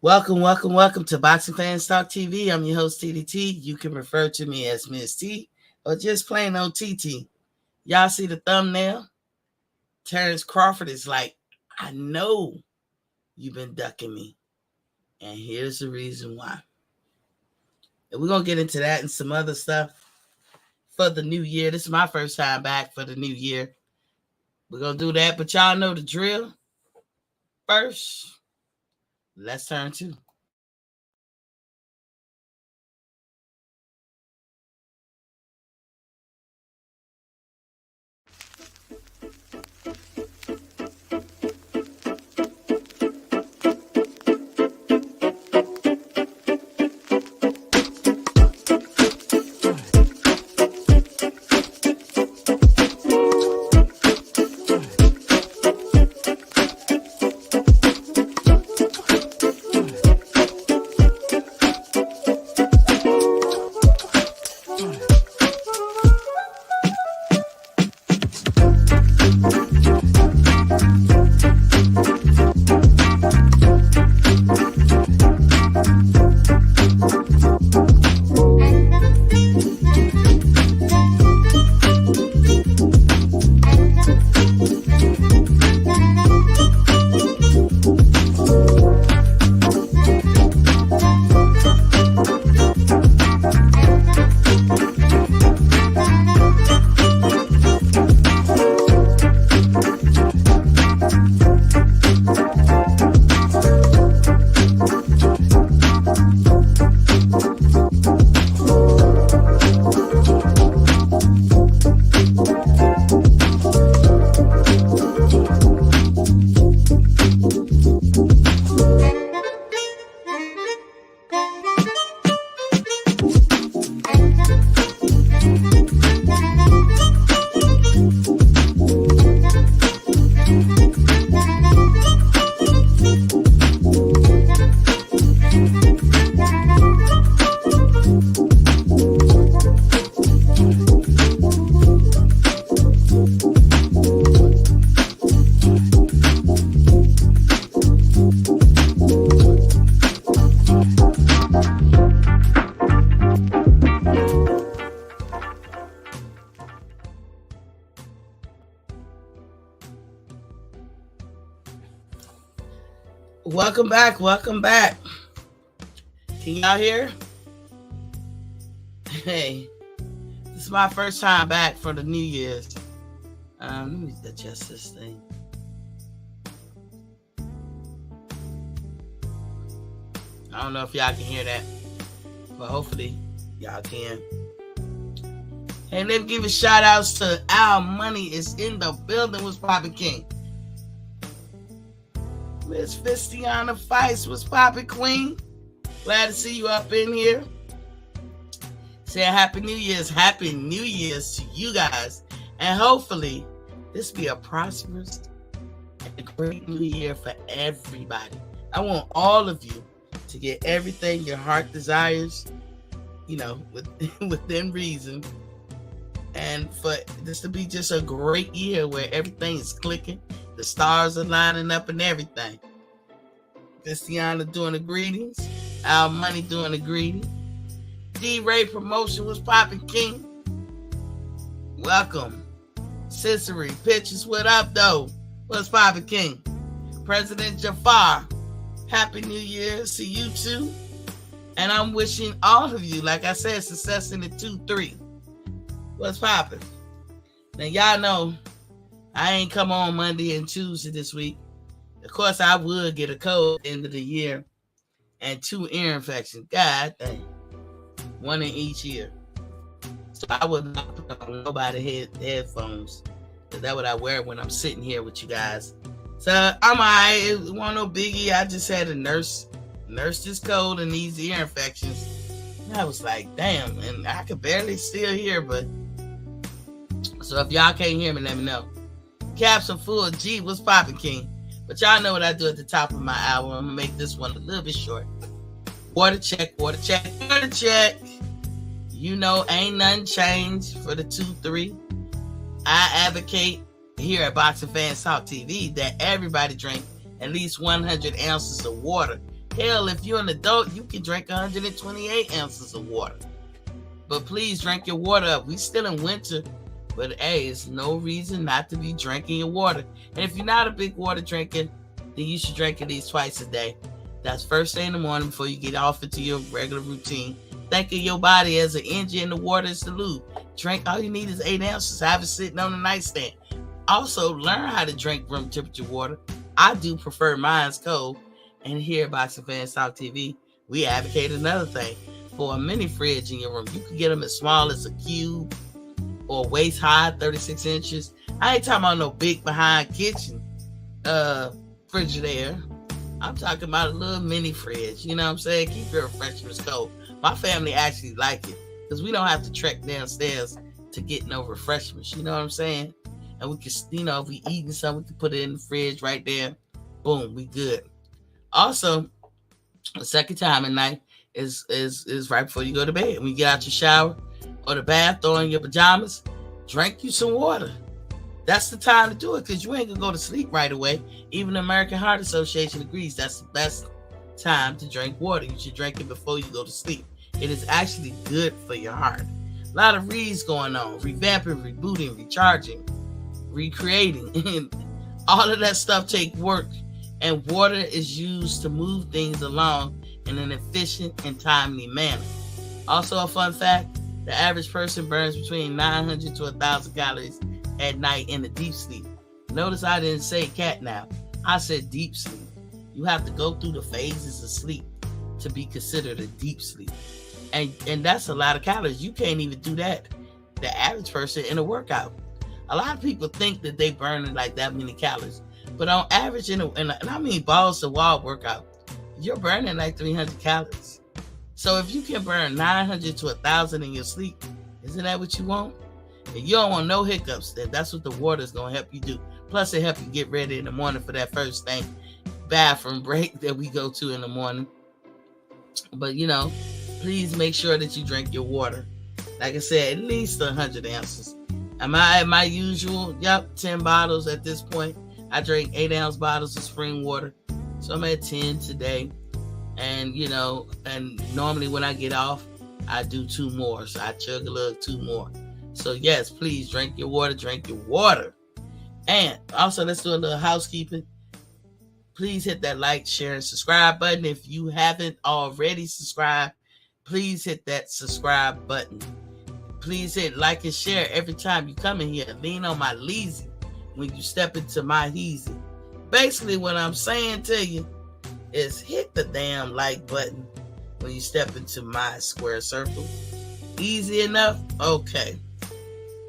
Welcome to Boxing Fans Talk TV. I'm your host, TDT. You can refer to me as Miss T or just plain old TT. Y'all see the thumbnail? Terence Crawford is like, I know you've been ducking me. And here's the reason why. And we're going to get into that and some other stuff for the new year. This is my first time back for the new year. We're going to do that, but y'all know the drill. First, let's turn to Welcome back. Can y'all hear? Hey, this is my first time back for the New Year's. Let me adjust this thing. I don't know if y'all can hear that, but hopefully y'all can. Hey, let me give a shout outs to Our Money is in the building. What's poppin' King? Miss Fistiana Feist, what's poppin' Queen? Glad to see you up in here. Say Happy New Year's. Happy New Year's to you guys. And hopefully this be a prosperous and great new year for everybody. I want all of you to get everything your heart desires, within reason. And for this to be just a great year where everything is clicking. The stars are lining up and everything. Christiana doing the greetings. Our Money doing the greeting. D-Ray Promotion was popping King. Welcome. Cicely Pictures, what up though? What's popping King? President Jafar. Happy New Year. See you too. And I'm wishing all of you, like I said, success in the 2-3. What's popping? Now y'all know I ain't come on Monday and Tuesday this week. Of course, I would get a cold at the end of the year and 2 ear infections. God dang. 1 in each ear. So I would not put on nobody's headphones. Because that's what I wear when I'm sitting here with you guys. So I'm all right. It wasn't no biggie. I just had a nurse this cold and these ear infections. And I was like, damn. And I could barely still hear, but. So if y'all can't hear me, let me know. Capsule full G, what's poppin' King? But y'all know what I do at the top of my hour. I'm gonna make this one a little bit short. Water check. You know, ain't nothing changed for the 2-3. I advocate here at Boxing Fans Talk TV that everybody drink at least 100 ounces of water Hell, if you're an adult, you can drink 128 ounces of water. But please drink your water up. We still in winter, but hey, it's no reason not to be drinking your water. And if you're not a big water drinker, then you should drink at least twice a day. That's first thing in the morning before you get off into your regular routine. Think of your body as an engine and the water is the lube. Drink, all you need is 8 ounces. Have it sitting on the nightstand. Also, learn how to drink room temperature water. I do prefer mine's cold. And here at Boxing Fans Talk TV, we advocate another thing. For a mini fridge in your room, you can get them as small as a cube or waist high, 36 inches. I ain't talking about no big behind kitchen Frigidaire. I'm talking about a little mini fridge. You know what I'm saying? Keep your refreshments cold. My family actually like it because we don't have to trek downstairs to get no refreshments. You know what I'm saying? And we can, if we eating something, we can put it in the fridge right there. Boom, we good. Also, the second time at night is right before you go to bed. When you get out your shower or the bath, throw in your pajamas, drink you some water. That's the time to do it because you ain't gonna go to sleep right away. Even the American Heart Association agrees that's the best time to drink water. You should drink it before you go to sleep. It is actually good for your heart. A lot of reads going on, revamping, rebooting, recharging, recreating. All of that stuff takes work, and water is used to move things along in an efficient and timely manner. Also, a fun fact, the average person burns between 900 to 1,000 calories at night in a deep sleep. Notice I didn't say cat nap. I said deep sleep. You have to go through the phases of sleep to be considered a deep sleep. And that's a lot of calories. You can't even do that, the average person, in a workout. A lot of people think that they burn like that many calories. But on average, and I mean balls to wall workout, you're burning like 300 calories. So if you can burn 900 to 1,000 in your sleep, isn't that what you want? And you don't want no hiccups, then that's what the water is going to help you do. Plus, it helps you get ready in the morning for that first thing, bathroom break that we go to in the morning. But, please make sure that you drink your water. Like I said, at least 100 ounces. Am I at my usual? Yep, 10 bottles at this point. I drink 8-ounce bottles of spring water. So I'm at 10 today. And, and normally when I get off, I do 2 more. So I chug a little 2 more. So yes, please drink your water. And also, let's do a little housekeeping. Please hit that like, share, and subscribe button. If you haven't already subscribed, please hit that subscribe button. Please hit like and share every time you come in here. Lean on my leasy when you step into my heezy. Basically, what I'm saying to you is hit the damn like button when you step into my square circle. Easy enough? Okay.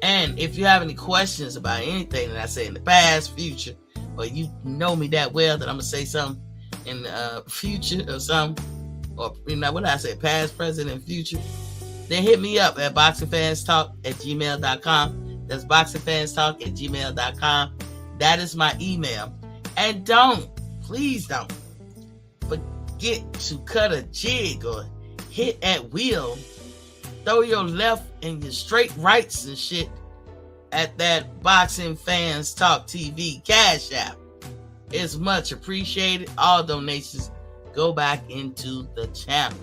And if you have any questions about anything that I say in the past, future, or you know me that well that I'm going to say something in the future or something, or what did I say, past, present, and future, then hit me up at boxingfanstalk@gmail.com. That's boxingfanstalk@gmail.com. That is my email. And please don't forget to cut a jig or hit at will. Throw your left and your straight rights and shit at that Boxing Fans Talk TV Cash App. It's much appreciated. All donations go back into the channel.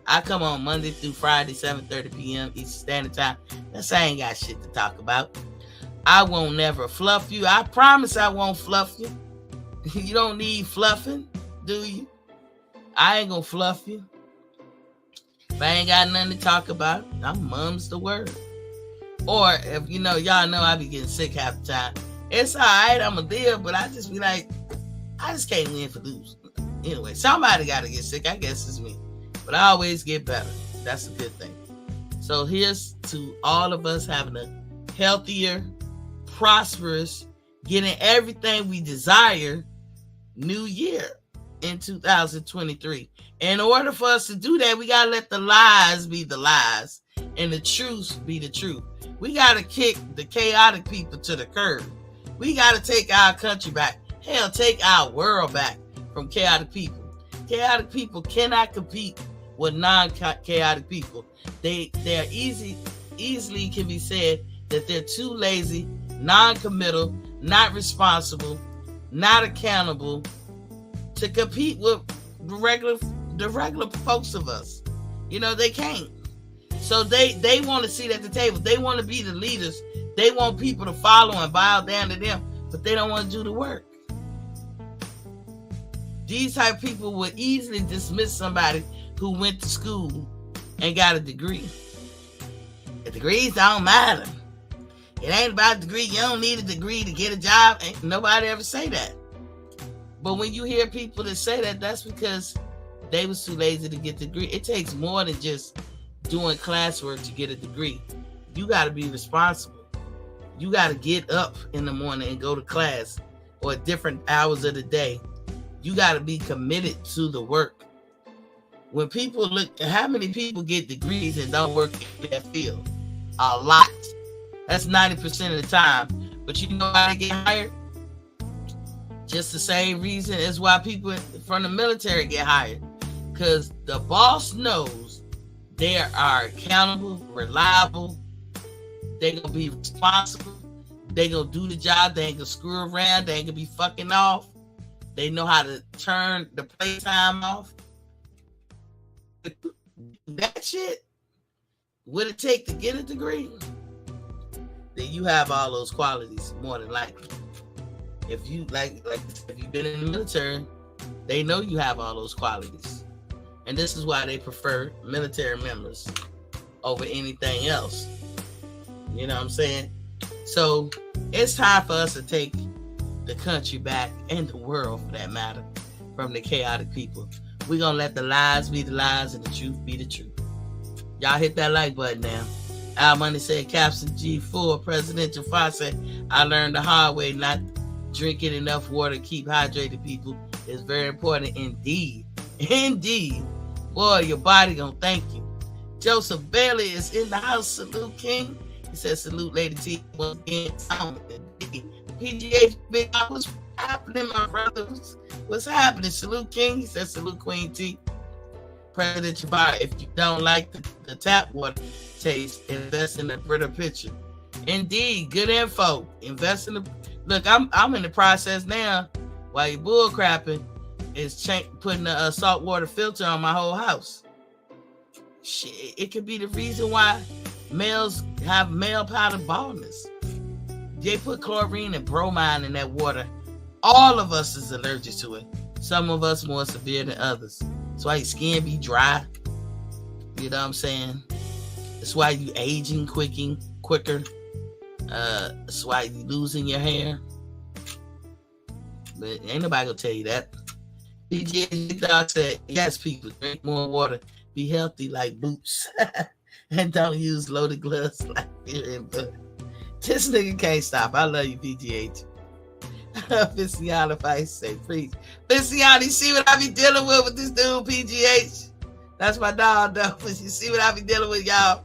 I come on Monday through Friday, 7:30 p.m. Eastern Standard Time. That's I ain't got shit to talk about. I won't never fluff you. I promise I won't fluff you. You don't need fluffing, do you? I ain't gonna fluff you. If I ain't got nothing to talk about, I'm mum's the word. Or if y'all know I be getting sick half the time. It's all right, I'm a deal, but I just be like, I just can't win for lose. Anyway, somebody got to get sick. I guess it's me. But I always get better. That's a good thing. So here's to all of us having a healthier, prosperous, getting everything we desire new year in 2023. In order for us to do that, we got to let the lies be the lies and the truth be the truth. We got to kick the chaotic people to the curb. We got to take our country back. Hell, take our world back from chaotic people. Chaotic people cannot compete with non-chaotic people. They're easily can be said that they're too lazy, non-committal, not responsible, not accountable to compete with the regular folks of us. You know, they can't. So they want to sit at the table. They want to be the leaders. They want people to follow and bow down to them, but they don't want to do the work. These type of people would easily dismiss somebody who went to school and got a degree. The degrees don't matter. It ain't about a degree. You don't need a degree to get a job. Ain't nobody ever say that. But when you hear people that say that, that's because they was too lazy to get the degree. It takes more than just doing classwork to get a degree. You got to be responsible. You got to get up in the morning and go to class or different hours of the day. You got to be committed to the work. When people look, how many people get degrees and don't work in that field? A lot. That's 90% of the time. But you know why they get hired? Just the same reason as why people from the military get hired. Because the boss knows they are accountable, reliable. They gonna be responsible. They gonna do the job. They ain't gonna screw around. They ain't gonna be fucking off. They know how to turn the playtime off. That shit, what it take to get a degree, then you have all those qualities more than likely. If you like if you've been in the military, they know you have all those qualities. And this is why they prefer military members over anything else. You know what I'm saying? So it's time for us to take the country back, and the world for that matter, from the chaotic people. We're going to let the lies be the lies and the truth be the truth. Y'all hit that like button now. Al Money said, Captain G4, President Jafar said, I learned the hard way not drinking enough water to keep hydrated, people. Is very important indeed. Indeed. Boy, your body going to thank you. Joseph Bailey is in the house. Salute, King. He says, salute, Lady T. Once again, PGH, big dog, what's happening, my brothers? What's happening? Salute, King. He says, salute, Queen T. President Jabbar, if you don't like the tap water taste, invest in the Brita pitcher. Indeed, good info. Invest in the. Look, I'm in the process now. While you bull crapping, is putting a saltwater filter on my whole house. Shit, it could be the reason why males have male pattern baldness. They put chlorine and bromine in that water. All of us is allergic to it. Some of us more severe than others. That's why your skin be dry. You know what I'm saying? That's why you aging quicker. That's why you losing your hair. But ain't nobody gonna tell you that. DJ Dog said, yes, people, drink more water. Be healthy like Boots. And don't use loaded gloves like Fear and Bud. This nigga can't stop. I love you, PGH. Fissiano Fice say, preach. Fissiano, you see what I be dealing with this dude, PGH? That's my dog, though. But you see what I be dealing with, y'all?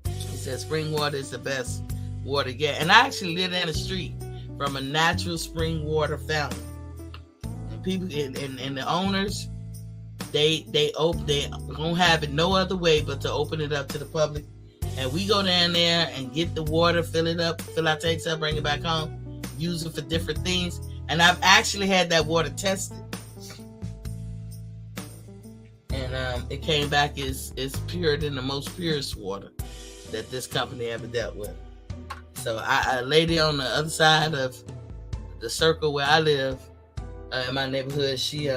He says spring water is the best water to get. And I actually live in the street from a natural spring water fountain. And people and the owners, they don't have it no other way but to open it up to the public. And we go down there and get the water, fill it up, fill our tanks up, bring it back home, use it for different things. And I've actually had that water tested. And it came back as pure than the most purest water that this company ever dealt with. So a lady on the other side of the circle where I live, in my neighborhood, she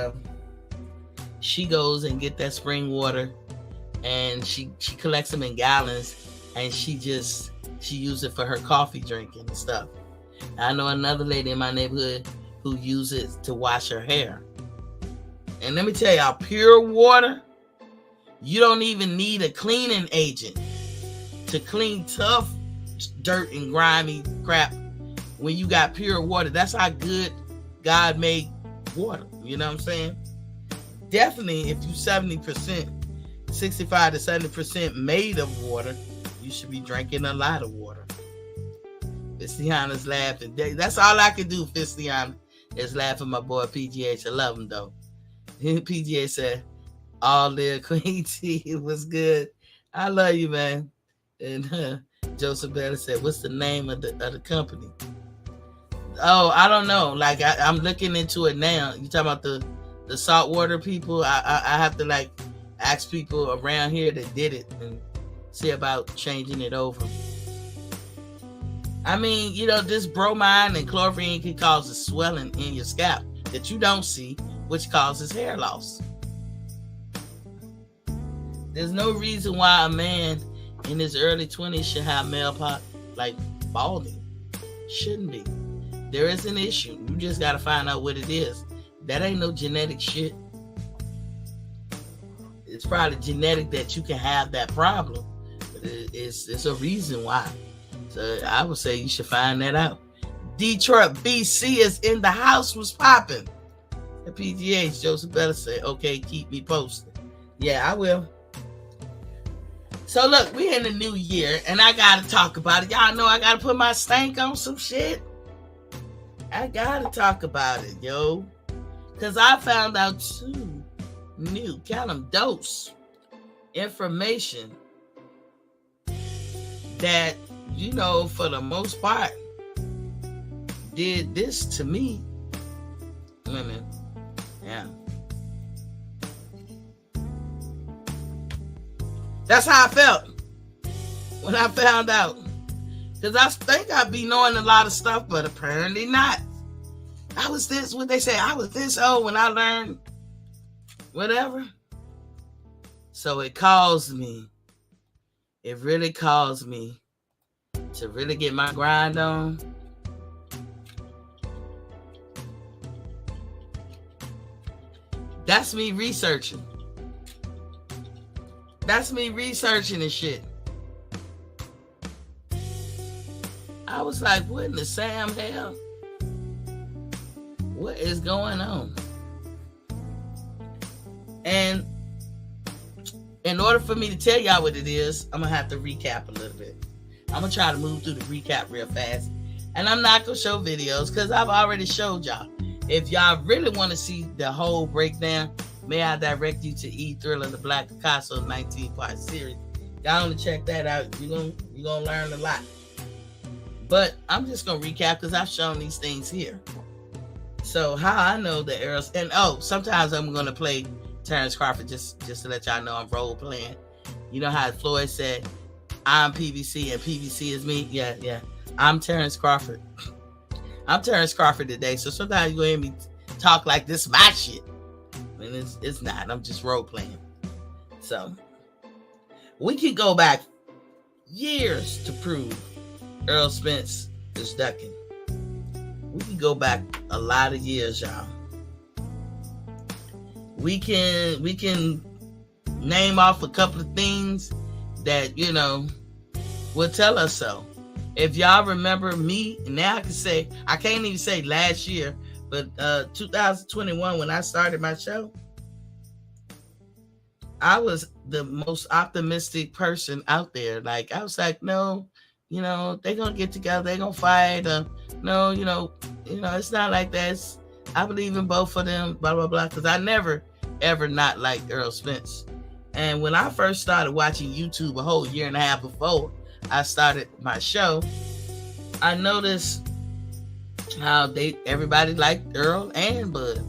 goes and get that spring water, and she collects them in gallons, and she uses it for her coffee drinking and stuff. I know another lady in my neighborhood who uses it to wash her hair. And let me tell y'all, pure water, you don't even need a cleaning agent to clean tough dirt and grimy crap when you got pure water. That's how good God made water. You know what I'm saying? Definitely, if you 70%, 65 to 70% made of water, you should be drinking a lot of water. Fistiana's laughing. That's all I can do, Fistiana, is laugh at my boy PGH. I love him, though. PGH said, all there, Queen T, it was good. I love you, man. And Joseph Bailey said, what's the name of the company? Oh, I don't know. Like, I'm looking into it now. You talking about the saltwater people, I have to like ask people around here that did it and see about changing it over. I mean, you know, this bromine and chlorine can cause a swelling in your scalp that you don't see, which causes hair loss. There's no reason why a man in his early 20s should have like balding. Shouldn't be. There is an issue. You just got to find out what it is. That ain't no genetic shit. It's probably genetic that you can have that problem. But it's a reason why. So I would say you should find that out. Detroit, BC is in the house, was popping. At PGH, Joseph Bella said, okay, keep me posted. Yeah, I will. So look, we in the new year, and I gotta talk about it. Y'all know I gotta put my stank on some shit. I gotta talk about it, yo. Because I found out 2 new, count them, dose information that, you know, for the most part, did this to me. Women. Yeah. That's how I felt when I found out. Because I think I'd be knowing a lot of stuff, but apparently not. I was this, what they say, I was this old when I learned whatever. So it really caused me to really get my grind on. That's me researching. That's me researching and shit. I was like, what in the Sam hell? What is going on? And in order for me to tell y'all what it is, I'm going to have to recap a little bit. I'm going to try to move through the recap real fast. And I'm not going to show videos because I've already showed y'all. If y'all really want to see the whole breakdown, may I direct you to E Thriller, the Black Picasso 19-part series. Y'all want to check that out. You're gonna learn a lot. But I'm just going to recap because I've shown these things here. So how I know the Errol, and sometimes I'm going to play Terence Crawford just to let y'all know I'm role playing. You know how Floyd said, I'm PBC and PBC is me? Yeah. I'm Terence Crawford. I'm Terence Crawford today, so sometimes you're going to hear me talk like this my shit. And it's not. I'm just role playing. So we can go back years to prove Errol Spence is ducking. We can go back a lot of years, y'all. We can name off a couple of things that, you know, will tell us so. If y'all remember me, now I can say, I can't even say last year, but 2021, when I started my show, I was the most optimistic person out there. Like, I was like, no, you know, they're going to get together. They're going to fight. No, you know, it's not like that. I believe in both of them, blah, blah, blah. Because I never, ever not liked Errol Spence. And when I first started watching YouTube a whole year and a half before I started my show, I noticed how everybody liked Errol and Bud.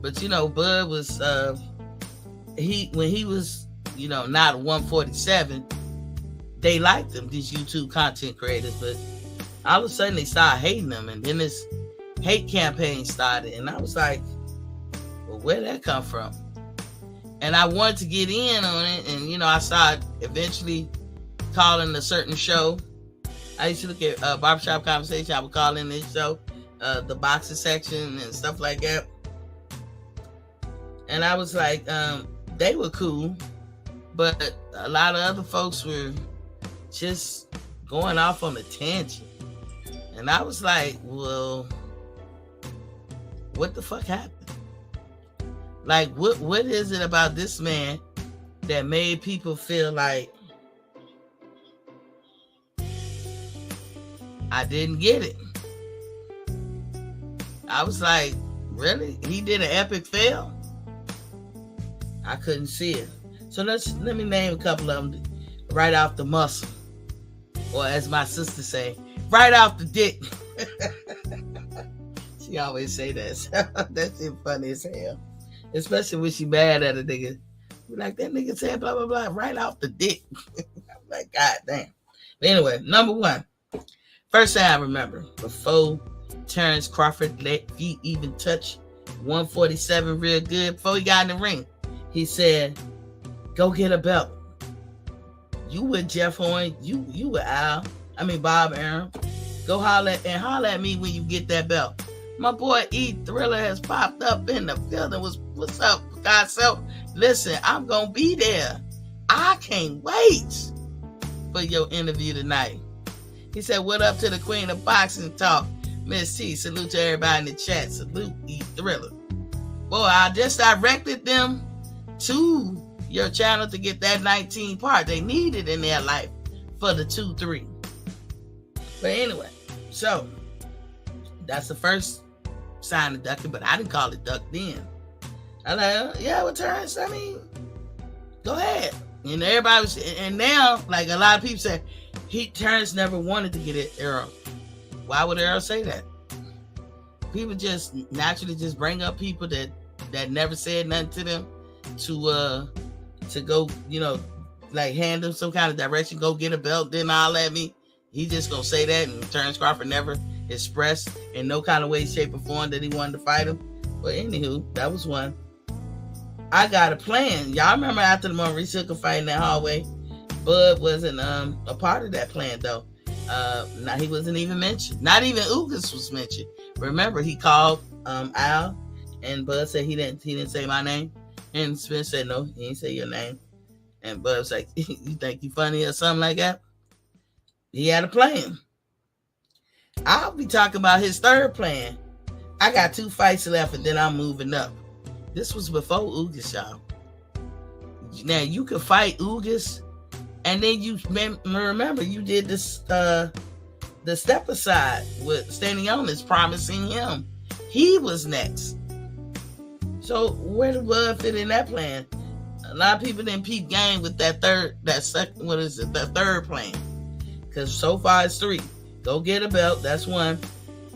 But, you know, Bud was, when he was, you know, not 147, they liked him, these YouTube content creators. But all of a sudden they started hating him. And then this hate campaign started. And I was like, well, where'd that come from? And I wanted to get in on it. And, you know, I started eventually calling a certain show. I used to look at Barbershop Conversation. I would call in this show, the boxing section and stuff like that. And I was like, they were cool, but a lot of other folks were just going off on a tangent. And I was like, well, what the fuck happened? Like, what is it about this man that made people feel like I didn't get it? I was like, really? He did an epic fail? I couldn't see it. So let me name a couple of them right off the muscle. Or as my sister say, right off the dick. She always say that. That's funny as hell. Especially when she mad at a nigga. Be like, that nigga said blah, blah, blah, right off the dick. I'm like, God damn. But anyway, number one. First thing I remember, before Terence Crawford let feet even touch 147 real good, before he got in the ring, he said, go get a belt. You with Jeff Horn, you with Bob Arum. Go holler at me when you get that belt. My boy E Thriller has popped up in the building. What's up, God? So listen, I'm gonna be there. I can't wait for your interview tonight. He said, what up to the queen of boxing talk, Miss T. Salute to everybody in the chat. Salute E Thriller. Boy, I just directed them to your channel to get that 19 part. They need it in their life for the 2-3. But anyway, so that's the first sign of ducking, but I didn't call it duck then. I like, yeah, well, Terrence, go ahead. And everybody was, and now, like a lot of people say, Terrence never wanted to get it, Errol. Why would Errol say that? People just naturally just bring up people that never said nothing to them to go, like hand them some kind of direction, go get a belt, then holler at me. He just gonna say that, and Terence Crawford never expressed in no kind of way, shape, or form that he wanted to fight him. But anywho, that was one. I got a plan. Y'all remember after the Maurice Hooker fight in that hallway? Bud wasn't a part of that plan though. Now he wasn't even mentioned. Not even Ugas was mentioned. Remember, he called Al, and Bud said he didn't say my name, and Spence said no, he didn't say your name, and Bud was like, you think you funny or something like that? He had a plan. I'll be talking about his third plan. I got 2 fights left, and then I'm moving up. This was before Ugas, y'all. Now you could fight Ugas, and then you remember you did this the step aside with standing on this, promising him he was next. So where did Bud fit in that plan? A lot of people didn't peep game with that third plan. Because so far it's 3. Go get a belt, that's 1.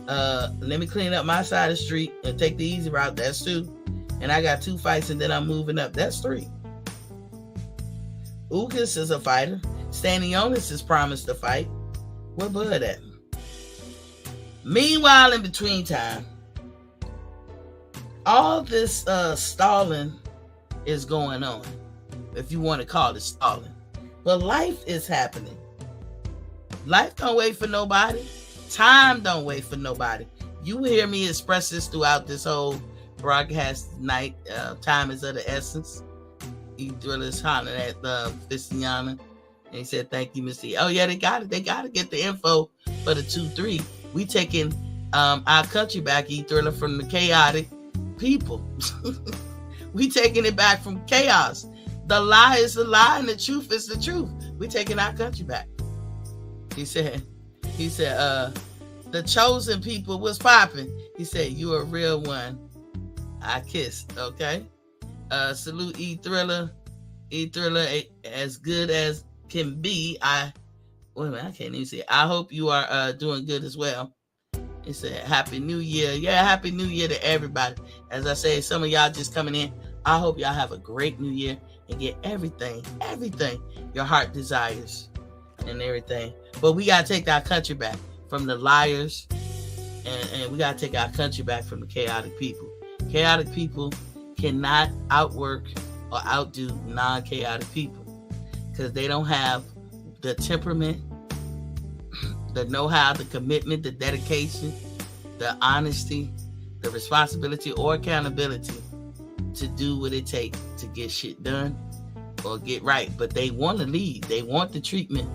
Let me clean up my side of the street and take the easy route, that's 2. And I got 2 fights, and then I'm moving up, that's 3. Ugas is a fighter. Standing Jonas is promised to fight. Where Bud at? Meanwhile, in between time, all this stalling is going on, if you want to call it stalling. But life is happening. Life don't wait for nobody. Time don't wait for nobody. You will hear me express this throughout this whole broadcast night. Time is of the essence. He Thriller's hollering at Fistiana, and he said, thank you, Mr. Oh yeah, they got it. They got to get the info for the 2-3. We taking our country back, E Thriller, from the chaotic people. We taking it back from chaos. The lie is the lie, and the truth is the truth. We taking our country back. He said, the chosen people was popping. He said, you a real one. I kissed, okay? Salute E Thriller. E Thriller, as good as can be. I can't even say it. I hope you are doing good as well. He said, Happy New Year. Yeah, Happy New Year to everybody. As I say, some of y'all just coming in. I hope y'all have a great New Year and get everything your heart desires and everything. But we got to take our country back from the liars, and we got to take our country back from the chaotic people. Chaotic people cannot outwork or outdo non-chaotic people because they don't have the temperament, the know-how, the commitment, the dedication, the honesty, the responsibility or accountability to do what it takes to get shit done or get right. But they want to lead. They want the treatment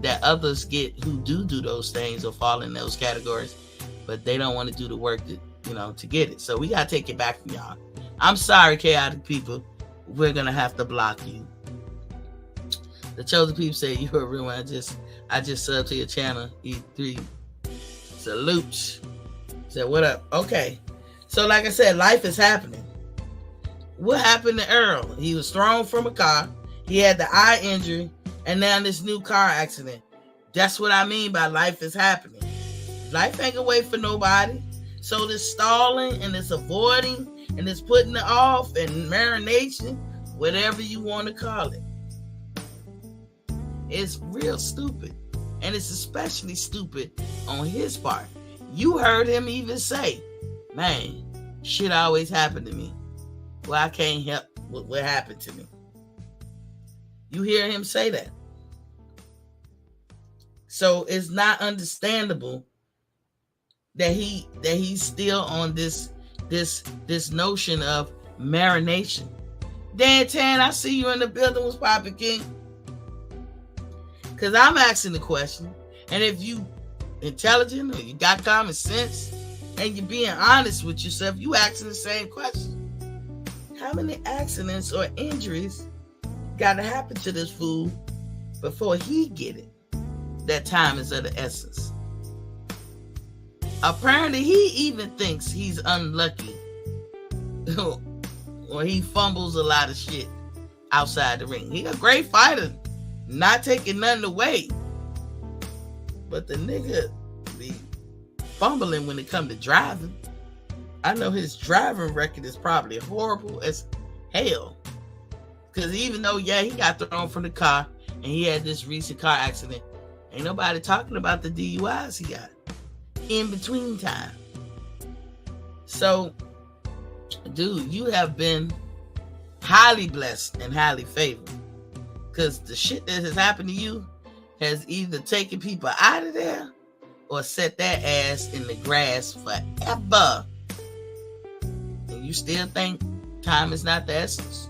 that others get who do those things or fall in those categories, but they don't want to do the work to get it. So we got to take it back from y'all. I'm sorry, chaotic people. We're going to have to block you. The chosen people say you are real one. I just subbed to your channel, E3. Salutes. Said, what up? Okay. So like I said, life is happening. What happened to Errol? He was thrown from a car. He had the eye injury. And now this new car accident. That's what I mean by life is happening. Life ain't gonna wait for nobody. So this stalling and this avoiding and it's putting it off and marination, whatever you want to call it. It's real stupid. And it's especially stupid on his part. You heard him even say, man, shit always happened to me. Well, I can't help what happened to me. You hear him say that. So it's not understandable that he's still on this notion of marination. Dan Tan, I see you in the building. What's poppin', King? Because I'm asking the question, and if you intelligent or you got common sense and you're being honest with yourself, you asking the same question. How many accidents or injuries got to happen to this fool before he get it? That time is of the essence. Apparently, he even thinks he's unlucky or he fumbles a lot of shit outside the ring. He a great fighter, not taking nothing away. But the nigga be fumbling when it come to driving. I know his driving record is probably horrible as hell. Because even though, yeah, he got thrown from the car and he had this recent car accident, ain't nobody talking about the DUIs he got in between time. So, dude, you have been highly blessed and highly favored. Because the shit that has happened to you has either taken people out of there or set that ass in the grass forever. And you still think time is not the essence?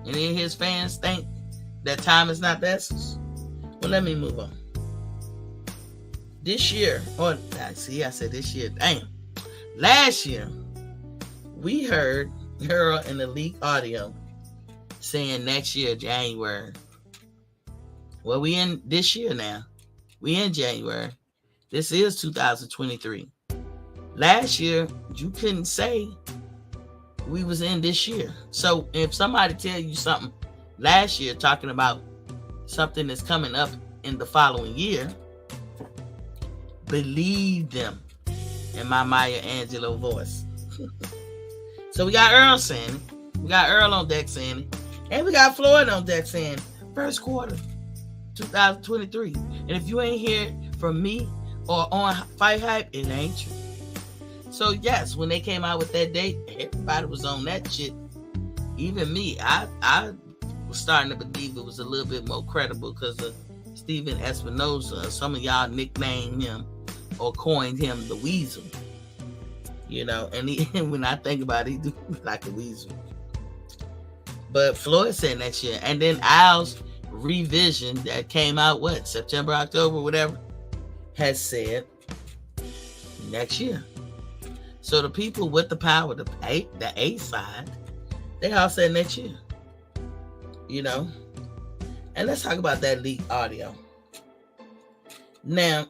And then his fans think that time is not the essence? Well, let me move on. This year, I said this year, damn. Last year, we heard Errol in the leak audio saying next year, January. Well, we in this year now. We in January. This is 2023. Last year, you couldn't say we was in this year. So if somebody tell you something last year talking about something that's coming up in the following year, believe them in my Maya Angelou voice. So we got Errol saying it. We got Errol on deck saying it. And we got Floyd on deck saying first quarter 2023. And if you ain't hear from me or on Fight Hype, it ain't true. So yes, when they came out with that date, everybody was on that shit. Even me, I was starting to believe it was a little bit more credible because of Steven Espinoza. Some of y'all nicknamed him or coined him the Weasel. You know, and when I think about it, he do look like a weasel. But Floyd said next year. And then Al's revision that came out, September, October, whatever, has said next year. So the people with the power, the A side, they all said next year. You know? And let's talk about that leaked audio. Now,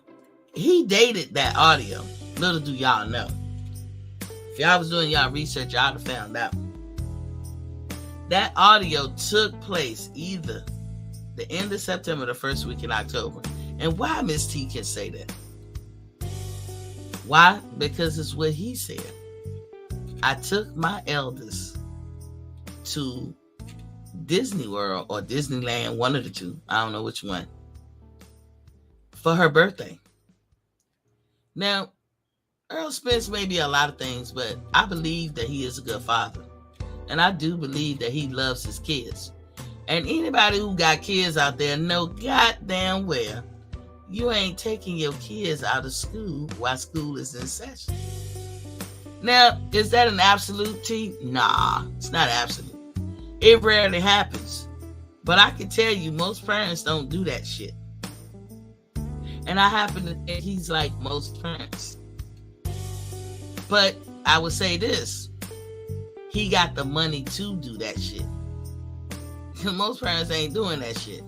he dated that audio. Little do y'all know. If y'all was doing y'all research, y'all would have found out. That audio took place either the end of September, the first week in October. And why Miss T can say that? Why? Because it's what he said. I took my eldest to Disney World or Disneyland, one of the two. I don't know which one. For her birthday. Now, Errol Spence may be a lot of things, but I believe that he is a good father. And I do believe that he loves his kids. And anybody who got kids out there know goddamn well you ain't taking your kids out of school while school is in session. Now, is that an absolute T? Nah, it's not absolute. It rarely happens. But I can tell you, most parents don't do that shit. And I happen to think he's like most parents. But I would say this. He got the money to do that shit. Most parents ain't doing that shit.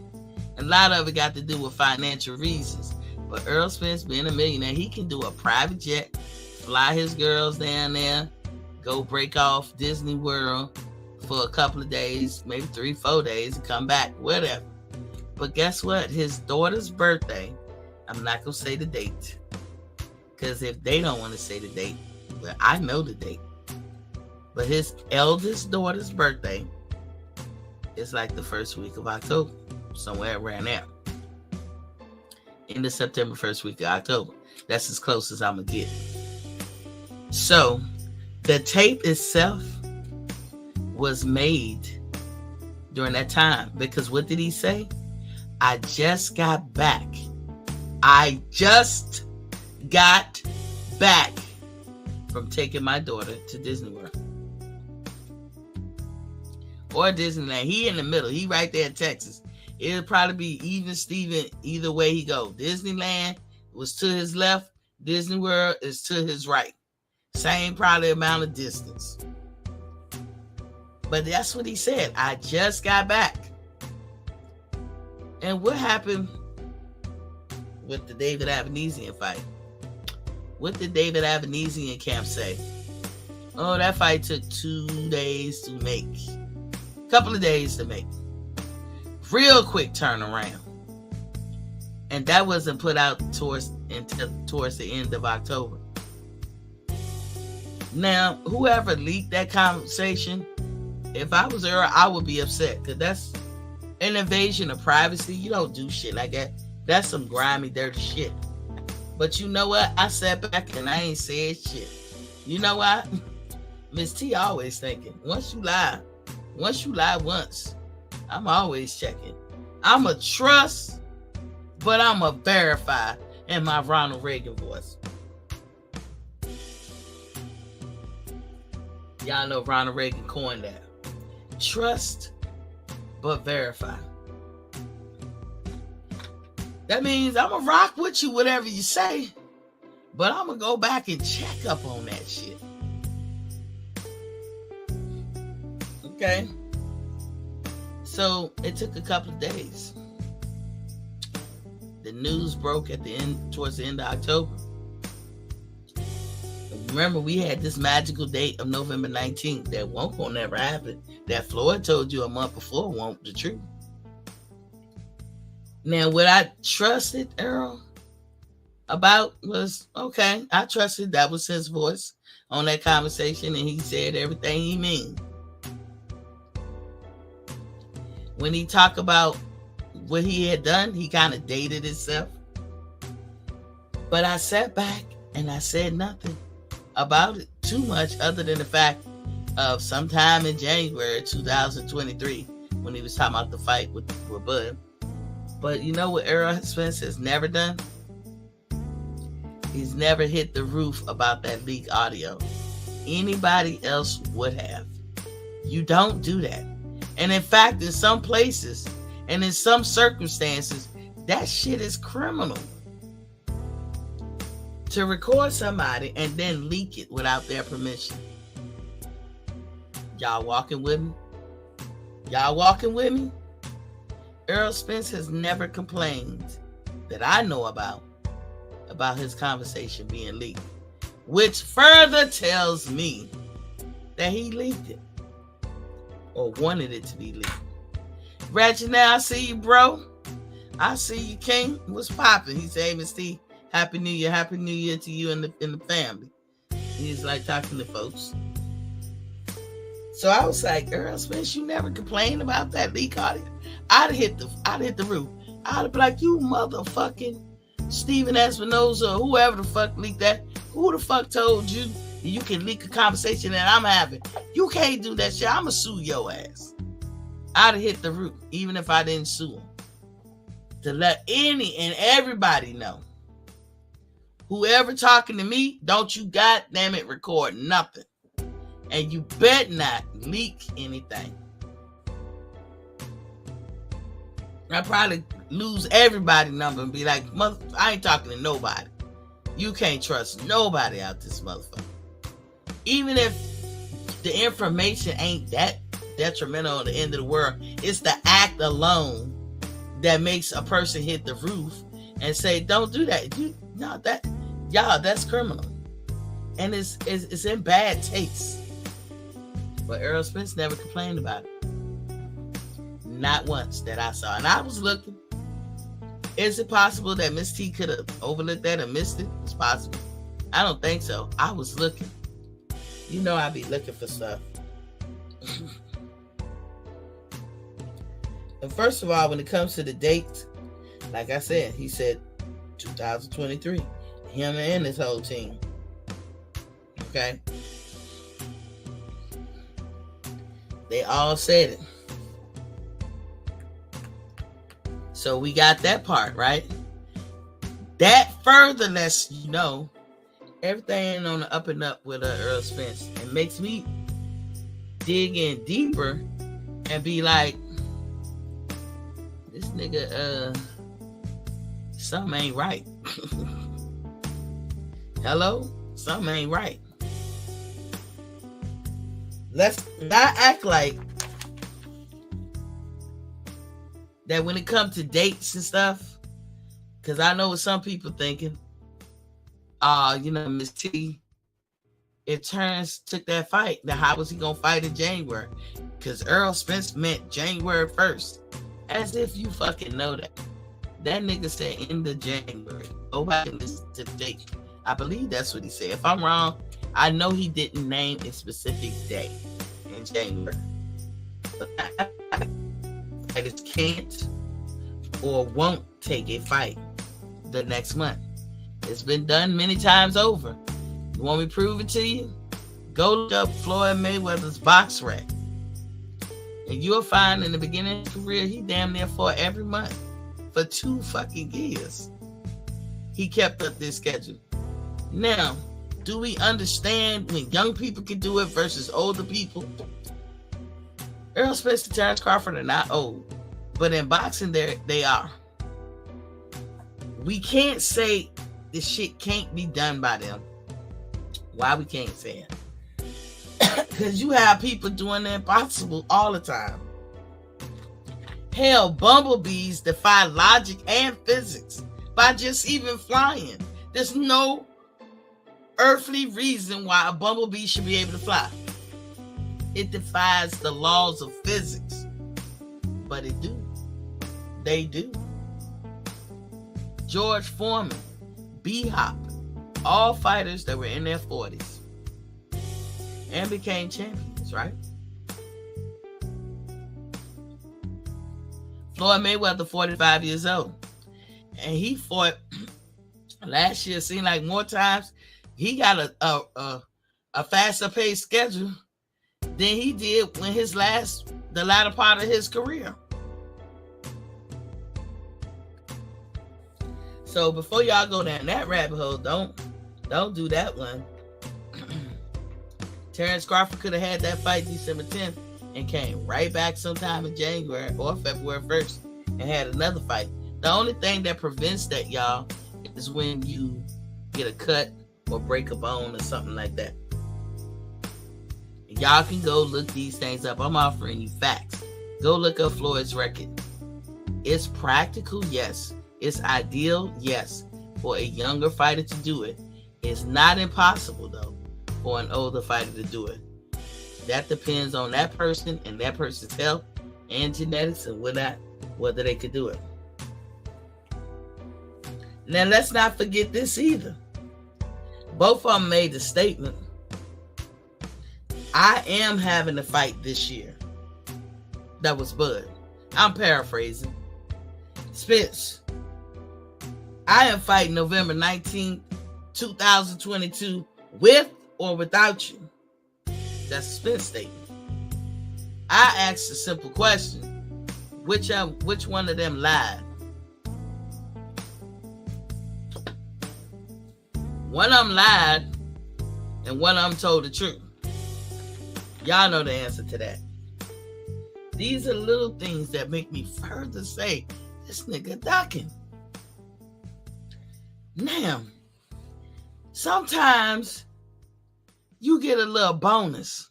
A lot of it got to do with financial reasons. But Errol Spence being a millionaire, he can do a private jet, fly his girls down there, go break off Disney World for a couple of days, maybe 3-4 days, and come back, whatever. But guess what? His daughter's birthday, I'm not going to say the date. Because if they don't want to say the date, well, I know the date. But his eldest daughter's birthday is like the first week of October, somewhere around there. In the September, first week of October. That's as close as I'm going to get. So, the tape itself was made during that time. Because what did he say? I just got back. I just got back from taking my daughter to Disney World. Or Disneyland. He in the middle. He right there in Texas. It'll probably be even Steven either way he go. Disneyland was to his left. Disney World is to his right. Same probably amount of distance. But that's what he said. I just got back. And what happened with the David Avanesian fight? What did David Avanesian camp say? Oh, that fight took 2 days to make. Couple of days to make. Real quick turnaround. And that wasn't put out towards the end of October. Now, whoever leaked that conversation, if I was her, I would be upset. Because that's an invasion of privacy. You don't do shit like that. That's some grimy, dirty shit. But you know what? I sat back and I ain't said shit. You know why? Miss T always thinking, once you lie once, I'm always checking. I'm a trust, but I'm a verify in my Ronald Reagan voice. Y'all know Ronald Reagan coined that. Trust, but verify. That means I'm going to rock with you, whatever you say, but I'm going to go back and check up on that shit. Okay? So it took a couple of days. The news broke towards the end of October. Remember, we had this magical date of November 19th that won't never happen. That Floyd told you a month before won't the truth. Now, what I trusted Errol about was, okay, I trusted that was his voice on that conversation, and he said everything he mean. When he talked about what he had done, he kind of dated himself. But I sat back and I said nothing about it too much other than the fact of sometime in January 2023 when he was talking about the fight with Bud. But you know what Errol Spence has never done? He's never hit the roof about that leak audio. Anybody else would have. You don't do that. And in fact, in some places and in some circumstances, that shit is criminal. To record somebody and then leak it without their permission. Y'all walking with me? Y'all walking with me? Errol Spence has never complained that I know about his conversation being leaked, which further tells me that he leaked it or wanted it to be leaked. Reginald, I see you, bro. I see you, King. What's popping? He said, hey, Miss T, Happy New Year. Happy New Year to you and the family. He's like talking to folks. So I was like, Errol Spence, you never complained about that leak audio? I'd hit the roof. I'd be like, you motherfucking Steven Espinosa or whoever the fuck leaked that. Who the fuck told you you can leak a conversation that I'm having? You can't do that shit. I'ma sue your ass. I'd hit the roof, even if I didn't sue him. To let any and everybody know. Whoever talking to me, don't you goddamn it record nothing. And you bet not leak anything. I probably lose everybody's number and be like, I ain't talking to nobody. You can't trust nobody out this motherfucker. Even if the information ain't that detrimental at the end of the world, it's the act alone that makes a person hit the roof and say, don't do that. That's criminal. And it's in bad taste. But Errol Spence never complained about it. Not once that I saw. And I was looking. Is it possible that Miss T could have overlooked that and missed it? It's possible. I don't think so. I was looking. You know I be looking for stuff. And first of all, when it comes to the dates, like I said, he said 2023. Him and his whole team. Okay? They all said it. So we got that part, right? That further lets you know everything ain't on the up and up with Errol Spence. It makes me dig in deeper and be like, this nigga, something ain't right. Hello? Something ain't right. Let's not act like that when it comes to dates and stuff, because I know what some people thinking. Miss T, if Terence took that fight, then how was he going to fight in January? Because Errol Spence meant January 1st. As if you fucking know that. That nigga said end of January. Go back and listen to the date. I believe that's what he said. If I'm wrong, I know he didn't name a specific day in January. But fighters can't or won't take a fight the next month. It's been done many times over. You want me to prove it to you? Go look up Floyd Mayweather's box rec. And you'll find in the beginning of his career, he damn near fought every month for 2 fucking years. He kept up this schedule. Now, do we understand when young people can do it versus older people? Errol Spence and Terence Crawford are not old, but in boxing, they are. We can't say this shit can't be done by them. Why we can't say it? Because you have people doing the impossible all the time. Hell, bumblebees defy logic and physics by just even flying. There's no earthly reason why a bumblebee should be able to fly. It defies the laws of physics. But it do. They do. George Foreman, B-Hop, all fighters that were in their 40s and became champions, right? Floyd Mayweather, 45 years old. And he fought last year, seemed like more times. He got a faster paced schedule than he did when the latter part of his career. So before y'all go down that rabbit hole, don't do that one. Terence Crawford could have had that fight December 10th and came right back sometime in January or February 1st and had another fight. The only thing that prevents that, y'all, is when you get a cut or break a bone or something like that. Y'all can go look these things up. I'm offering you facts. Go look up Floyd's record. It's practical, yes. It's ideal, yes, for a younger fighter to do it. It's not impossible, though, for an older fighter to do it. That depends on that person and that person's health and genetics and whether they could do it. Now, let's not forget this either. Both of them made the statement, I am having a fight this year. That was Bud. I'm paraphrasing. Spence, I am fighting November 19th, 2022 with or without you. That's a Spence statement. I asked a simple question. Which one of them lied? One of them lied and one of them told the truth. Y'all know the answer to that. These are little things that make me further say, this nigga ducking. Now, sometimes you get a little bonus.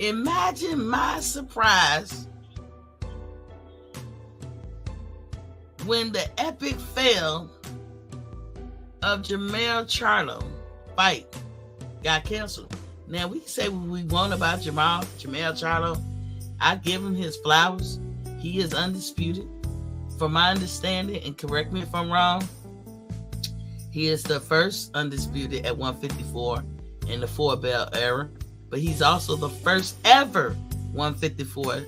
Imagine my surprise when the epic fail of Jermell Charlo fight got canceled. Now, we can say what we want about Jermell Charlo. I give him his flowers. He is undisputed. From my understanding, and correct me if I'm wrong, he is the first undisputed at 154 in the 4-belt era, but he's also the first ever 154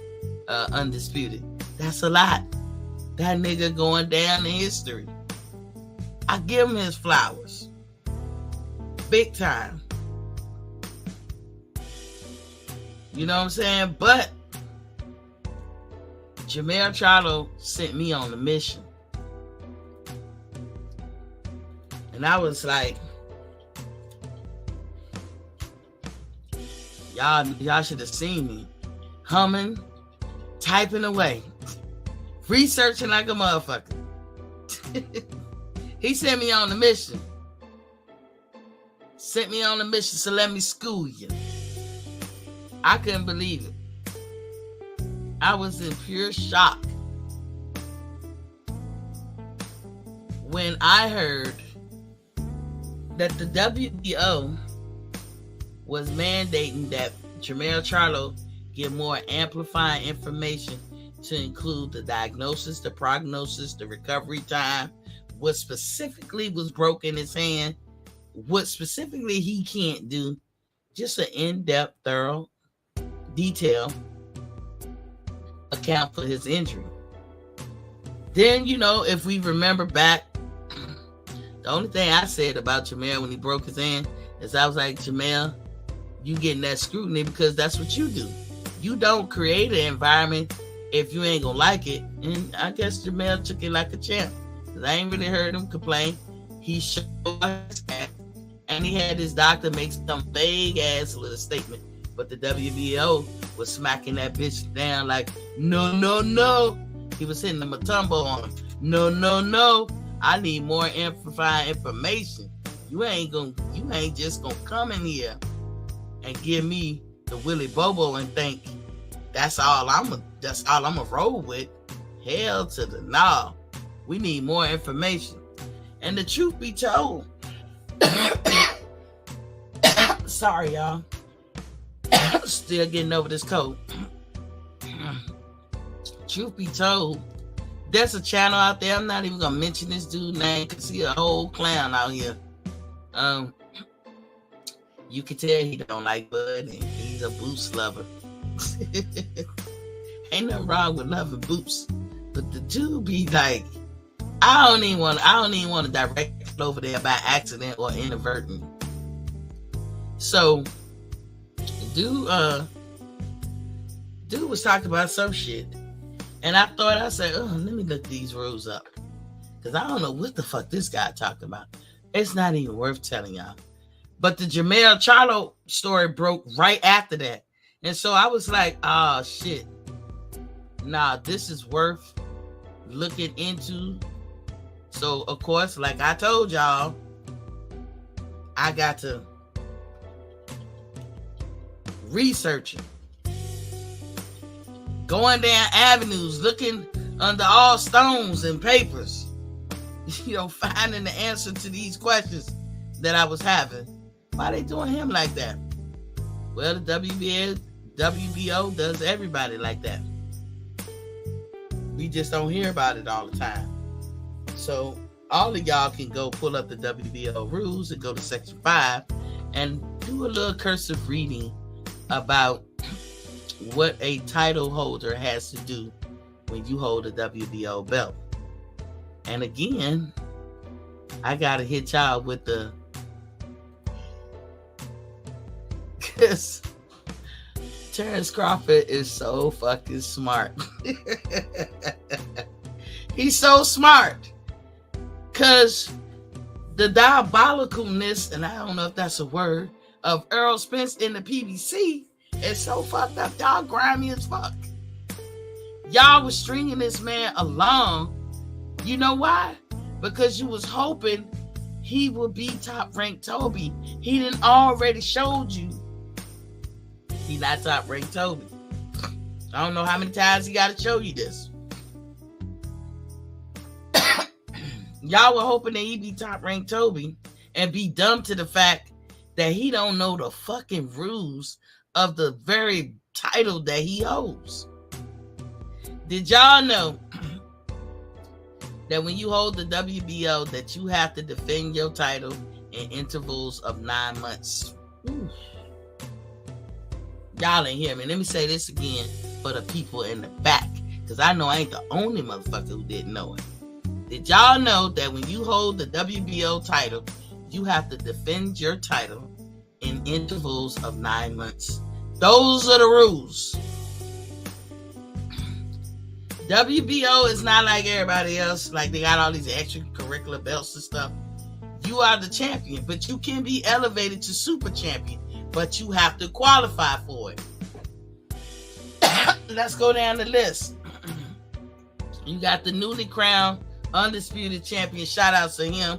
undisputed. That's a lot. That nigga going down in history. I give him his flowers. Big time. You know what I'm saying? But Jermell Charlo sent me on a mission. And I was like, y'all should have seen me humming, typing away, researching like a motherfucker. He sent me on a mission. Sent me on a mission, so let me school you. I couldn't believe it. I was in pure shock when I heard that the WBO was mandating that Jermell Charlo give more amplifying information to include the diagnosis, the prognosis, the recovery time, what specifically was broke in his hand, what specifically he can't do, just an in-depth, thorough, detailed account for his injury. Then, if we remember back, the only thing I said about Jermell when he broke his hand is I was like, Jermell, you getting that scrutiny because that's what you do. You don't create an environment if you ain't gonna like it. And I guess Jermell took it like a champ. Because I ain't really heard him complain. He showed us that, and he had his doctor make some vague ass little statement. But the WBO was smacking that bitch down like, no. He was hitting the matumbo on him. No. I need more amplified information. You ain't just gonna come in here and give me the Willy Bobo and think that's all I'm a roll with. Hell to the no. We need more information. And the truth be told, sorry y'all, still getting over this cold. Truth be told, there's a channel out there. I'm not even gonna mention this dude's name because he's a whole clown out here. You can tell he don't like Bud, and he's a Boost lover. Ain't nothing wrong with loving Boost, but the dude be like, I don't even want to direct it over there by accident or inadvertent. So, dude was talking about some shit. And I said, let me look these rules up. Because I don't know what the fuck this guy talking about. It's not even worth telling y'all. But the Jermell Charlo story broke right after that. And so I was like, oh, shit. Nah, this is worth looking into. So, of course, like I told y'all, I got to research it. Going down avenues, looking under all stones and papers, finding the answer to these questions that I was having. Why they doing him like that? Well, the WBO does everybody like that. We just don't hear about it all the time. So all of y'all can go pull up the WBO rules and go to section 5 and do a little cursive reading about what a title holder has to do when you hold a WBO belt. And again, I gotta hit y'all with the because Terence Crawford is so fucking smart. He's so smart. Because the diabolicalness, and I don't know if that's a word, of Errol Spence in the PBC is so fucked up. Y'all grimy as fuck. Y'all was stringing this man along. You know why? Because you was hoping he would be top-ranked Toby. He done already showed you he not top-ranked Toby. I don't know how many times he got to show you this. Y'all were hoping that he'd be top-ranked Toby and be dumb to the fact that he don't know the fucking rules of the very title that he holds. Did y'all know that when you hold the WBO that you have to defend your title in intervals of 9 months? Ooh. Y'all ain't hear me. Let me say this again for the people in the back, because I know I ain't the only motherfucker who didn't know it. Did y'all know that when you hold the WBO title, you have to defend your title in intervals of 9 months? Those are the rules. WBO is not like everybody else, like they got all these extracurricular belts and stuff. You are the champion, but you can be elevated to super champion, but you have to qualify for it. Let's go down the list. You got the newly crowned undisputed champion. Shout out to him.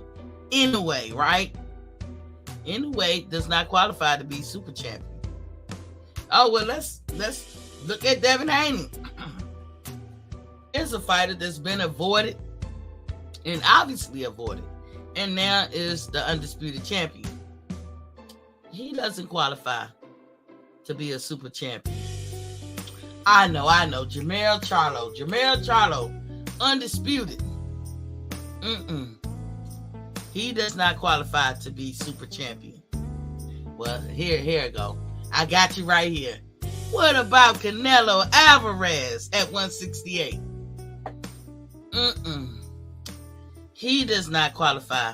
Inoue, right? Inoue does not qualify to be super champion. Oh, well, let's look at Devin Haney. Is a fighter that's been avoided and obviously avoided, and now is the undisputed champion. He doesn't qualify to be a super champion. I know. Jermell Charlo, undisputed. He does not qualify to be super champion. Well, here we go. I got you right here. What about Canelo Alvarez at 168? He does not qualify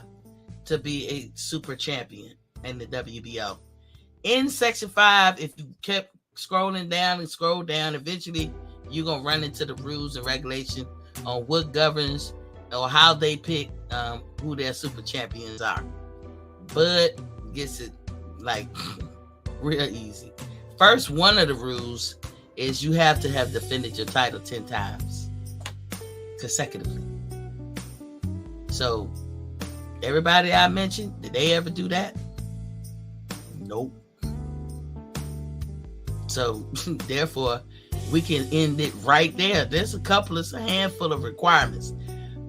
to be a super champion in the WBO. In Section 5, if you kept scrolling down, eventually you're going to run into the rules and regulation on what governs or how they pick who their super champions are. Bud gets it like real easy. First, one of the rules is you have to have defended your title 10 times consecutively. So, everybody I mentioned, did they ever do that? Nope. So, therefore, we can end it right there. There's a handful of requirements.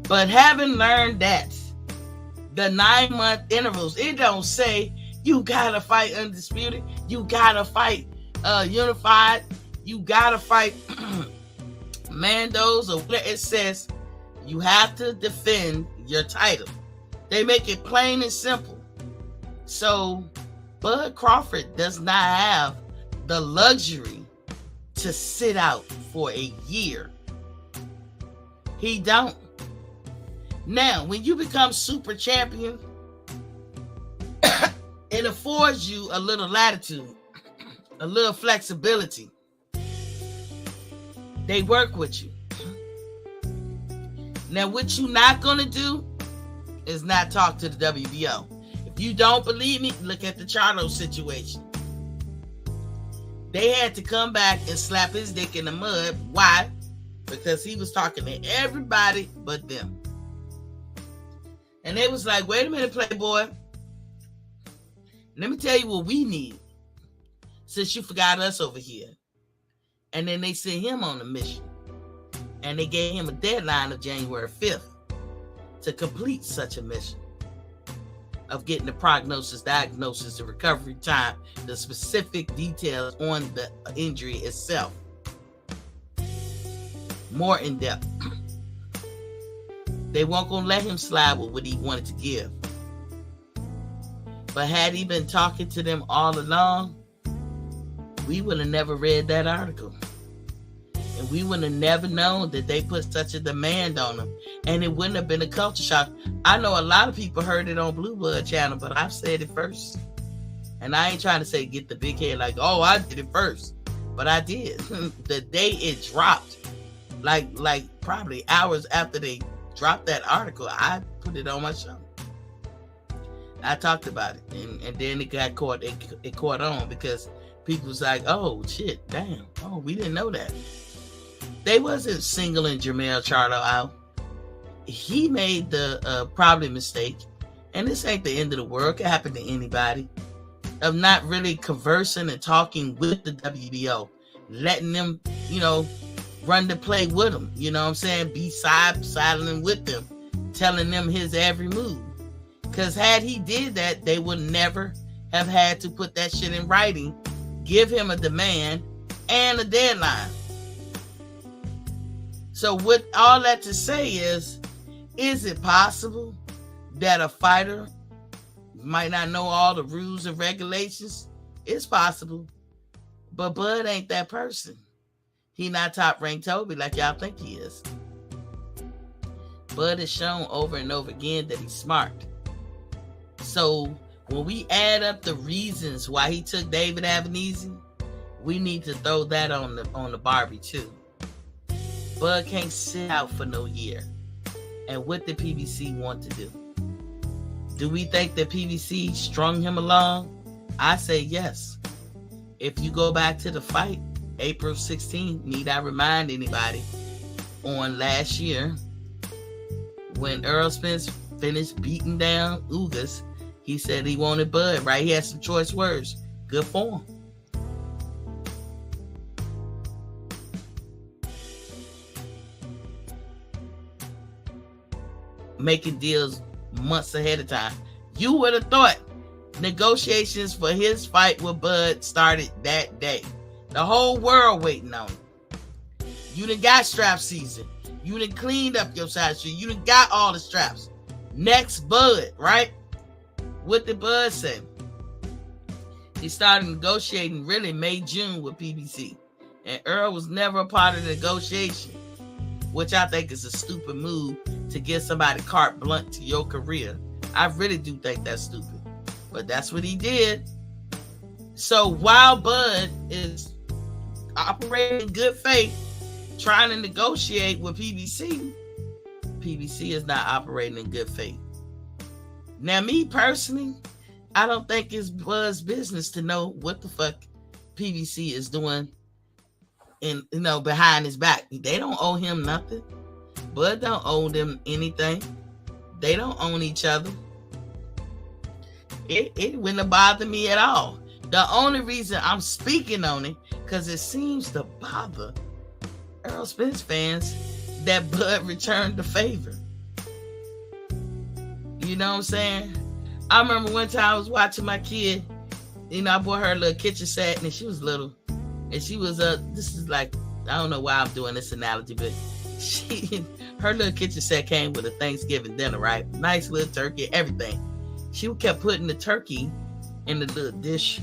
But having learned that, the 9-month intervals, it don't say you gotta fight undisputed, you gotta fight unified, you gotta fight Mandos, or whatever. It says you have to defend your title. They make it plain and simple. So Bud Crawford does not have the luxury to sit out for a year. He don't. Now, when you become super champion, it affords you a little latitude, a little flexibility. They work with you. Now, what you're not going to do is not talk to the WBO. If you don't believe me, look at the Charlo situation. They had to come back and slap his dick in the mud. Why? Because he was talking to everybody but them. And they was like, wait a minute, Playboy. Let me tell you what we need, since you forgot us over here. And then they sent him on a mission. And they gave him a deadline of January 5th to complete such a mission of getting the prognosis, diagnosis, the recovery time, the specific details on the injury itself. More in depth. They weren't going to let him slide with what he wanted to give. But had he been talking to them all along, we would have never read that article. And we would have never known that they put such a demand on him. And it wouldn't have been a culture shock. I know a lot of people heard it on Blue Blood channel, but I've said it first. And I ain't trying to say get the big head like, oh, I did it first. But I did. The day it dropped, like probably hours after they dropped that article, I put it on my show. I talked about it, and then it got caught. It caught on because people was like, "Oh shit, damn! Oh, we didn't know that." They wasn't singling Jermell Charlo out. He made the probably mistake, and this ain't the end of the world. It can happen to anybody, of not really conversing and talking with the WBO, letting them, run the play with them. You know what I'm saying? Be sidling with them, telling them his every move. Because had he did that, they would never have had to put that shit in writing, give him a demand and a deadline. So with all that to say is it possible that a fighter might not know all the rules and regulations It's possible. But Bud ain't that person. He not top ranked Toby like y'all think he is. Bud has shown over and over again that he's smart. So when we add up the reasons why he took David Avenesi, we need to throw that on the Barbie too. Bud can't sit out for no year. And what did PBC want to do? Do we think that PBC strung him along? I say yes. If you go back to the fight, April 16th, need I remind anybody, on last year, when Errol Spence finished beating down Ugas, he said he wanted Bud, right? He had some choice words. Good for him. Making deals months ahead of time. You would have thought negotiations for his fight with Bud started that day. The whole world waiting on him. You done got strap season. You done cleaned up your side street. You done got all the straps. Next, Bud, right? What did Bud say? He started negotiating really May, June with PBC. And Earl was never a part of the negotiation, which I think is a stupid move to give somebody carte blanche to your career. I really do think that's stupid. But that's what he did. So while Bud is operating in good faith, trying to negotiate with PBC, PBC is not operating in good faith. Now, me personally, I don't think it's Bud's business to know what the fuck PBC is doing behind his back. They don't owe him nothing. Bud don't owe them anything. They don't own each other. It wouldn't have bothered me at all. The only reason I'm speaking on it, because it seems to bother Errol Spence fans that Bud returned the favor. You know what I'm saying? I remember one time I was watching my kid. I bought her a little kitchen set, and she was little. And she was this is like, I don't know why I'm doing this analogy, but her little kitchen set came with a Thanksgiving dinner, right? Nice little turkey, everything. She kept putting the turkey in the little dish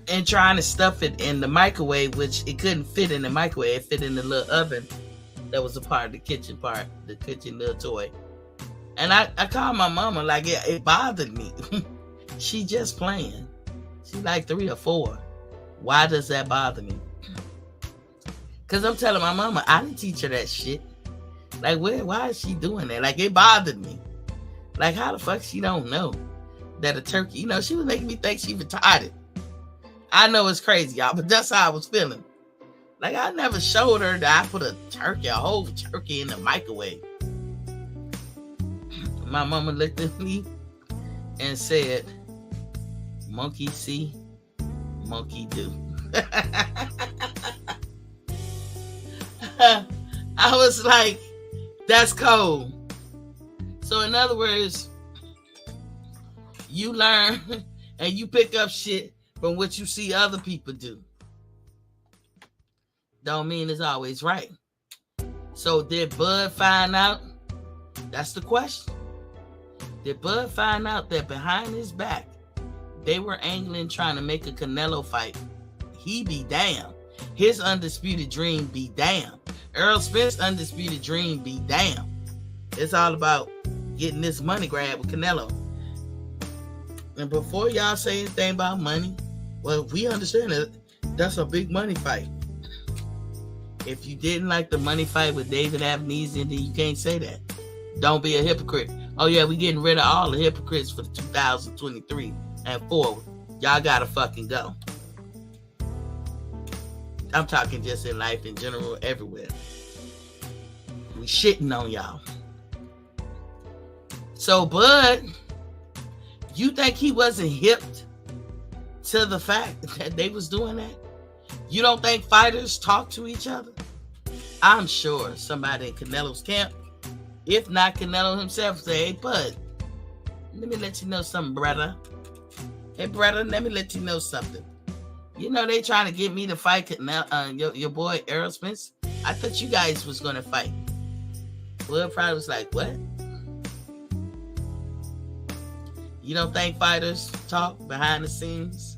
and trying to stuff it in the microwave, which it couldn't fit in the microwave. It fit in the little oven that was a part of the kitchen little toy. And I called my mama, like, yeah, it bothered me. She just playing. She's like 3 or 4. Why does that bother me? Because I'm telling my mama, I didn't teach her that shit. Like, why is she doing that? Like, it bothered me. Like, how the fuck she don't know that a turkey, she was making me think she retarded. I know it's crazy, y'all, but that's how I was feeling. Like, I never showed her that I put a whole turkey in the microwave. My mama looked at me and said, monkey see, monkey do. I was like, that's cold. So in other words, you learn and you pick up shit from what you see other people do. Don't mean it's always right. So did Bud find out? That's the question. Did Bud find out that behind his back, they were angling trying to make a Canelo fight? He be damn. His undisputed dream be damn. Errol Spence's undisputed dream be damn. It's all about getting this money grab with Canelo. And before y'all say anything about money, well, we understand that that's a big money fight. If you didn't like the money fight with David Avenesi, then you can't say that. Don't be a hypocrite. Oh yeah, we getting rid of all the hypocrites for 2023 and forward. Y'all gotta fucking go. I'm talking just in life in general, everywhere. We shitting on y'all. So Bud, you think he wasn't hipped to the fact that they was doing that? You don't think fighters talk to each other? I'm sure somebody in Canelo's camp, if not Canelo himself, say, hey, Bud, let me let you know something, brother. Hey, brother, let me let you know something. They trying to get me to fight your boy Errol Spence. I thought you guys was going to fight. Bud probably was like, what? You don't think fighters talk behind the scenes?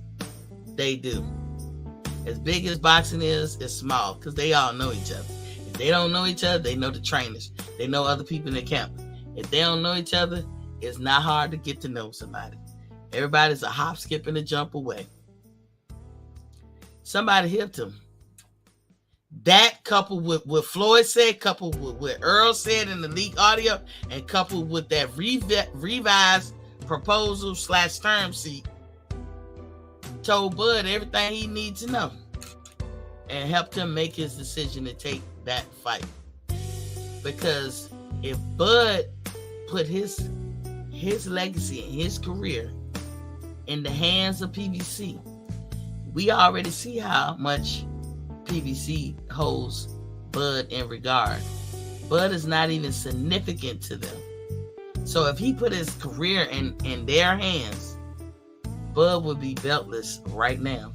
They do. As big as boxing is, it's small because they all know each other. If they don't know each other, they know the trainers. They know other people in the camp. If they don't know each other, it's not hard to get to know somebody. Everybody's a hop, skip, and a jump away. Somebody hipped him. That coupled with what Floyd said, coupled with what Earl said in the leak audio, and coupled with that revised proposal / term sheet, told Bud everything he needs to know and helped him make his decision to take that fight. Because if Bud put his legacy and his career in the hands of PBC, we already see how much PBC holds Bud in regard. Bud is not even significant to them. So if he put his career in their hands, Bud would be beltless right now.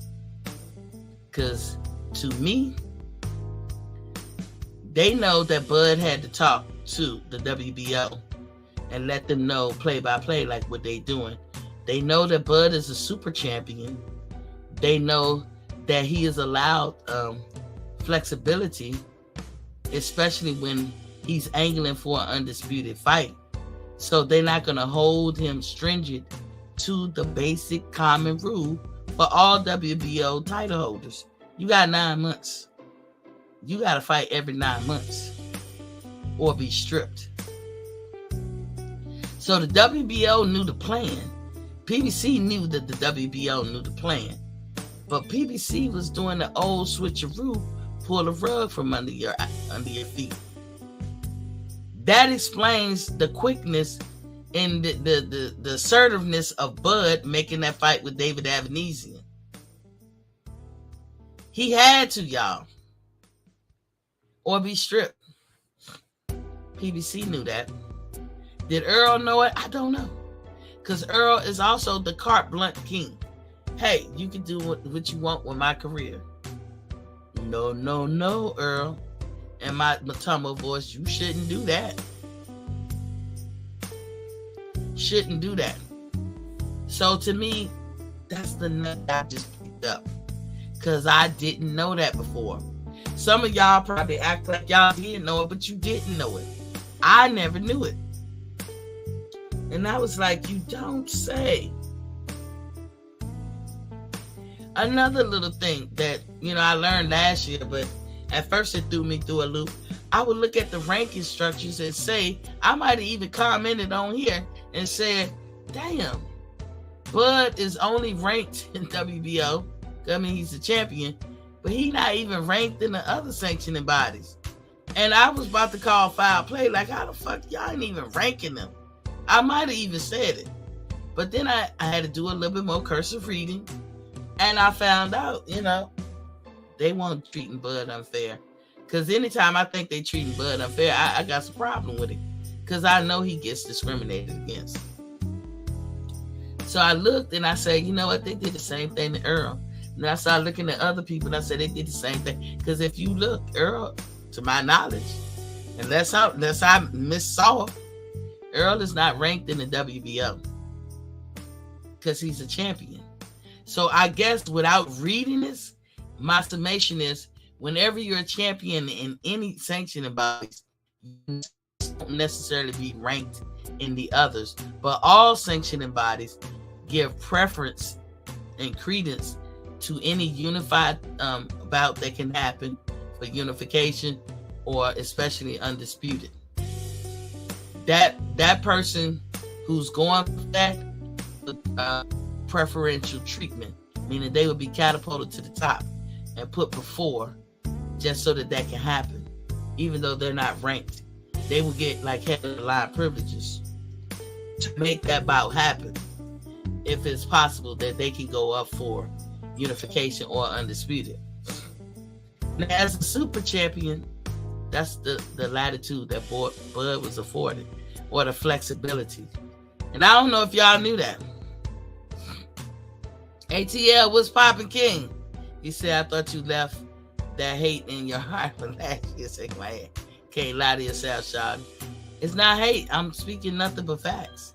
Because to me, they know that Bud had to talk to the WBO and let them know play by play like what they doing. They know that Bud is a super champion. They know that he is allowed flexibility, especially when he's angling for an undisputed fight. So they're not going to hold him stringent to the basic common rule for all WBO title holders. You got 9 months. You got to fight every 9 months or be stripped. So the WBO knew the plan. PBC knew that the WBO knew the plan. But PBC was doing the old switcheroo, pull the rug from under your feet. That explains the quickness and the assertiveness of Bud making that fight with David Avanesian. He had to, y'all, or be stripped. PBC knew that. Did Earl know it? I don't know. Because Earl is also the carte blanche king. Hey, you can do what you want with my career. No, Earl. In my Matamo voice, you shouldn't do that. Shouldn't do that. So to me, that's the nut I just picked up. Because I didn't know that before. Some of y'all probably act like y'all did know it, but you didn't know it. I never knew it. And I was like, you don't say. Another little thing that, I learned last year, but at first it threw me through a loop. I would look at the ranking structures and say, I might have even commented on here and said, damn, Bud is only ranked in WBO. I mean, he's a champion, but he's not even ranked in the other sanctioning bodies. And I was about to call foul play, like, how the fuck y'all ain't even ranking them? I might have even said it. But then I had to do a little bit more cursive reading. And I found out, they weren't treating Bud unfair. Because anytime I think they treating Bud unfair, I got some problem with it. Because I know he gets discriminated against. So I looked and I said, you know what? They did the same thing to Earl. And I started looking at other people and I said they did the same thing. Because if you look, Earl, to my knowledge, unless I missaw, Earl is not ranked in the WBO. Because he's a champion. So I guess without reading this, my summation is whenever you're a champion in any sanctioning bodies, you don't necessarily be ranked in the others. But all sanctioning bodies give preference and credence to any unified bout that can happen for unification or especially undisputed. That person who's going for that preferential treatment, meaning they would be catapulted to the top and put before just so that can happen, even though they're not ranked. They will get like head of the line privileges to make that bout happen if it's possible that they can go up for unification or undisputed. Now, as a super champion, that's the latitude that Bud was afforded, or the flexibility. And I don't know if y'all knew that. ATL, what's poppin', King? He said, I thought you left that hate in your heart for last year. Shake my head. Can't lie to yourself, Sean. It's not hate. I'm speaking nothing but facts.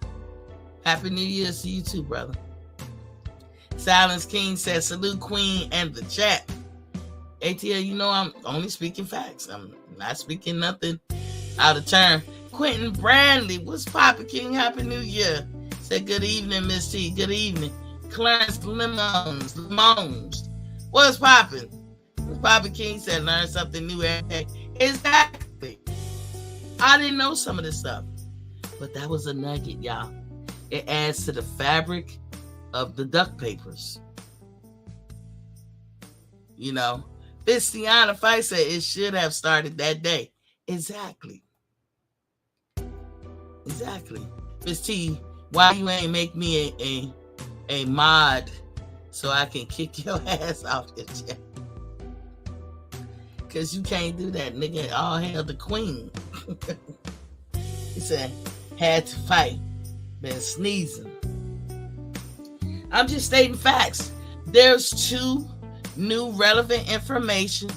Happy New Year to you too, brother. Silence King says, salute Queen and the chat. ATL, you know I'm only speaking facts. I'm not speaking nothing out of turn. Quentin Brandley, what's poppin', King? Happy New Year. Said, good evening, Miss T. Good evening. Clarence Lemons. What's poppin'? What's poppin', King? Said, learn something new every day. Exactly. I didn't know some of this stuff. But that was a nugget, y'all. It adds to the fabric of the duck papers. You know, Fistiana Fight said it should have started that day. Exactly. Miss T, why you ain't make me a mod so I can kick your ass off your chat? Because you can't do that, nigga. All hail the queen. He said, had to fight. Been sneezing. I'm just stating facts. There's 2 new relevant information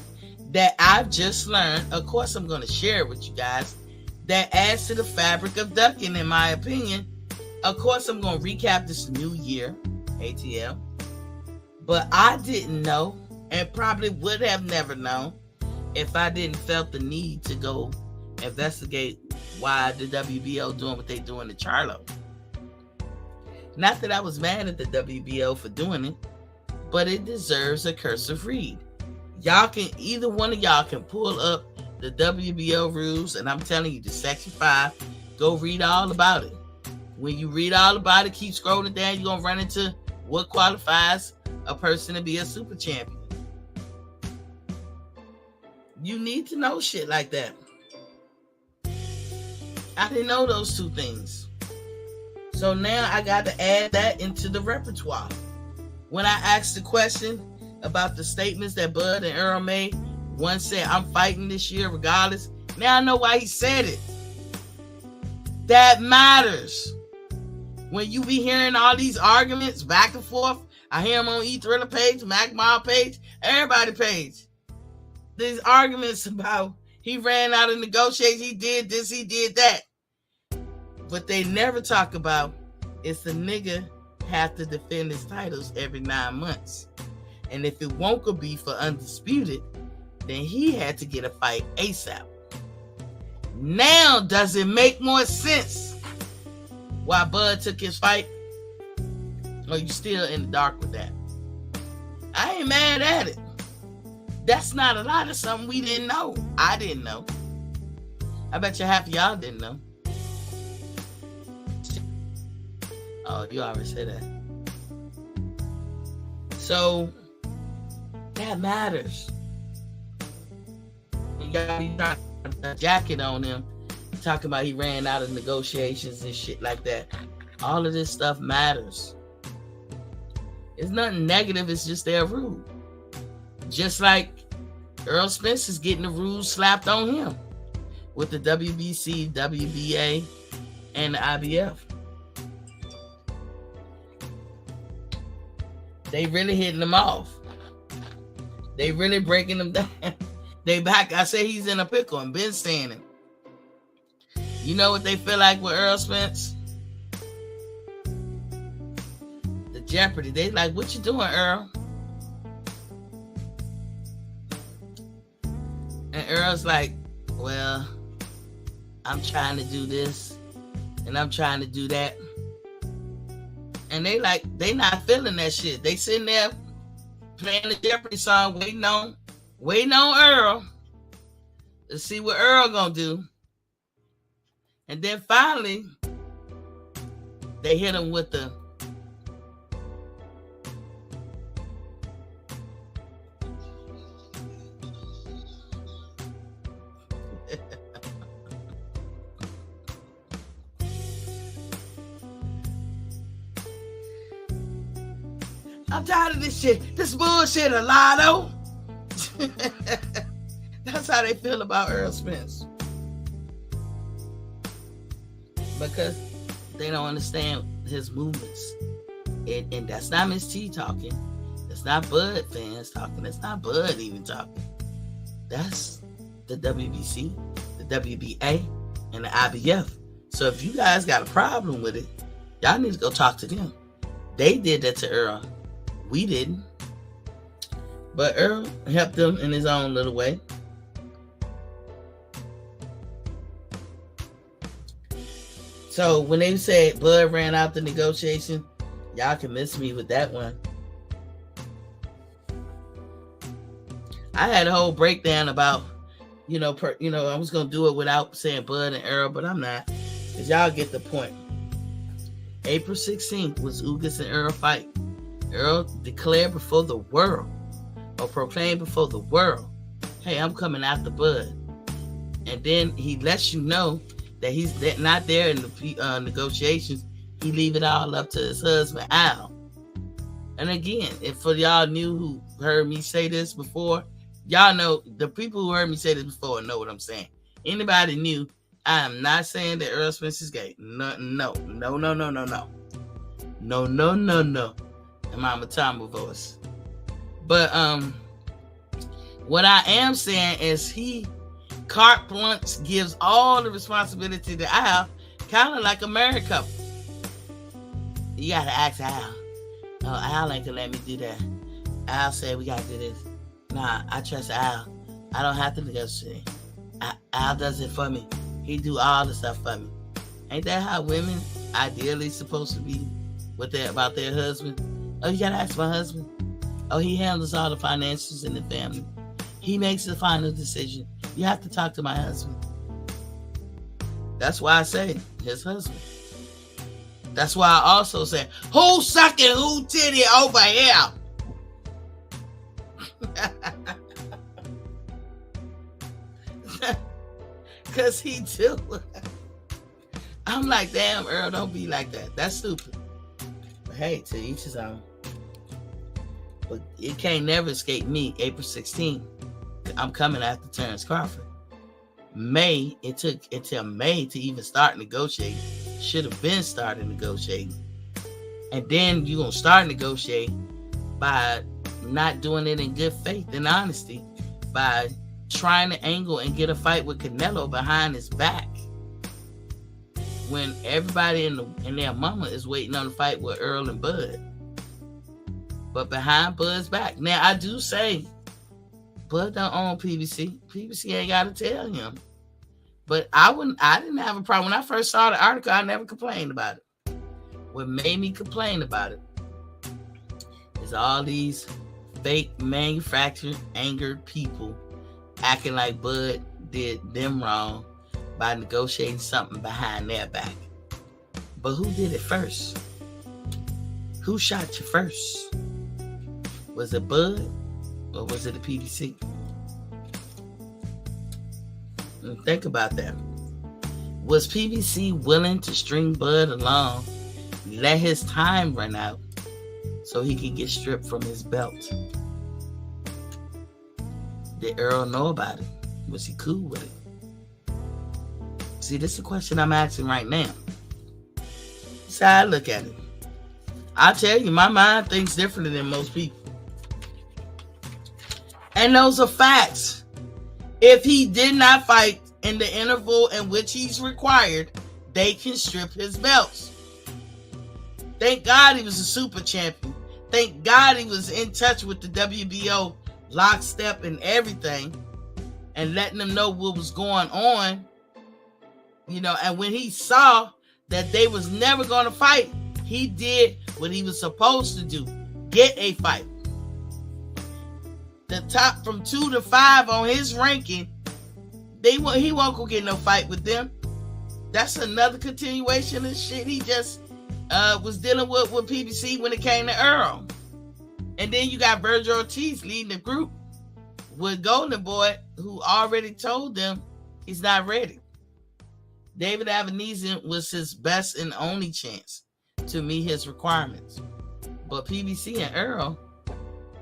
that I've just learned. Of course, I'm going to share it with you guys. That adds to the fabric of ducking, in my opinion. Of course, I'm going to recap this new year, ATL. But I didn't know, and probably would have never known, if I didn't felt the need to go investigate why the WBO doing what they doing to Charlo. Not that I was mad at the WBO for doing it, but it deserves a cursive read. Y'all can, either one of y'all can pull up the WBO rules, and I'm telling you, the Section 5, go read all about it. When you read all about it, keep scrolling down, you're going to run into what qualifies a person to be a super champion. You need to know shit like that. I didn't know those 2 things. So now I got to add that into the repertoire. When I asked the question about the statements that Bud and Errol made, one said, I'm fighting this year regardless. Now I know why he said it. That matters. When you be hearing all these arguments back and forth, I hear them on E-Thriller page, Mac Mile page, everybody page. These arguments about he ran out of negotiations, he did this, he did that. But they never talk about it's the nigga have to defend his titles every 9 months. And if it won't be for undisputed, then he had to get a fight ASAP. Now, does it make more sense why Bud took his fight? Or you still in the dark with that? I ain't mad at it. That's not a lot of something we didn't know. I didn't know. I bet you half of y'all didn't know. Oh, you already said that. So, that matters. You gotta be trying to put a jacket on him, talking about he ran out of negotiations and shit like that. All of this stuff matters. It's nothing negative, it's just their rule. Just like Errol Spence is getting the rules slapped on him with the WBC, WBA, and the IBF. They really hitting them off. They really breaking them down. They back. I say he's in a pickle and been saying it. You know what they feel like with Errol Spence? The Jeopardy. They like, what you doing, Earl? And Earl's like, well, I'm trying to do this and I'm trying to do that. And they not feeling that shit. They sitting there playing the Jeopardy song, waiting on Earl to see what Earl gonna do. And then finally, they hit him with the I'm tired of this shit. This bullshit a lotto. That's how they feel about Errol Spence. Because they don't understand his movements. And that's not Miss T talking. That's not Bud fans talking. That's not Bud even talking. That's the WBC, the WBA, and the IBF. So if you guys got a problem with it, Y'all need to go talk to them. They did that to Earl. We didn't. But Earl helped them in his own little way. So when they said Bud ran out the negotiation, y'all can miss me with that one. I had a whole breakdown about, I was going to do it without saying Bud and Earl, but I'm not. Because y'all get the point. April 16th was Ugas and Earl fight. Earl declared before the world, or proclaimed before the world, hey, I'm coming after Bud. And then he lets you know that he's not there in the negotiations. He leave it all up to his husband, Al. And again, if for y'all new who heard me say this before, y'all know, the people who heard me say this before know what I'm saying. Anybody new, I am not saying that Errol Spence is gay. No. And Mama Tama voice. But what I am saying is he carte blanche gives all the responsibility to Al, kind of like a married couple. You gotta ask Al. Oh, Al ain't gonna let me do that. Al said we gotta do this. Nah, I trust Al. I don't have to negotiate. Al does it for me. He do all the stuff for me. Ain't that how women ideally supposed to be about their husband? Oh, you gotta ask my husband. Oh, he handles all the financials in the family. He makes the final decision. You have to talk to my husband. That's why I say his husband. That's why I also say, who's sucking who titty over here? Because he do. I'm like, damn, Earl, don't be like that. That's stupid. But hey, to each his own. But it can't never escape me, April 16th. I'm coming after Terence Crawford. It took until May to even start negotiating. Should have been started negotiating. And then you're going to start negotiating by not doing it in good faith and honesty, by trying to angle and get a fight with Canelo behind his back, when everybody in their mama is waiting on the fight with Earl and Bud. But behind Bud's back. Now, I do say Bud don't own PBC. PBC ain't got to tell him. But I didn't have a problem. When I first saw the article, I never complained about it. What made me complain about it is all these fake manufactured, angered people acting like Bud did them wrong by negotiating something behind their back. But who did it first? Who shot you first? Was it Bud or was it the PBC? And think about that. Was PBC willing to string Bud along, let his time run out so he could get stripped from his belt? Did Earl know about it? Was he cool with it? See, this is the question I'm asking right now. That's how I look at it. I tell you, my mind thinks differently than most people. And those are facts. If he did not fight in the interval in which he's required, they can strip his belts. Thank God he was a super champion. Thank God he was in touch with the WBO lockstep and everything, and letting them know what was going on. And when he saw that they was never going to fight, he did what he was supposed to do. Get a fight. The top from 2 to 5 on his ranking, he won't go get no fight with them. That's another continuation of shit he just was dealing with PBC when it came to Earl. And then you got Virgil Ortiz leading the group with Golden Boy, who already told them he's not ready. David Avenesian was his best and only chance to meet his requirements. But PBC and Earl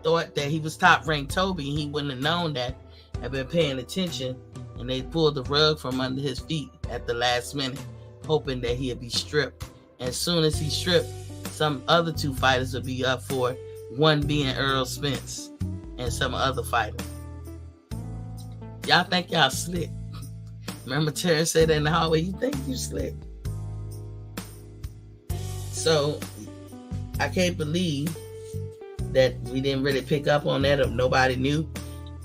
thought that he was top-ranked Toby, and he wouldn't have known that, had been paying attention, and they pulled the rug from under his feet at the last minute, hoping that he'd be stripped. And as soon as he stripped, some other 2 fighters would be up for it, one being Errol Spence and some other fighter. Y'all think y'all slick. Remember Terrence said that in the hallway, you think you slick. So I can't believe that we didn't really pick up on that, or nobody knew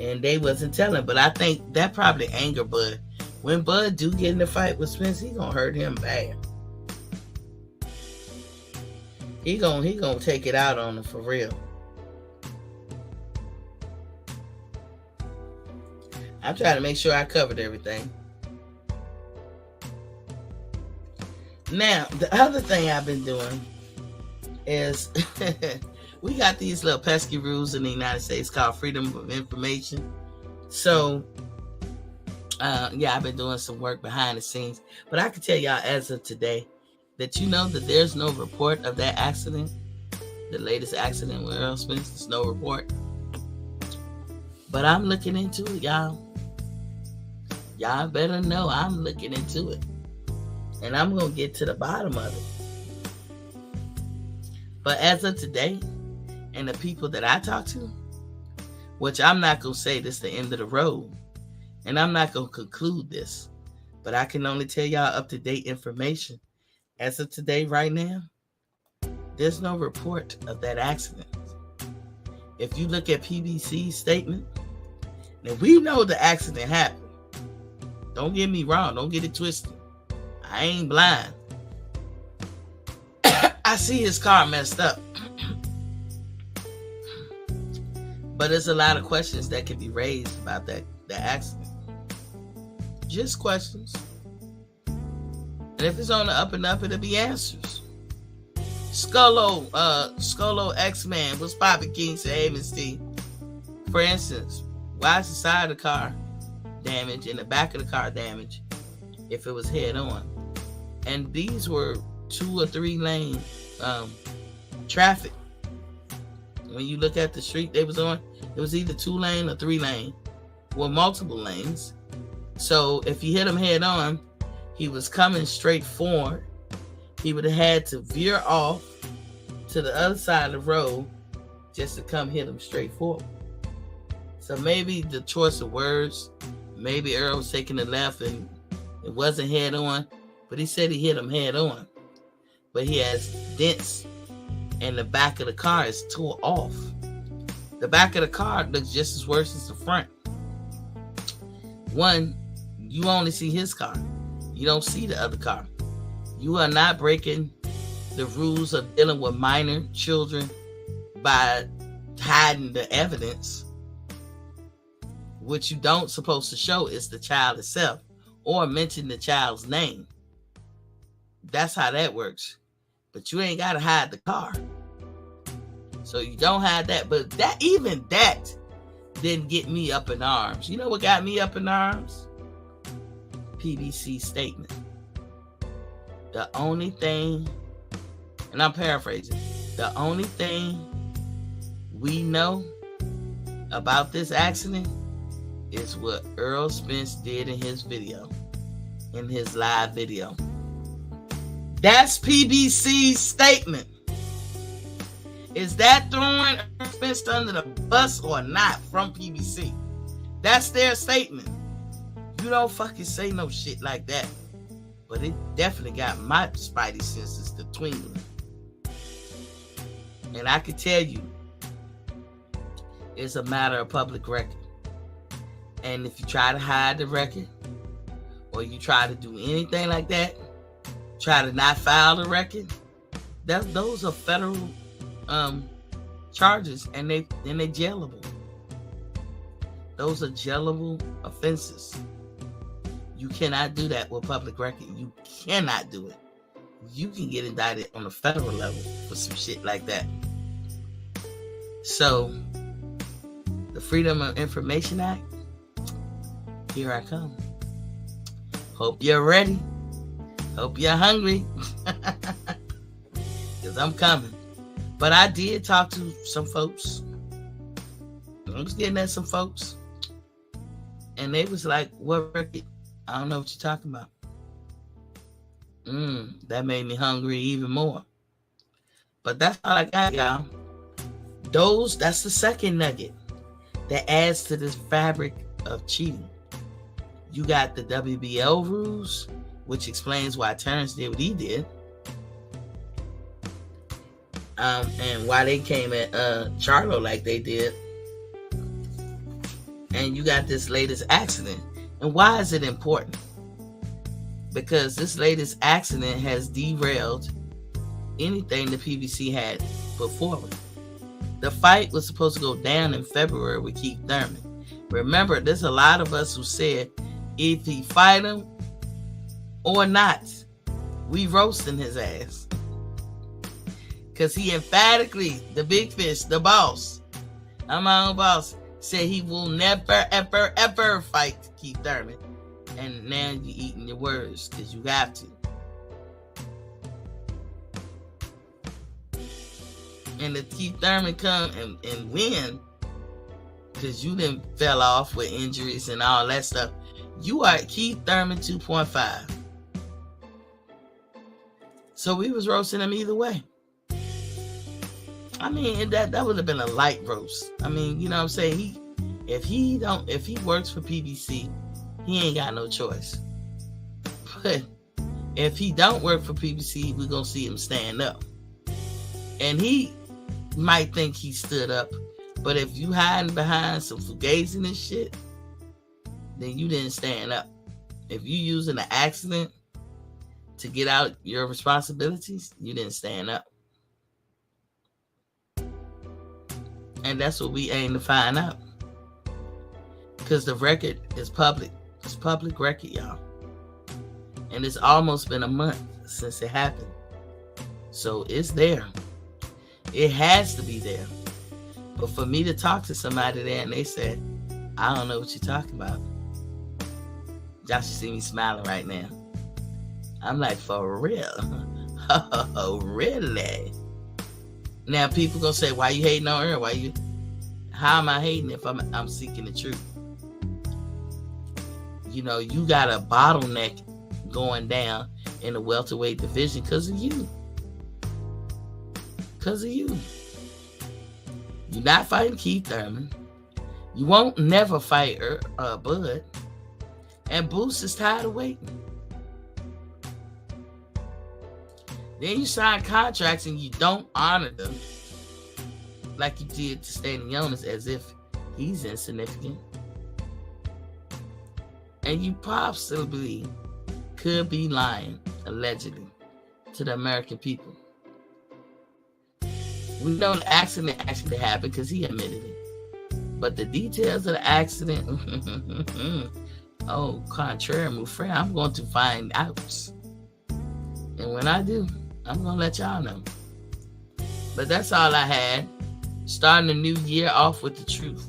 and they wasn't telling. But I think that probably angered Bud. When Bud do get in the fight with Spence, he gonna hurt him bad. He gonna take it out on him for real. I'm trying to make sure I covered everything. Now, the other thing I've been doing is we got these little pesky rules in the United States called freedom of information. So, I've been doing some work behind the scenes. But I can tell y'all as of today that that there's no report of that accident. The latest accident with Errol Spence, there's no report. But I'm looking into it, y'all. Y'all better know I'm looking into it. And I'm going to get to the bottom of it. But as of today, and the people that I talk to, which I'm not going to say this is the end of the road, and I'm not going to conclude this, but I can only tell y'all up-to-date information. As of today, right now, there's no report of that accident. If you look at PBC's statement, now we know the accident happened. Don't get me wrong. Don't get it twisted. I ain't blind. I see his car messed up. But there's a lot of questions that can be raised about the accident. Just questions. And if it's on the up and up, it'll be answers. Scullo X-Man, what's poppin' King say, hey, Steve. For instance, why is the side of the car damaged and the back of the car damaged if it was head on? And these were 2 or 3 lane traffic. When you look at the street they was on, it was either 2 lane or 3 lane, or multiple lanes. So if he hit him head on, he was coming straight forward. He would have had to veer off to the other side of the road just to come hit him straight forward. So maybe the choice of words, maybe Earl was taking the left and it wasn't head on, but he said he hit him head on. But he has dents and the back of the car is tore off. The back of the car looks just as worse as the front. One, you only see his car. You don't see the other car. You are not breaking the rules of dealing with minor children by hiding the evidence. What you don't supposed to show is the child itself or mention the child's name. That's how that works. But you ain't got to hide the car. So you don't hide that. But that didn't get me up in arms. You know what got me up in arms? PBC statement. The only thing, and I'm paraphrasing, the only thing we know about this accident is what Errol Spence did in his video, in his live video. That's PBC's statement. Is that throwing Errol Spence under the bus or not from PBC? That's their statement. You don't fucking say no shit like that. But it definitely got my spidey senses to tingling. And I can tell you, it's a matter of public record. And if you try to hide the record, or you try to do anything like that, try to not file the record, those are federal charges, and they're jailable. Those are jailable offenses. You cannot do that with public record. You cannot do it. You can get indicted on the federal level for some shit like that. So, the Freedom of Information Act, here I come. Hope you're ready. Hope you're hungry. Because I'm coming. But I did talk to some folks. I was getting at some folks. And they was like, what record? I don't know what you're talking about. That made me hungry even more. But that's all I got, y'all. That's the second nugget that adds to this fabric of cheating. You got the WBL rules, which explains why Terence did what he did. and why they came at Charlo like they did. And you got this latest accident. And why is it important? Because this latest accident has derailed anything the PBC had put forward. The fight was supposed to go down in February with Keith Thurman. Remember, there's a lot of us who said if he fight him or not, we roasting his ass. Because he emphatically, the big fish, the boss, I'm my own boss, said he will never, ever, ever fight Keith Thurman. And now you're eating your words because you have to. And if Keith Thurman come and win, because you done fell off with injuries and all that stuff, you are Keith Thurman 2.5. So we was roasting him either way. I mean, that would have been a light roast. I mean, you know what I'm saying? If he works for PBC, he ain't got no choice. But if he don't work for PBC, we're gonna see him stand up. And he might think he stood up, but if you hiding behind some fugazi and shit, then you didn't stand up. If you using an accident to get out your responsibilities, you didn't stand up. And that's what we aim to find out. Because the record is public. It's public record, y'all. And it's almost been a month since it happened. So it's there. It has to be there. But for me to talk to somebody there and they said, I don't know what you're talking about. Y'all should see me smiling right now. I'm like, for real? Oh, really? Now people gonna say, why you hating on her? How am I hating if I'm seeking the truth? You know, you got a bottleneck going down in the welterweight division because of you. Because of you. You're not fighting Keith Thurman. You won't never fight Bud. And Boost is tired of waiting. Then you sign contracts and you don't honor them like you did to Stanley Jonas as if he's insignificant. And you possibly could be lying, allegedly, to the American people. We know the accident actually happened because he admitted it. But the details of the accident, oh, contraire, my friend, I'm going to find out. And when I do, I'm going to let y'all know. But that's all I had. Starting the new year off with the truth.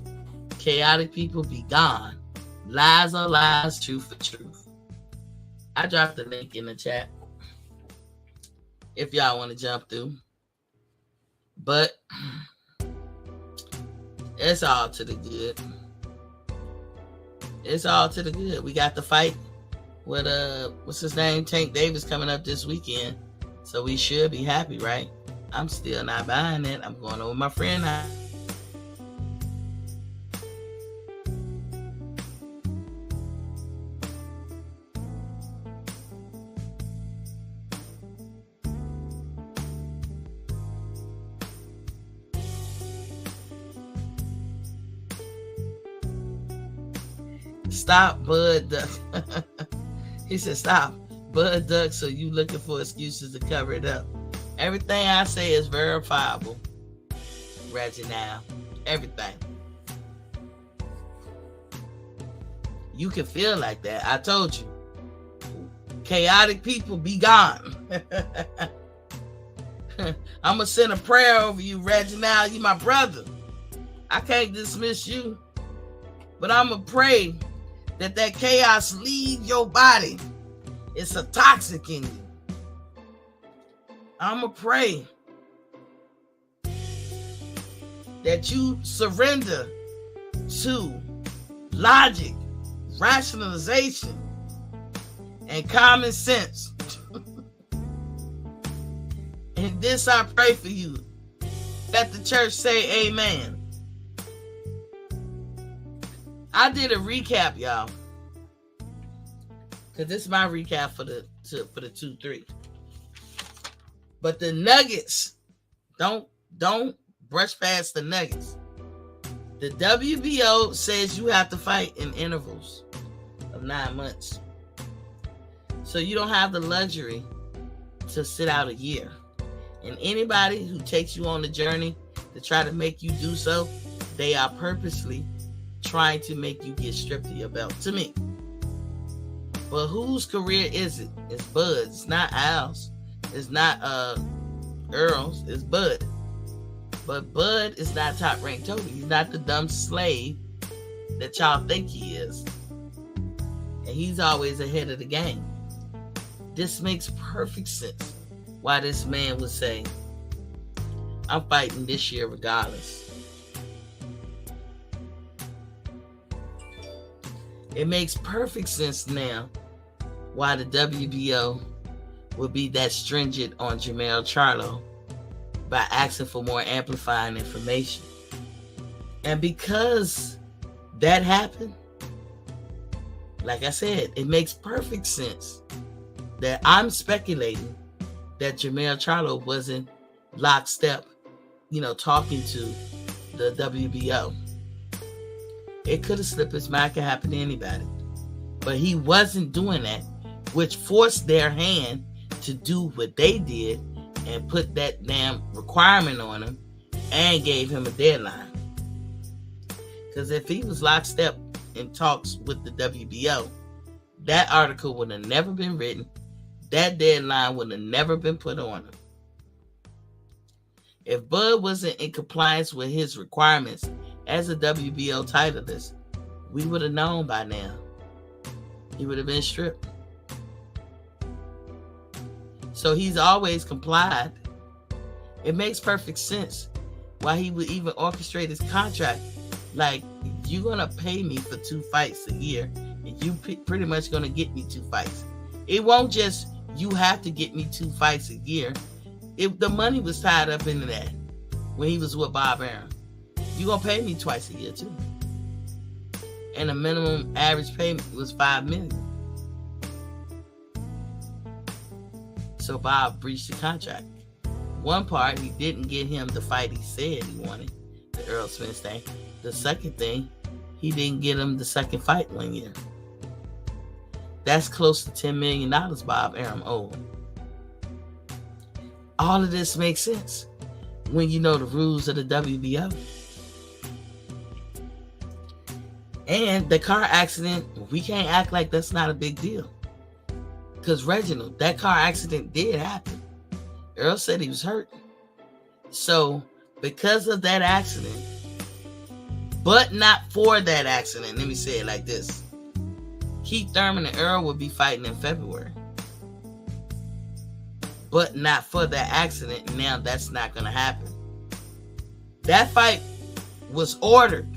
Chaotic people be gone. Lies are lies, truth are truth. I dropped the link in the chat if y'all want to jump through. But it's all to the good. It's all to the good. We got the fight with what's his name? Tank Davis coming up this weekend. So we should be happy, right? I'm still not buying it. I'm going over with my friend now. Stop, Bud Duck. He said, stop, Bud Duck, so you looking for excuses to cover it up. Everything I say is verifiable, Reggie, now. Everything. You can feel like that. I told you. Chaotic people be gone. I'm going to send a prayer over you, Reggie. Now, you my brother. I can't dismiss you. But I'm going to pray that chaos leave your body. It's a toxic in you. I'm going to pray that you surrender to logic, rationalization, and common sense. And this I pray for you. Let the church say amen. I did a recap, y'all. Because this is my recap for the 2-3. But the nuggets Don't brush past the nuggets. The WBO says you have to fight in intervals of 9 months. So you don't have the luxury to sit out a year. And anybody who takes you on the journey to try to make you do so, they are purposely trying to make you get stripped of your belt, to me. But whose career is it? It's Bud's. It's not Al's. It's not Earl's. It's Bud. But Bud is not top ranked Toby. He's not the dumb slave that y'all think he is. And he's always ahead of the game. This makes perfect sense why this man would say, I'm fighting this year regardless. It makes perfect sense now why the WBO would be that stringent on Jermell Charlo by asking for more amplifying information. And because that happened, like I said, it makes perfect sense that I'm speculating that Jermell Charlo wasn't lockstep, talking to the WBO. It could have slipped his mind. It could happen to anybody. But he wasn't doing that, which forced their hand to do what they did and put that damn requirement on him and gave him a deadline. Because if he was lockstep in talks with the WBO, that article would have never been written. That deadline would have never been put on him. If Bud wasn't in compliance with his requirements as a WBO titleist, we would have known by now. He would have been stripped. So he's always complied. It makes perfect sense why he would even orchestrate his contract. Like, you're going to pay me for 2 fights a year, and you pretty much going to get me 2 fights. It won't just, you have to get me 2 fights a year. The money was tied up into that when he was with Bob Arum. You're going to pay me twice a year, too. And the minimum average payment was $5 million. So Bob breached the contract. One part, he didn't get him the fight he said he wanted, the Errol Spence thing. The second thing, he didn't get him the second fight 1 year. That's close to $10 million Bob Arum owed. All of this makes sense when you know the rules of the WBO. And the car accident, we can't act like that's not a big deal. Because Reginald, that car accident did happen. Earl said he was hurt. So, because of that accident, but not for that accident, let me say it like this. Keith Thurman and Earl will be fighting in February. But not for that accident. Now that's not going to happen. That fight was ordered.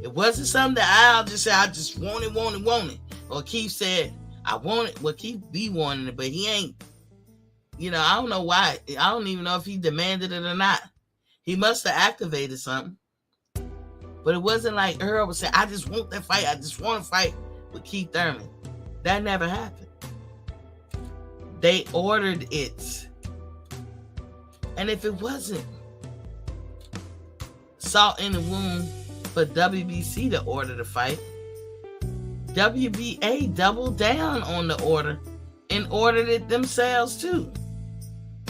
It wasn't something that Al just said, I just want it. Or Keith said, I want it. Well, Keith be wanting it, but he ain't. I don't know why. I don't even know if he demanded it or not. He must have activated something. But it wasn't like Earl would say, I just want that fight. I just want to fight with Keith Thurman. That never happened. They ordered it. And if it wasn't salt in the wound for WBC to order the fight, WBA doubled down on the order and ordered it themselves too.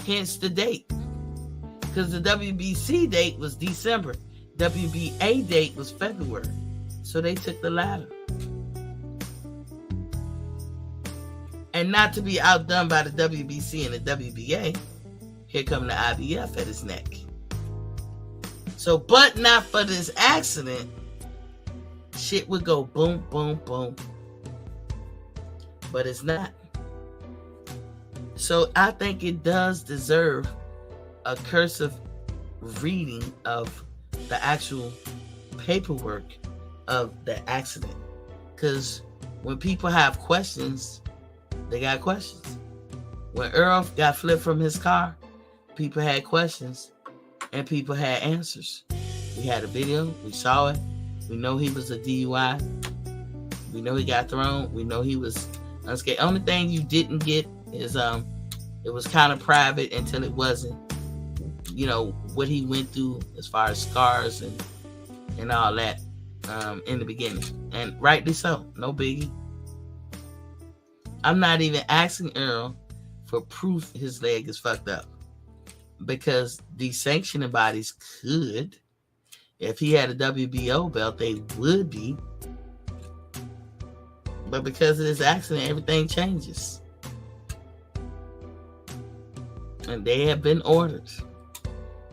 Hence the date. Because the WBC date was December. WBA date was February. So they took the latter. And not to be outdone by the WBC and the WBA, here come the IBF at his neck. So, but not for this accident, shit would go boom, boom, boom. But it's not. So I think it does deserve a cursive reading of the actual paperwork of the accident. Because when people have questions, they got questions. When Earl got flipped from his car, people had questions and people had answers. We had a video. We saw it. We know he was a DUI. We know he got thrown. We know he was unscathed. Only thing you didn't get is it was kind of private until it wasn't. what he went through as far as scars and all that in the beginning. And rightly so. No biggie. I'm not even asking Errol for proof his leg is fucked up, because these sanctioning bodies could. If he had a WBO belt, they would be. But because of this accident, everything changes. And they have been ordered.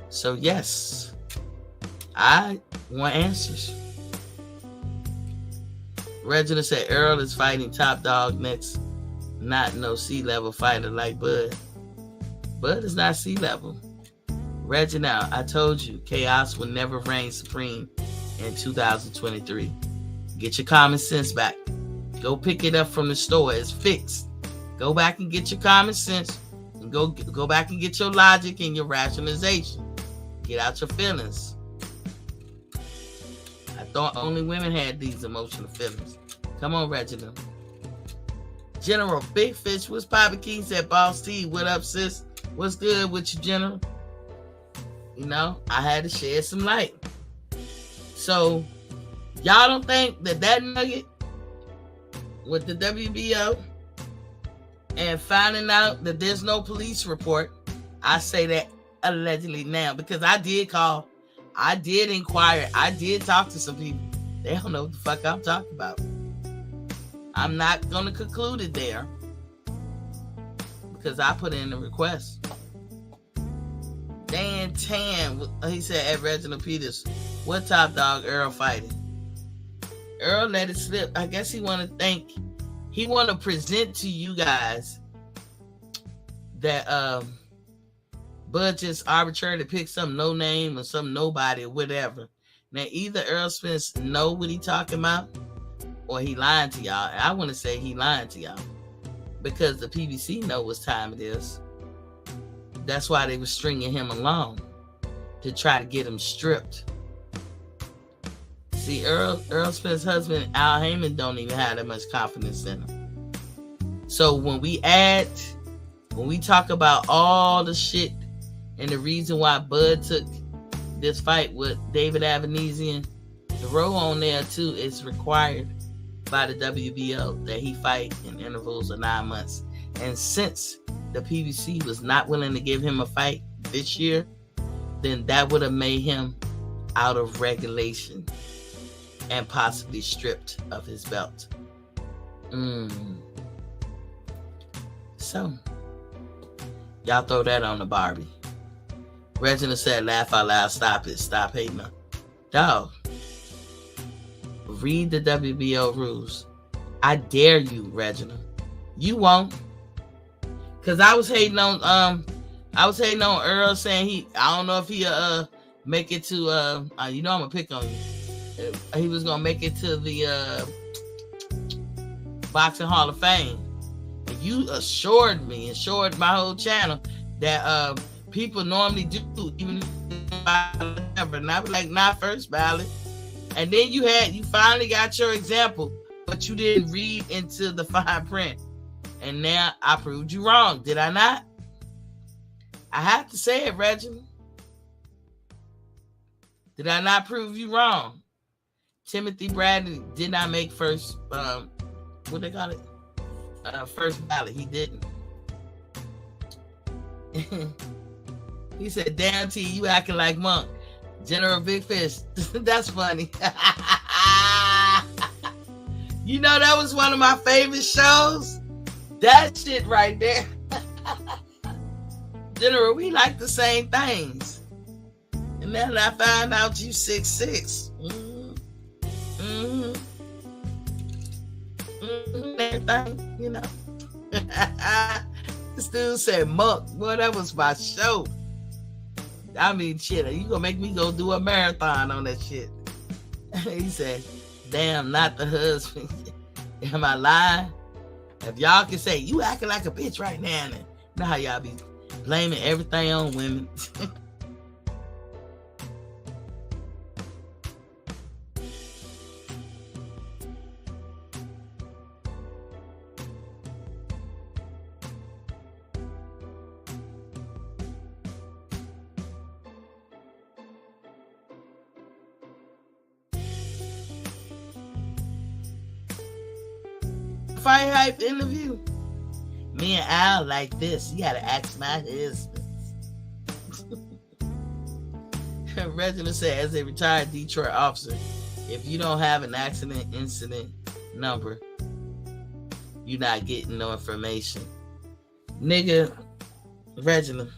So yes, I want answers. Reginald said Errol is fighting top dog next. Not no C-level fighter like Bud. Bud is not C-level. Reginald, I told you, chaos will never reign supreme in 2023. Get your common sense back. Go pick it up from the store. It's fixed. Go back and get your common sense. And go back and get your logic and your rationalization. Get out your feelings. I thought only women had these emotional feelings. Come on, Reginald. General Big Fish, what's poppin'? King said, Boss T, what up, sis? What's good with you, General? I had to shed some light. So, y'all don't think that nugget with the WBO and finding out that there's no police report, I say that allegedly now, because I did call, I did inquire, I did talk to some people. They don't know what the fuck I'm talking about. I'm not going to conclude it there because I put in the request. Dan Tan, he said at Reginald Peters, what top dog Errol fighting? Errol let it slip. I guess he want to present to you guys that Bud just arbitrarily picked some no name or some nobody or whatever. Now either Errol Spence know what he talking about or he lying to y'all. And I want to say he lying to y'all because the PBC know what time it is. That's why they were stringing him along to try to get him stripped. See, Errol Spence's husband, Al Heyman, don't even have that much confidence in him. So when we talk about all the shit and the reason why Bud took this fight with David Avanesian, the row on there too is required by the WBO that he fight in intervals of 9 months. And since the PBC was not willing to give him a fight this year, then that would have made him out of regulation and possibly stripped of his belt. So, y'all throw that on the Barbie. Reginald said, laugh out loud, stop it, stop hating her. Dog, read the WBO rules. I dare you, Reginald. You won't. Cause I was hating on Earl saying I don't know if he'll make it to I'm gonna pick on you. He was gonna make it to the Boxing Hall of Fame. And you assured my whole channel that people normally do, even whatever. And I was like, not first ballot. And then you finally got your example, but you didn't read into the fine print. And now I proved you wrong, did I not? I have to say it, Reginald. Did I not prove you wrong? Timothy Bradley did not make first, what they call it? First ballot. He didn't. He said, damn T, you acting like Monk. General Big Fish. That's funny. That was one of my favorite shows. That shit right there. General, we like the same things. And then I found out you 6'6". Everything, This dude said, Monk, boy, that was my show. I mean, shit, you gonna make me go do a marathon on that shit. He said, damn, not the husband. Am I lying? If y'all can say, you acting like a bitch right now, and you know how y'all be blaming everything on women. Fight Hype interview. Me and Al like this. You gotta ask my husband. Reginald said, as a retired Detroit officer, if you don't have an accident incident number, you're not getting no information. Nigga, Reginald.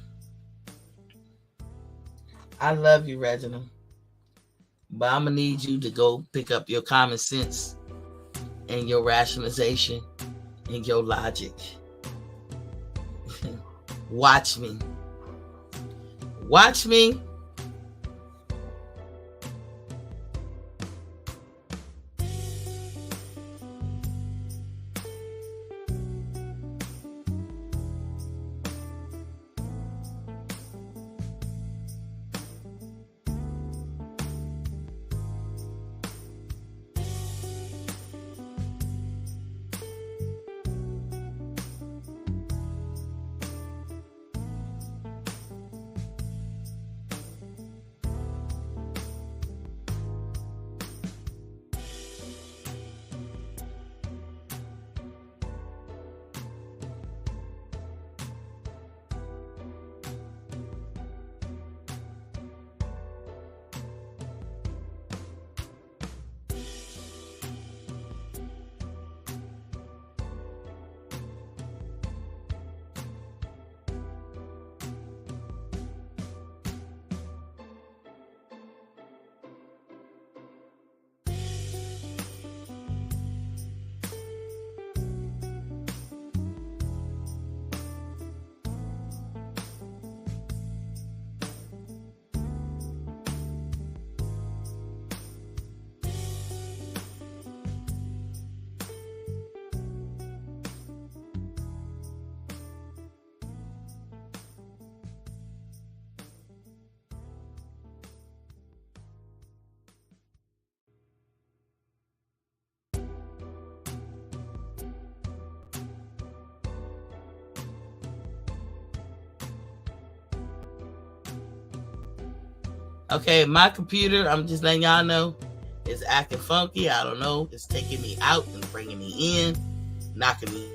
I love you, Reginald. But I'm going to need you to go pick up your common sense and your rationalization and your logic. Watch me. Watch me. Okay, my computer, I'm just letting y'all know, is acting funky. I don't know. It's taking me out and bringing me in, knocking me.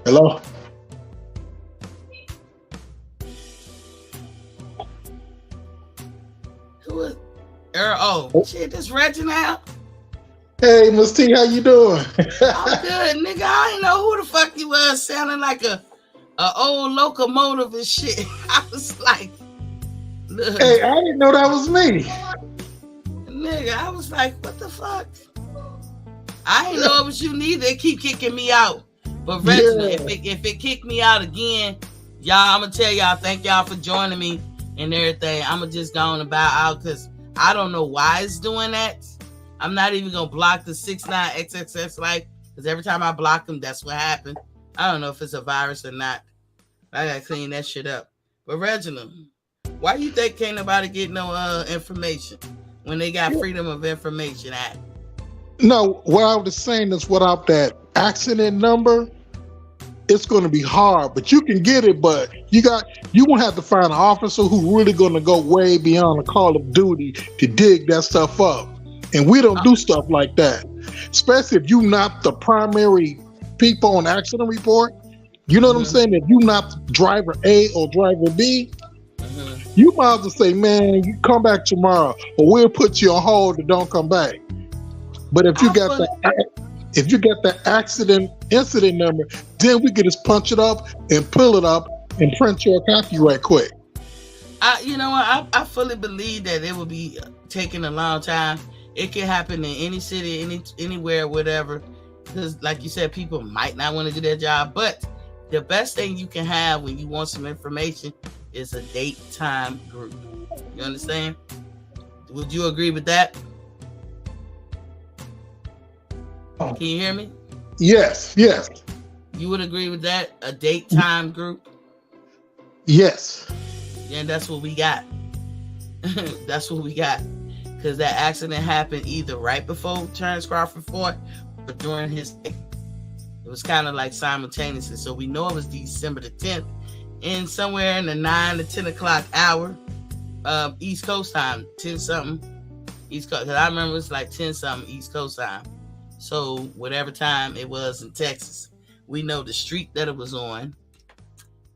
Hello? Who is Errol? Oh, shit, this Reggie now? Hey, Miss T, how you doing? I'm good, nigga. I didn't know who the fuck you was, sounding like a old locomotive and shit. I was like, look. Hey, I didn't know that was me. Nigga, I was like, what the fuck? I didn't know it was you neither. They keep kicking me out. But Reginald, if it kicked me out again, y'all, I'm going to tell y'all, thank y'all for joining me and everything. I'm going to just go on and bow out because I don't know why it's doing that. I'm not even going to block the 69XXX like, because every time I block them, that's what happened. I don't know if it's a virus or not. I got to clean that shit up. But Reginald, why you think can't nobody get no information when they got Freedom of Information Act? No, what I was saying is without that accident number, it's going to be hard, but you can get it, but you won't have to find an officer who really going to go way beyond a call of duty to dig that stuff up. And we don't do stuff like that, especially if you're not the primary people on accident report. You know what I'm saying? If you're not driver A or driver B, you might as well say, man, you come back tomorrow or we'll put you on hold and don't come back. But if you got the accident incident number, then we can just punch it up and pull it up and print your copy right quick. You know what? I fully believe that it will be taking a long time. It can happen in any city, anywhere, whatever. Because, like you said, people might not want to do their job. But the best thing you can have when you want some information is a date time group. You understand? Would you agree with that? Can you hear me? Yes. You would agree with that? A date time group? Yes. Yeah, that's what we got. That's what we got. Because that accident happened either right before Terence Crawford fought or during his day. It was kind of like simultaneously. So we know it was December the 10th and somewhere in the 9 to 10 o'clock hour East Coast time, 10 something East Coast. Because I remember it was like 10 something East Coast time. So whatever time it was in Texas, we know the street that it was on,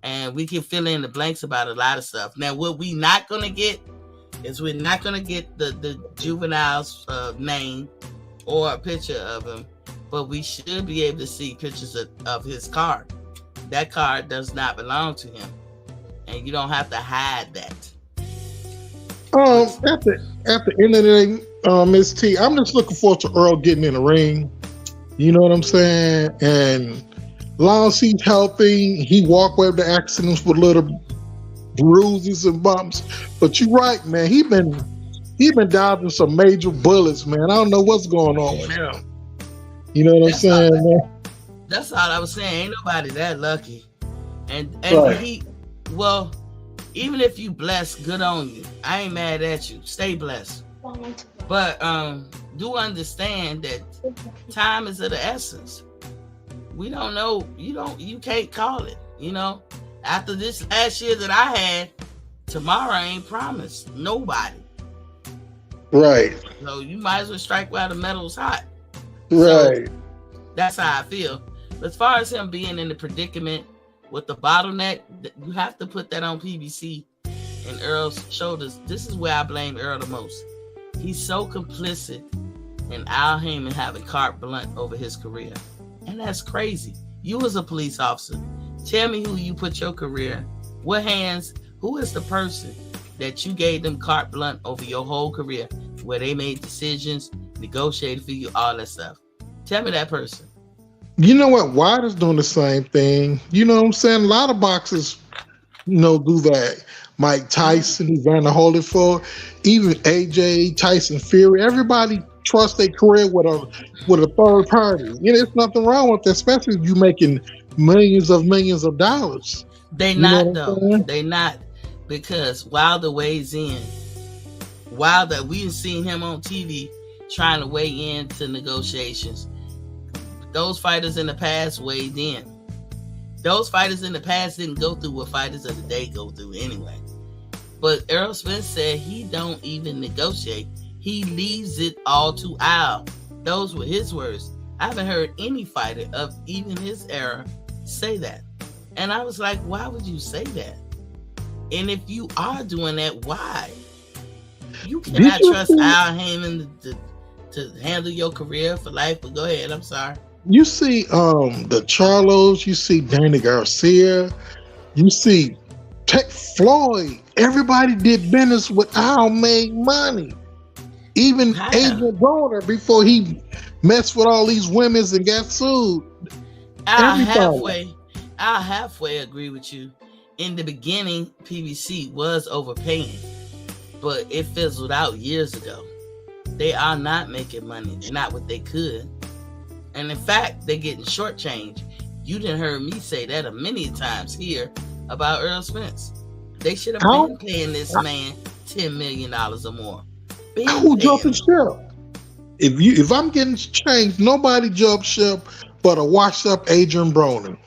and we can fill in the blanks about a lot of stuff. Now, what we not going to get is we're not going to get the juvenile's name or a picture of him, but we should be able to see pictures of his card. That card does not belong to him, and you don't have to hide that. At the end of the day, Miss T, I'm just looking forward to Earl getting in the ring. You know what I'm saying? And long as he's healthy, he walked away with the accidents with little bruises and bumps. But you're right, man. He been dodging some major bullets, man. I don't know what's going on with him. You know what I'm saying, man? That's all I was saying. Ain't nobody that lucky. And right. Even if you blessed, good on you. I ain't mad at you. Stay blessed. But do understand that time is of the essence. We don't know. You can't call it. You know, after this last year that I had, tomorrow ain't promised. Nobody. Right. So you might as well strike while the metal's hot. Right. So that's how I feel. But as far as him being in the predicament with the bottleneck, you have to put that on PBC and Earl's shoulders. This is where I blame Earl the most. He's so complicit in Al Heyman having carte blanche over his career. And that's crazy. You as a police officer, tell me who you put your career, what hands, who is the person that you gave them carte blanche over your whole career, where they made decisions, negotiated for you, all that stuff. Tell me that person. You know what? Wilder's doing the same thing. You know what I'm saying? A lot of boxers, do that. Mike Tyson, Evander Holyfield, even AJ, Tyson Fury, everybody trusts their career with a third party. There's nothing wrong with that, especially if you making millions of dollars. They not though. They not, because Wilder weighs in. Wilder, we've seen him on TV trying to weigh into negotiations. Those fighters in the past weighed in. Those fighters in the past didn't go through what fighters of the day go through anyway. But Errol Spence said he don't even negotiate. He leaves it all to Al. Those were his words. I haven't heard any fighter of even his era say that. And I was like, why would you say that? And if you are doing that, why? You Did cannot you trust see? Al Heyman to handle your career for life. But go ahead. I'm sorry. You see, the Charlos. You see Danny Garcia. You see Tech Floyd. Everybody did business with Al, made money. Even How? Adrian Broner before he messed with all these women's and got sued. I Everybody. halfway, I halfway agree with you. In the beginning, PBC was overpaying, but it fizzled out years ago. They are not making money, not what they could, and in fact, they're getting shortchanged. You didn't heard me say that a many times here about Errol Spence. They should have Al, been paying this man $10 million or more. Been who jumping paying him. ship? If I'm getting changed, nobody jumped ship but a washed up Adrian Broner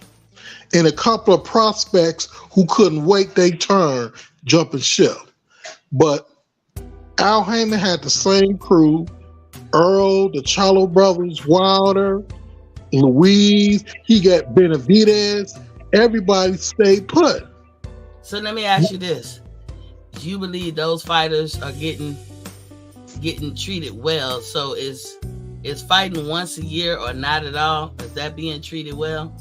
and a couple of prospects who couldn't wait their turn jumping ship. But Al Heyman had the same crew: Earl, the Charlo brothers, Wilder, Louise. He got Benavidez. Everybody stayed put. So let me ask you this: do you believe those fighters are getting treated well? So is fighting once a year or not at all? Is that being treated well?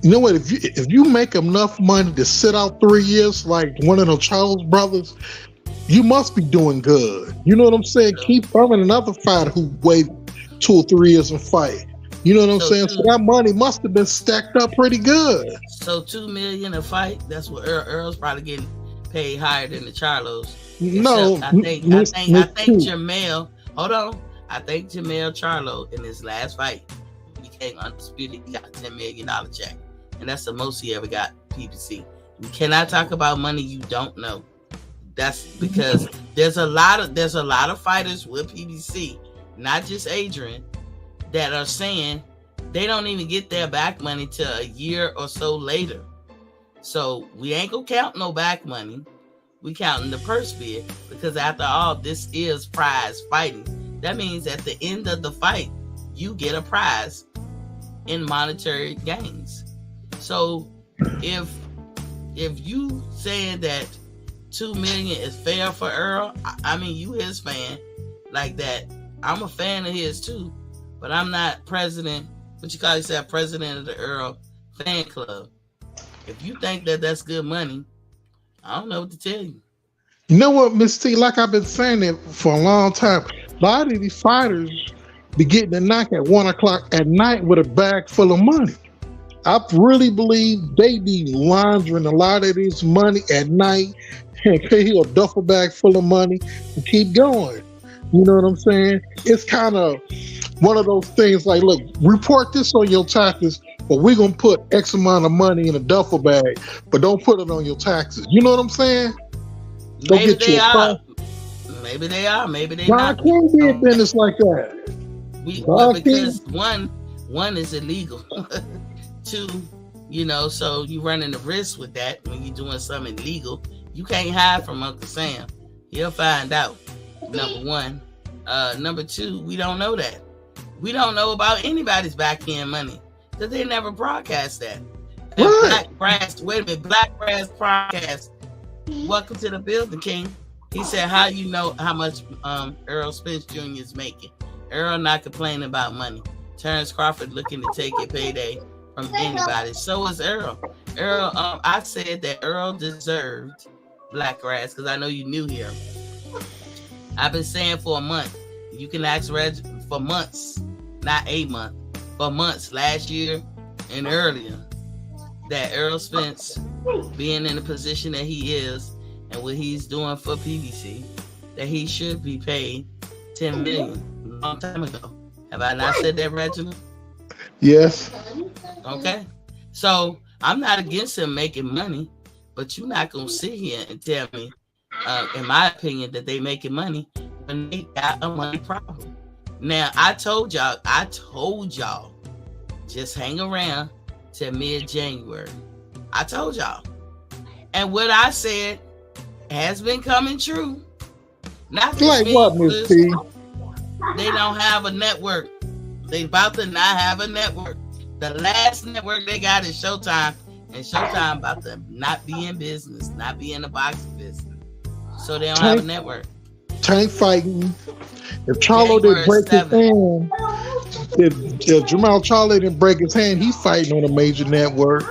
You know what? If you make enough money to sit out 3 years like one of the Charles brothers, you must be doing good. You know what I'm saying? Keep finding another fighter who waited 2 or 3 years and fight. You know what I'm saying? So that money must have been stacked up pretty good. So $2 million a fight. That's what Earl's probably getting paid higher than the Charlos. No, I think Jamel. Hold on. I think Jamel Charlo in his last fight became undisputed. He got a $10 million check, and that's the most he ever got. PBC. You cannot talk about money you don't know. That's because there's a lot of fighters with PBC, not just Adrian, that are saying they don't even get their back money till a year or so later. So we ain't gonna count no back money. We counting the purse bid, because after all, this is prize fighting. That means at the end of the fight, you get a prize in monetary gains. So if you saying that $2 million is fair for Earl, I mean, you his fan like that. I'm a fan of his too, but I'm not president. What you call yourself, president of the Earl fan club? If you think that that's good money, I don't know what to tell you. You know what, Miss T? Like I've been saying it for a long time. A lot of these fighters be getting a knock at 1:00 at night with a bag full of money. I really believe they be laundering a lot of this money at night and pay you a duffel bag full of money and keep going. You know what I'm saying? It's kind of one of those things like, look, report this on your taxes, but we're going to put X amount of money in a duffel bag, but don't put it on your taxes. You know what I'm saying? Maybe they are. Maybe they are. Maybe they not. God can't be a business like that. Because one is illegal. Two, so you running the risk with that when you're doing something illegal. You can't hide from Uncle Sam. He'll find out. Number one. Number two, we don't know that. We don't know about anybody's back end money because they never broadcast that. Right. Black Brass Podcast. Welcome to the building, King. He said, how you know how much Errol Spence Jr. is making? Errol not complaining about money. Terence Crawford looking to take a payday from anybody. So is Errol. I said that Errol deserved Black Grass because I know you knew him. I've been saying for a month. You can ask Reg for months, not a month, for months last year and earlier, that Errol Spence, being in the position that he is and what he's doing for PBC, that he should be paid $10 million a long time ago. Have I not said that, Reginald? Yes. Okay. So I'm not against him making money, but you're not gonna sit here and tell me, in my opinion, that they making money when they got a money problem. Now I told y'all, just hang around till mid-January. I told y'all. And what I said has been coming true. Not like what, Miss T? They don't have a network. They about to not have a network. The last network they got is Showtime, and Showtime about to not be in business, not be in the boxing business. So they don't have a network. Tank fighting. If Charlo didn't January break his 7th. hand, if Jamal Charlo didn't break his hand, he's fighting on a major network.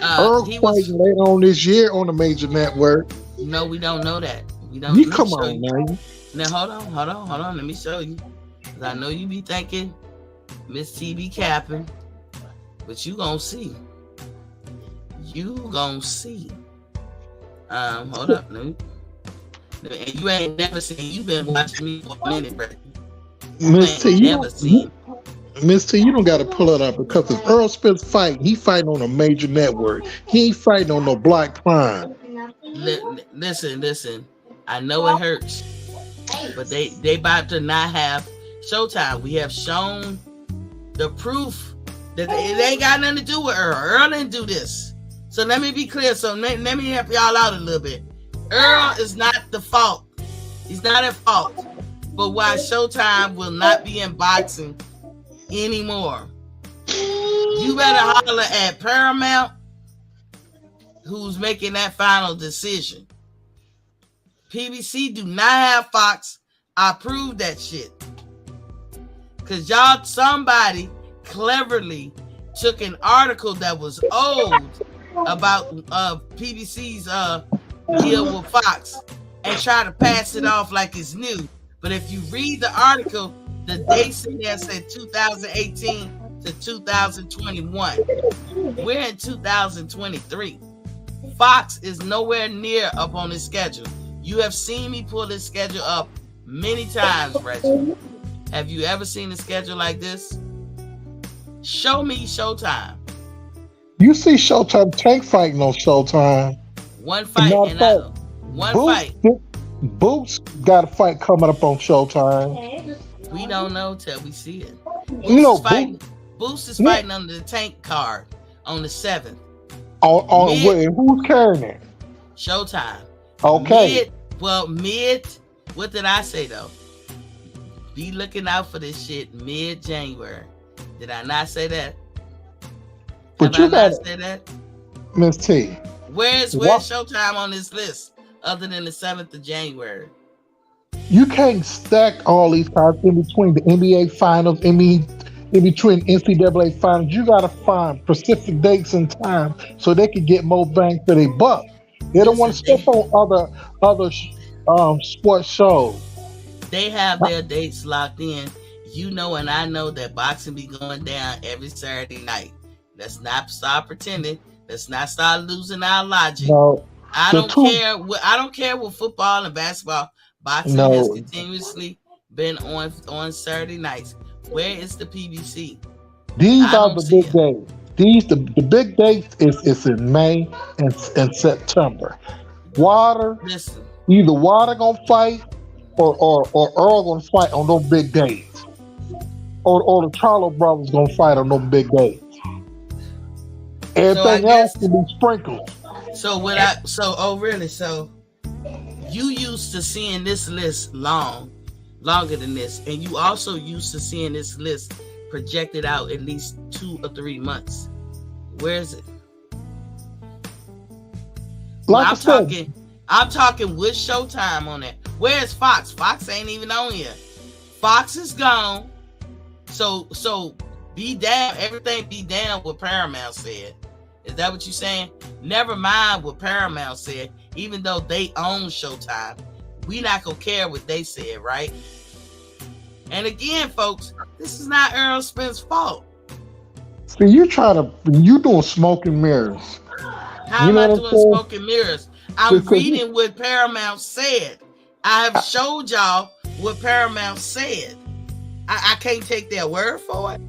Earl's He was. fighting later on this year on a major network. No, we don't know that. We don't. You let me come show on, you. man. Now hold on. Let me show you. 'Cause I know you be thinking Miss T be capping, but you gonna see. You gonna see. Hold up. And you ain't never seen. You been watching me for a minute, bro. Miss T, Never seen. Miss T, you don't got to pull it up because if Errol Spence fighting, he fighting on a major network. He ain't fighting on no Black Prime. Listen. I know it hurts, but they about to not have Showtime. We have shown the proof that it ain't got nothing to do with Earl. Earl didn't do this. So let me be clear. So let me help y'all out a little bit. Earl is not the fault. He's not at fault. But why Showtime will not be in boxing anymore. You better holler at Paramount, who's making that final decision. PBC do not have Fox. I proved that shit. Cause y'all, somebody cleverly took an article that was old about PBC's deal with Fox and try to pass it off like it's new. But if you read the article, the dates in there said 2018 to 2021. We're in 2023. Fox is nowhere near up on his schedule. You have seen me pull this schedule up many times, Reggie. Have you ever seen a schedule like this? Show me Showtime. You see Showtime Tank fighting on Showtime. One fight and out. One fight. Boots got a fight coming up on Showtime. We don't know till we see it. Boots is fighting under the Tank card on the 7th. Who's carrying it? Showtime. Okay. Mid. What did I say though? Be looking out for this shit mid-January. Did I not say that? But you got say that, Miss T. Where's Showtime on this list other than the 7th of January? You can't stack all these cards in between the NBA finals, in between NCAA finals. You got to find specific dates and time so they can get more bang for their buck. They don't want to step on other sports shows. They have their dates locked in. You know, and I know that boxing be going down every Saturday night. Let's not start pretending. Let's not start losing our logic. No, I don't care what football and basketball. Boxing has continuously been on Saturday nights. Where is the PBC? These are the big days. The big dates is in May and September. Either Water gonna fight or Earl gonna fight on those big days. Or the Charlo brothers gonna fight on those big days. Everything else can be sprinkled. Really? So you used to seeing this list longer than this, and you also used to seeing this list projected out at least 2 or 3 months. Where is it? I'm talking with Showtime on that. Where's Fox? Fox ain't even on here. Fox is gone. So be down. Everything be down what Paramount said. Is that what you're saying? Never mind what Paramount said. Even though they own Showtime, we not gonna care what they said, right? And again, folks, this is not Errol Spence's fault. See, you doing smoke and mirrors. How am I doing smoke and mirrors? I'm reading what Paramount said. I have showed y'all what Paramount said. I can't take their word for it.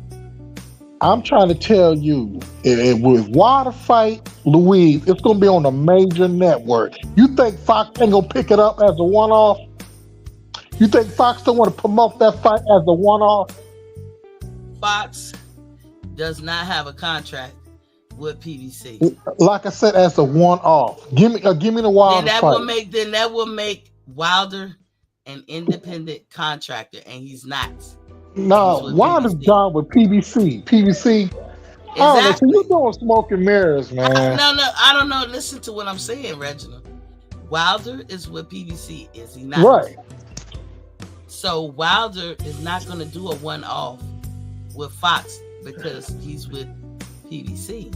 I'm trying to tell you, with Water fight Louise, it's going to be on a major network. You think Fox ain't going to pick it up as a one-off? You think Fox don't want to promote that fight as a one-off? Fox does not have a contract with PBC. Like I said, as a one-off. Give me the Wilder fight. Then that will make Wilder an independent contractor, and he's not. No, Wilder's done with PBC. PBC. Exactly. Oh, so you doing smoke and mirrors, man. I don't know. Listen to what I'm saying, Reginald. Wilder is with PBC, is he not? Right. So Wilder is not going to do a one-off with Fox because he's with PBC.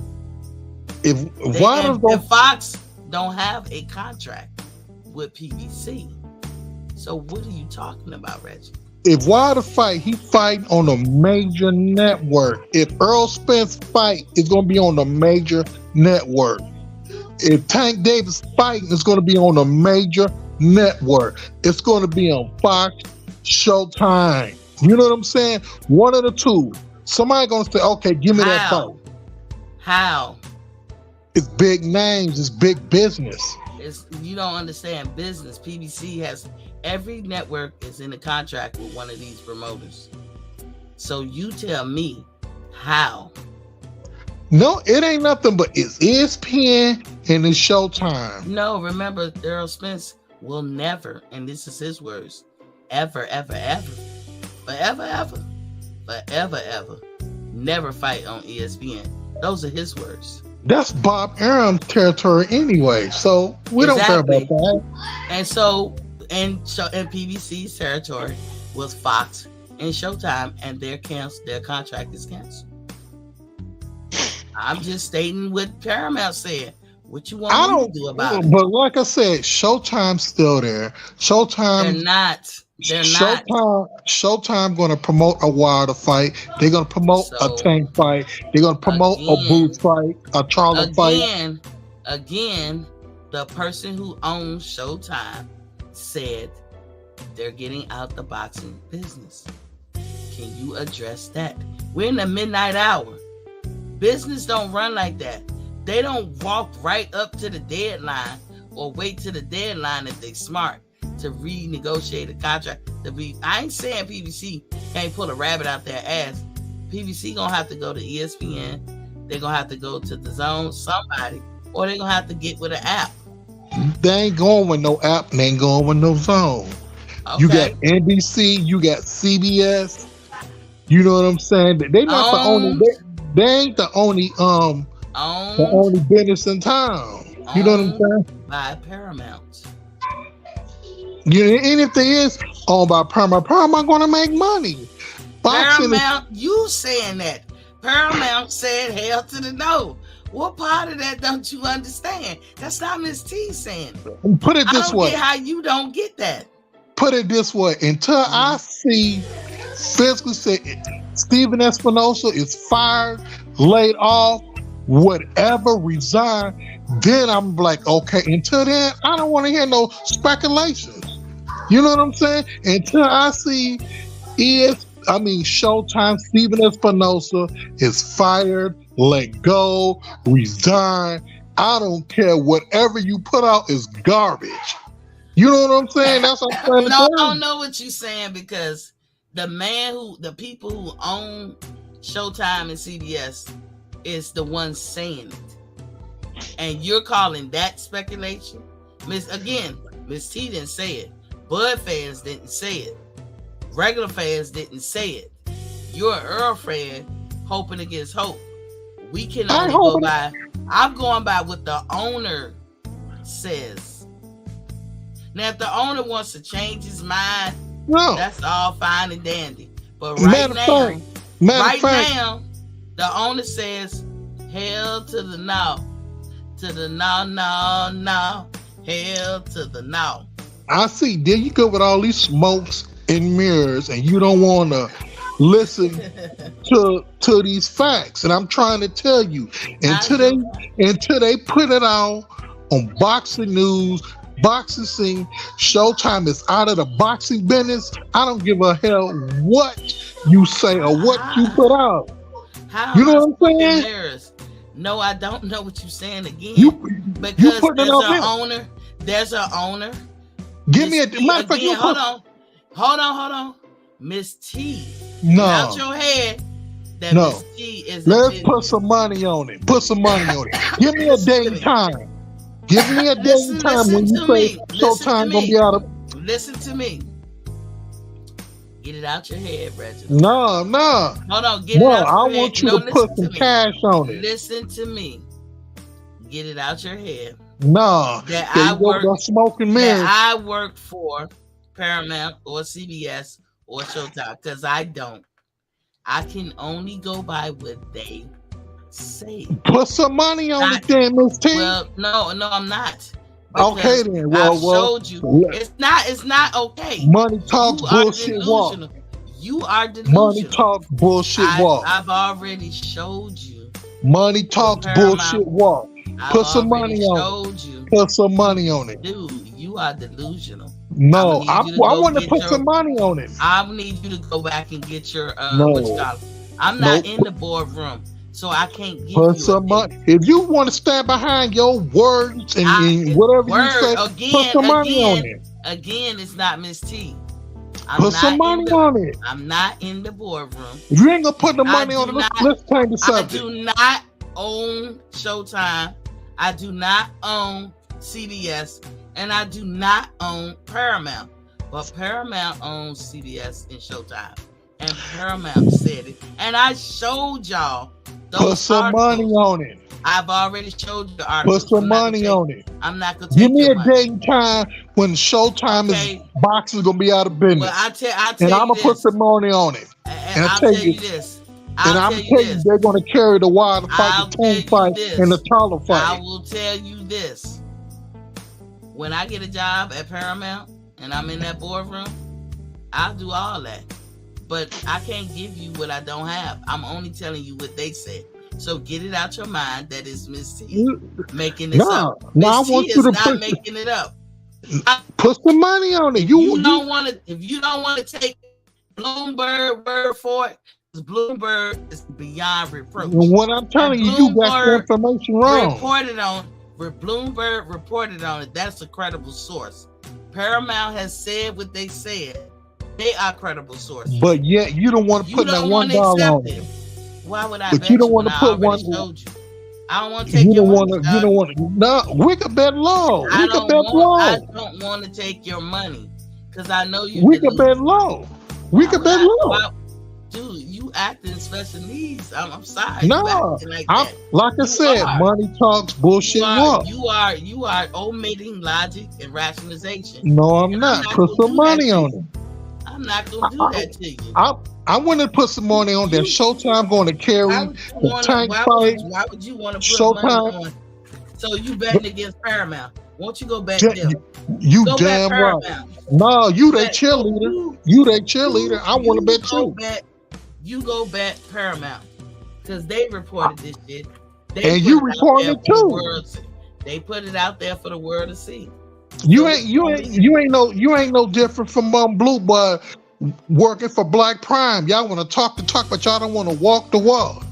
If Fox don't have a contract with PBC, so what are you talking about, Reggie? If Wilder fight, he fighting on a major network. If Errol Spence fight, it's going to be on a major network. If Tank Davis fighting, it's going to be on a major network. It's going to be on Fox, Showtime. You know what I'm saying? One of the two. Somebody going to say, okay, give me that fight. How? It's big names. It's big business. You don't understand business. PBC has every network is in a contract with one of these promoters. So you tell me how. No, it ain't nothing but it's ESPN and it's Showtime. No, remember, Errol Spence will never, and this is his words, ever, never fight on ESPN. Those are his words. That's Bob Arum territory anyway, so we don't care about that. And so, and PBC's territory was Fox and Showtime, and their contract is canceled. I'm just stating what Paramount said. What you want me to do about it? But like I said, Showtime's still there. They're not. Showtime going to promote a Wilder fight. They're going to promote a Tank fight. They're going to promote a Boots fight, a Charlo fight. Again, the person who owns Showtime said they're getting out the boxing business. Can you address that? We're in the midnight hour. Business don't run like that. They don't walk right up to the deadline or wait to the deadline if they smart to renegotiate a contract. I ain't saying PBC can't pull a rabbit out their ass. PBC gonna have to go to ESPN. They're gonna have to go to the Zone, somebody, or they're gonna have to get with an app. They ain't going with no app. They ain't going with no Zone. Okay. You got NBC. You got CBS. You know what I'm saying? They not the only. They ain't the only the only business in town. You know what I'm saying? By Paramount. Yeah, and if they is owned by Paramount going to make money. Paramount, you saying that? Paramount said hell to the no. What part of that don't you understand? That's not Miss T saying it. Put it this way. I don't get how you don't get that. Put it this way. Until I see physically say Steven Espinosa is fired, laid off, whatever, resign, then I'm like, okay. Until then, I don't want to hear no speculations. You know what I'm saying? Until I see Showtime, Steven Espinosa is fired, let go, resign. I don't care. Whatever you put out is garbage. You know what I'm saying? That's what I'm saying. No, I don't know what you're saying because the people who own Showtime and CBS is the ones saying it. And you're calling that speculation? Miss T didn't say it. Bud fans didn't say it. Regular fans didn't say it. You're an Earl fan hoping against hope. We can only go by. I'm going by what the owner says. Now, if the owner wants to change his mind, that's all fine and dandy. But right now, the owner says, hell to the no. To the no. Hell to the no. I see. There you go with all these smokes and mirrors, and you don't want to listen to these facts. And I'm trying to tell you, until they put it out on boxing news, boxing scene, Showtime is out of the boxing business. I don't give a hell what you say or what you put out. You know what I'm saying? Mirrors? No, I don't know what you're saying again. Because there's an owner. Give me a matter of fact. Hold on. Miss T. No. Out your head. Miss T is. Let's put some money on it. Give me a day and time. Give me a day and time when you say Showtime gonna be out of. Listen to me. Get it out your head, Reggie. No. Hold on. Get it out your head. I want you to put some cash on it. Listen to me. Get it out your head. No. I worked for Paramount or CBS or Showtime because I don't. I can only go by what they say. Put some money on it then, Miss T. Well, no, I'm not. Okay then. Well, showed you. It's not okay. Money talks, bullshit walk. You are delusional. Money talk, bullshit walk. I've already showed you. Money talks, bullshit walk. Put some money on it. Put some money on it. Dude, you are delusional. No, I want to put some money on it. I need you to go back and get your I'm not in the boardroom, so I can't give you some money. If you want to stand behind your words and whatever you say, put some money on it. Again, it's not Miss T. Put some money on it. I'm not in the boardroom. If you ain't gonna put the money on it, let's change the subject. I do not own Showtime. I do not own CBS, and I do not own Paramount. But Paramount owns CBS and Showtime, and Paramount said it. And I showed y'all those Put some money on it. I've already showed you the article. Put some money on it. I'm not gonna take Give me your a date and time when Showtime is boxing gonna be out of business. Well, I'll tell and I'm gonna put some money on it. And I'll tell you this. And I'm telling you, they're gonna carry the wire to fight the tank fight and the taller fight. I will tell you this. When I get a job at Paramount and I'm in that boardroom, I'll do all that. But I can't give you what I don't have. I'm only telling you what they said. So get it out your mind that it's Miss T making this up. Miss T is not making it up. Put some money on it. You don't want to. If you don't want to take Bloomberg word for it, because Bloomberg is beyond reproach. What I'm telling you, you got the information wrong. Bloomberg reported on it. That's a credible source. Paramount has said what they said. They are credible sources. But yet you don't want to put that $1 on it. Why would I? But you don't want to put one. I don't want to take your money. You don't want to. No, we could bet low. I don't want to take your money because I know you. We could bet low. We could bet low. Dude, you acting special needs. I'm sorry. No, like I said, money talks, bullshit walk. You are omitting logic and rationalization. No, I'm not. Put some money on it. I'm not gonna do that to you. I want to put some money on that. Showtime going to carry the tank fight. Why would you want to put money on? So you betting against Paramount? Won't you go bet them? You damn right. No, you their cheerleader. You their cheerleader. I want to bet you. You go bet Paramount because they reported this shit. And you reported it too. They put it out there for the world to see. You ain't no different from Blue Bud working for Black Prime. Y'all want to talk, but y'all don't want to walk the walk.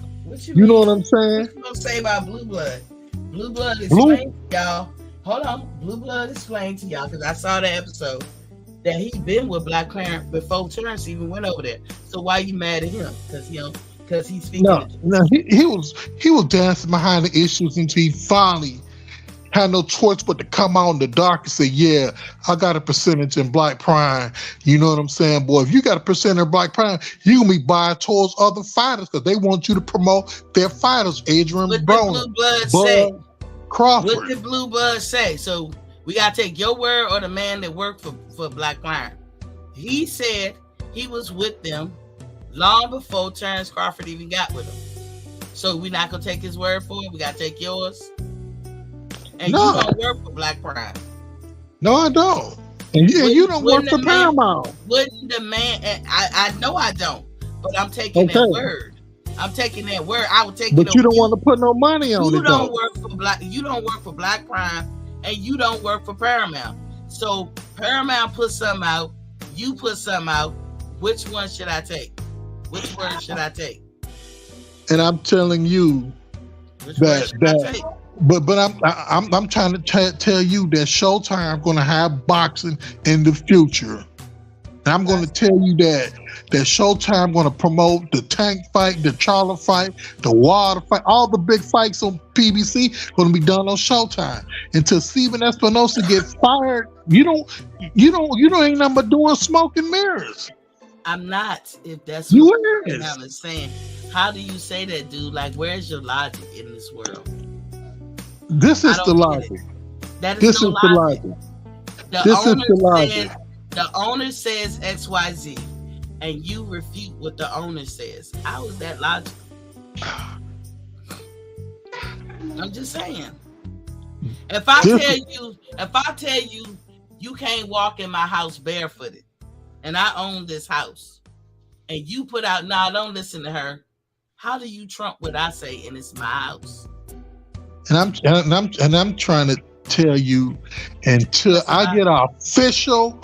You know what I'm saying? What you gonna say about Blue Blood? Blue Blood explained to y'all. Hold on, Blue Blood explained to y'all because I saw the episode that he been with Black Clarence before Terence even went over there. So why you mad at him? Because he's speaking. No, he was dancing behind the issues until he finally had no choice but to come out in the dark and say, yeah, I got a percentage in Black Prime. You know what I'm saying, boy? If you got a percentage in Black Prime, you're going to be buying towards other fighters because they want you to promote their fighters. Adrian Broner, Bud Crawford. What did Blue Bud say? So we got to take your word or the man that worked for Black Prime. He said he was with them long before Terence Crawford even got with him. So we're not going to take his word for it. We got to take yours. And you don't work for Black Prime. No, I don't. And you don't work for Paramount. Wouldn't the man? I know I don't, but I'm taking that word. I'm taking that word. I would take it. But you don't want to put no money on it. You don't work for Black. You don't work for Black Prime, and you don't work for Paramount. So Paramount put something out. You put something out. Which one should I take? Which word should I take? And I'm telling you that. But I'm trying to tell you that Showtime going to have boxing in the future. And I'm going to tell you that Showtime going to promote the tank fight, the Charlie fight, the water fight, all the big fights on PBC going to be done on Showtime. Until Steven Espinosa gets fired, you ain't nothing but doing smoke and mirrors. I'm not. If that's what I'm saying, how do you say that, dude? Like, where's your logic in this world? This is the logic. This is the logic. This is the logic. The owner says XYZ, and you refute what the owner says. How is that logical? I'm just saying. If I tell you, you can't walk in my house barefooted, and I own this house, and you put out, nah, don't listen to her. How do you trump what I say? And it's my house. And I'm trying to tell you, until I get an official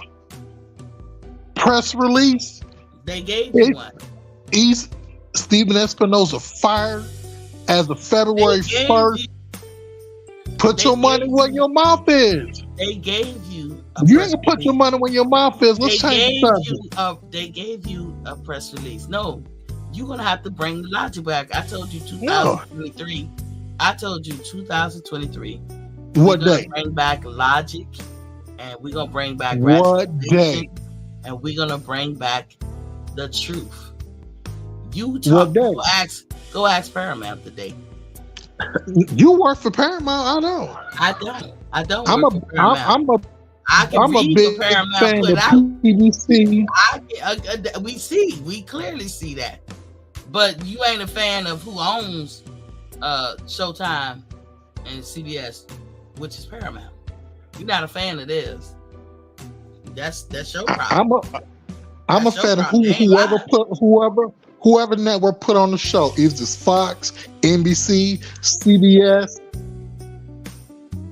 press release, they gave you one. Stephen Espinosa fired as of February 1st. Put your money where your mouth is. They gave you. You ain't gonna put your money where your mouth is. Let's change the subject. They gave you a press release. No, you're gonna have to bring the logic back. I told you 2023. No. I told you 2023. What day? Bring back logic, and we're gonna bring back what day? And we're gonna bring back the truth. You talk. Go ask Paramount today. You work for Paramount? I don't. I can I'm read a big Paramount fan of PBC. We clearly see that. But you ain't a fan of who owns Showtime and CBS, which is Paramount. You're not a fan of theirs. That's your problem. I'm a fan of whoever network put on the show. Is this Fox, NBC, CBS?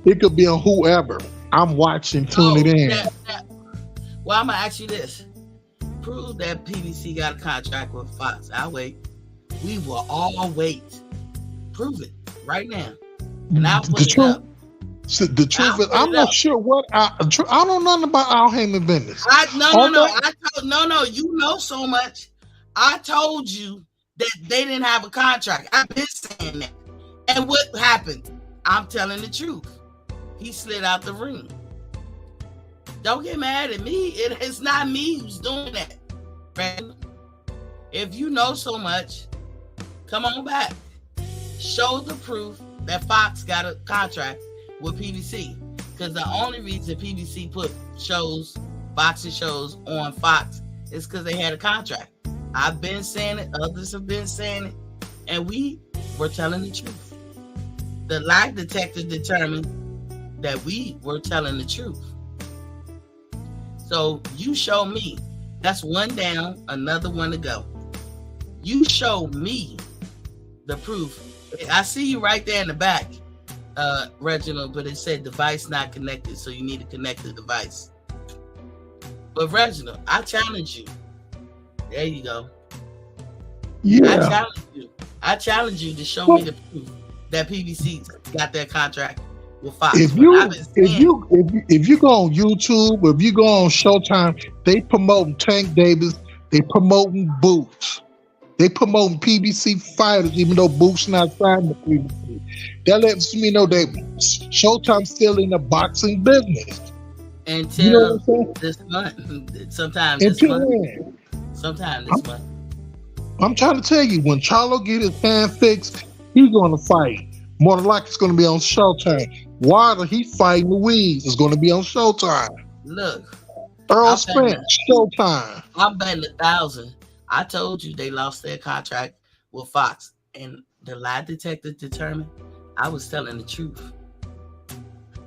It could be on whoever. I'm watching, tuning in. Well, I'm gonna ask you this: prove that PBC got a contract with Fox. I'll wait. We will all wait. Prove it right now, and I'll put it up. So the truth is, I'm not sure what I don't know nothing about Al Heyman business. No. You know so much. I told you that they didn't have a contract. I've been saying that. And what happened? I'm telling the truth. He slid out the ring. Don't get mad at me. It's not me who's doing that. Right? If you know so much, come on back. Show the proof that Fox got a contract with PBC. Because the only reason PBC put boxing shows on Fox is because they had a contract. I've been saying it, others have been saying it, and we were telling the truth. The lie detector determined that we were telling the truth. So you show me. That's one down, another one to go. You show me the proof. I see you right there in the back, Reginald, but it said device not connected, so you need to connect the device. But Reginald, I challenge you. There you go. Yeah. I challenge you to show me the proof that PBC got their contract with Fox. If you go on YouTube, if you go on Showtime, they promoting Tank Davis, they promoting Boots, they promoting PBC fighters, even though Boots not signed to PBC. That lets me know that Showtime's still in the boxing business. Until this month. Sometime this month. I'm trying to tell you, when Charlo get his hand fixed, he's going to fight. More than likely, it's going to be on Showtime. Wilder, he's fighting Louise. It's going to be on Showtime. Look. Errol Spence, Showtime. I'm betting 1,000. I told you they lost their contract with Fox. And the lie detector determined I was telling the truth.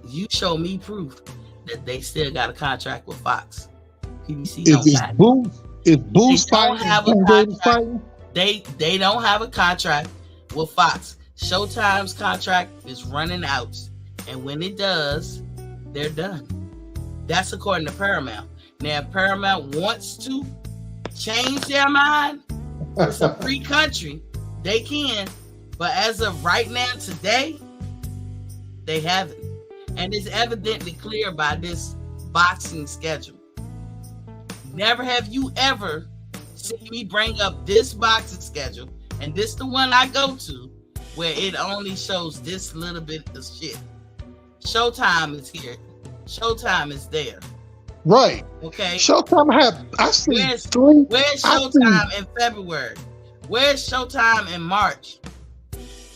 You show me proof that they still got a contract with Fox. PBC Is Boots fighting? They don't have a contract with Fox. Showtime's contract is running out, and when it does, they're done. That's according to Paramount. Now, if Paramount wants to change their mind, it's a free country. They can, but as of right now, today, they haven't. And it's evidently clear by this boxing schedule. Never have you ever seen me bring up this boxing schedule, and this the one I go to, where it only shows this little bit of shit. Showtime is here. Showtime is there. Right. Okay. Showtime Where's Showtime in February? Where's Showtime in March?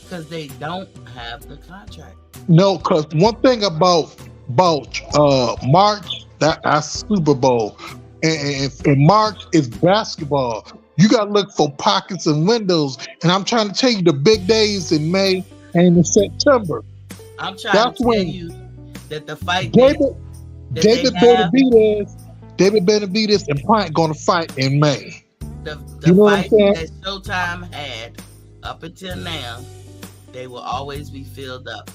Because they don't have the contract. No, because one thing about March, That's Super Bowl. And in March is basketball. You got to look for pockets and windows. And I'm trying to tell you, the big days in May and in September. I'm trying to tell you that the fight David Benavidez and Pint going to fight in May. The fight that Showtime had up until now, they will always be filled up.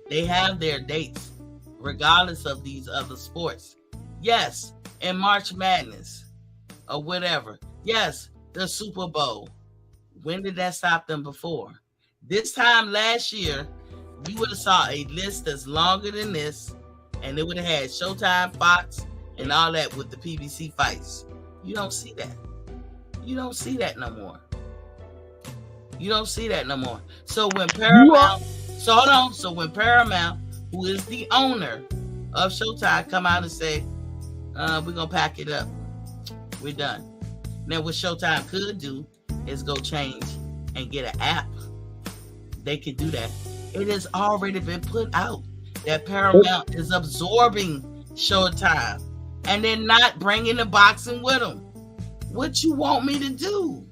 They have their dates, regardless of these other sports. Yes, in March Madness or whatever. Yes, the Super Bowl. When did that stop them before? This time last year, you would have saw a list that's longer than this, and it would have had Showtime, Fox, and all that with the PBC fights. You don't see that. You don't see that no more. You don't see that no more. So when Paramount, when Paramount, who is the owner of Showtime, come out and say, we're gonna pack it up. We're done. Now what Showtime could do is go change and get an app. They could do that. It has already been put out that Paramount is absorbing Showtime and they're not bringing the boxing with them. What you want me to do?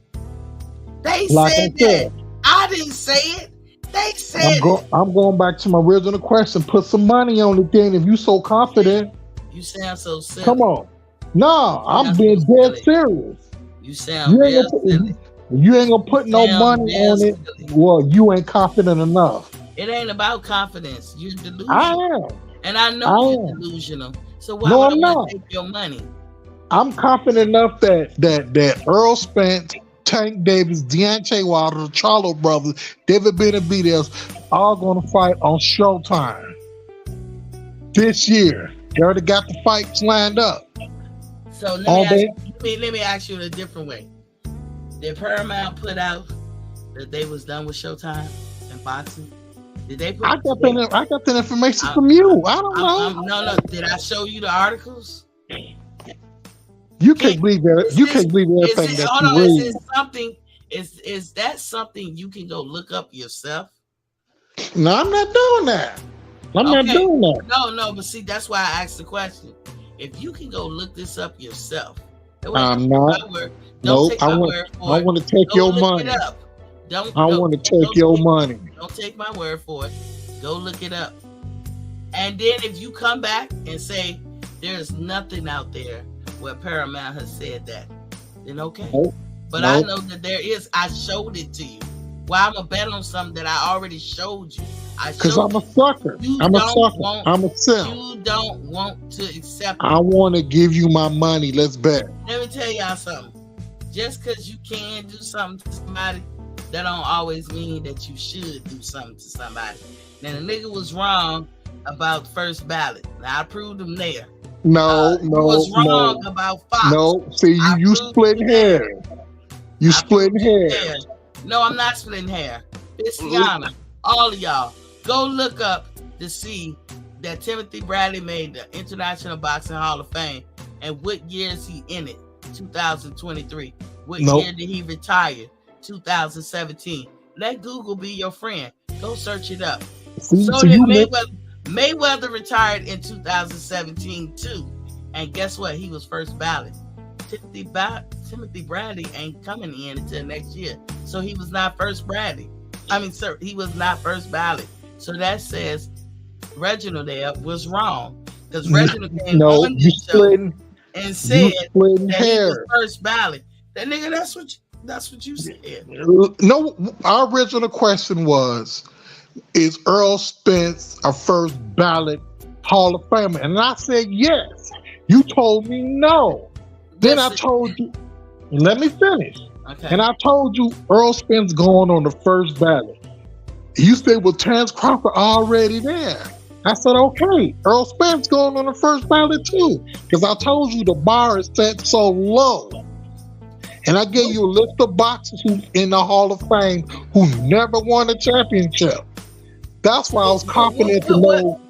They said that. I didn't say it. They said I'm going back to my original question. Put some money on the thing if you so confident. You sound so silly. Come on. No, I'm being dead serious. You sound real silly. You ain't gonna put no money on it. Well, you ain't confident enough. It ain't about confidence. You're delusional. I am. And I know you're delusional. So why would I want to take your money? I'm confident enough that Errol Spence, Tank Davis, Deontay Wilder, the Charlo brothers, David Benavidez, all going to fight on Showtime this year. They already got the fights lined up. So let me ask you a different way. Did Paramount put out that they was done with Showtime and boxing? Did they? I got that information from you. I don't know. No. Did I show you the articles? You can't believe that. You can't believe everything that you read. Is that something you can go look up yourself? No, I'm not doing that. I'm not doing that. No, but see, that's why I asked the question. If you can go look this up yourself, I'm not. No, I want to take your money. I want to take your money. Don't take my word for it. Go look it up. And then if you come back and say there's nothing out there where Paramount has said that, then okay. But I know that there is. I showed it to you. Well, I'm gonna bet on something that I already showed you. Because I'm a sucker. I'm a simp. You don't want to accept it. I want to give you my money. Let's bet. Let me tell y'all something. Just because you can do something to somebody, that don't always mean that you should do something to somebody. Now, the nigga was wrong about first ballot. Now, I proved him there. No. Was wrong about Fox. No, see, you splitting hair. You splitting hair. No, I'm not splitting hair. Pisciana, all of y'all, go look up to see that Timothy Bradley made the International Boxing Hall of Fame. And what year is he in it? 2023. What year did he retire? 2017. Let Google be your friend. Go search it up. Mayweather retired in 2017 too. And guess what? He was first ballot. Timothy Bradley ain't coming in until next year. So he was not first Bradley. He was not first ballot. So that says Reginald there was wrong. Because Reginald came on the show and said that he was first ballot. That nigga, that's what you said. No, our original question was, is Errol Spence a first ballot Hall of Famer? And I said yes. You told me no. Then I told you, let me finish. Okay. And I told you Errol Spence going on the first ballot. You said, well, Terence Crawford already there. I said, okay, Errol Spence going on the first ballot too. Because I told you the bar is set so low. And I gave you a list of boxers who in the Hall of Fame who never won a championship. That's why I was confident to know.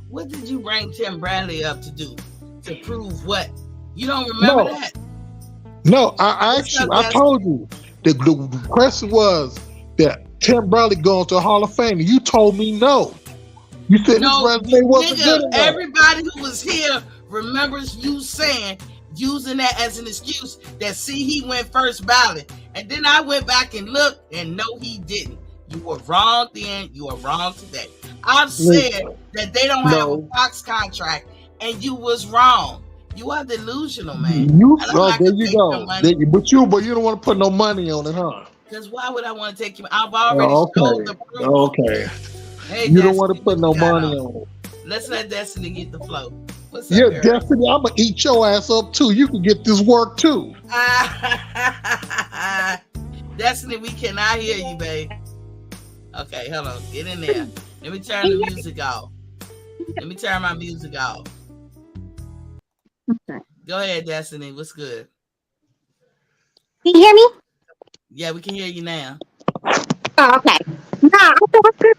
What did you bring Tim Bradley up to do? To prove what? You don't remember that? No, I told you. The question was that Tim Bradley going to the Hall of Fame. And you told me no. You said his No, resume wasn't nigga, good enough. everybody who was here remembers you using that as an excuse that he went first ballot. And then I went back and looked, and no, he didn't. You were wrong then, you are wrong today. I've said that they don't have a Fox contract, and you was wrong. You are delusional, man. There you go. But you don't want to put no money on it, huh? Because why would I want to take you? I've already showed the proof. Okay. Hey, you don't want to put no money on it. Let's let Destiny get the flow. What's up, Eric? Destiny, I'm going to eat your ass up, too. You can get this work, too. Destiny, we cannot hear you, babe. Okay, hold on. Get in there. Let me turn the music off. Let me turn my music off. Okay. Go ahead, Destiny. What's good? Can you hear me? Yeah, we can hear you now. Oh, okay. Nah, I thought it was good.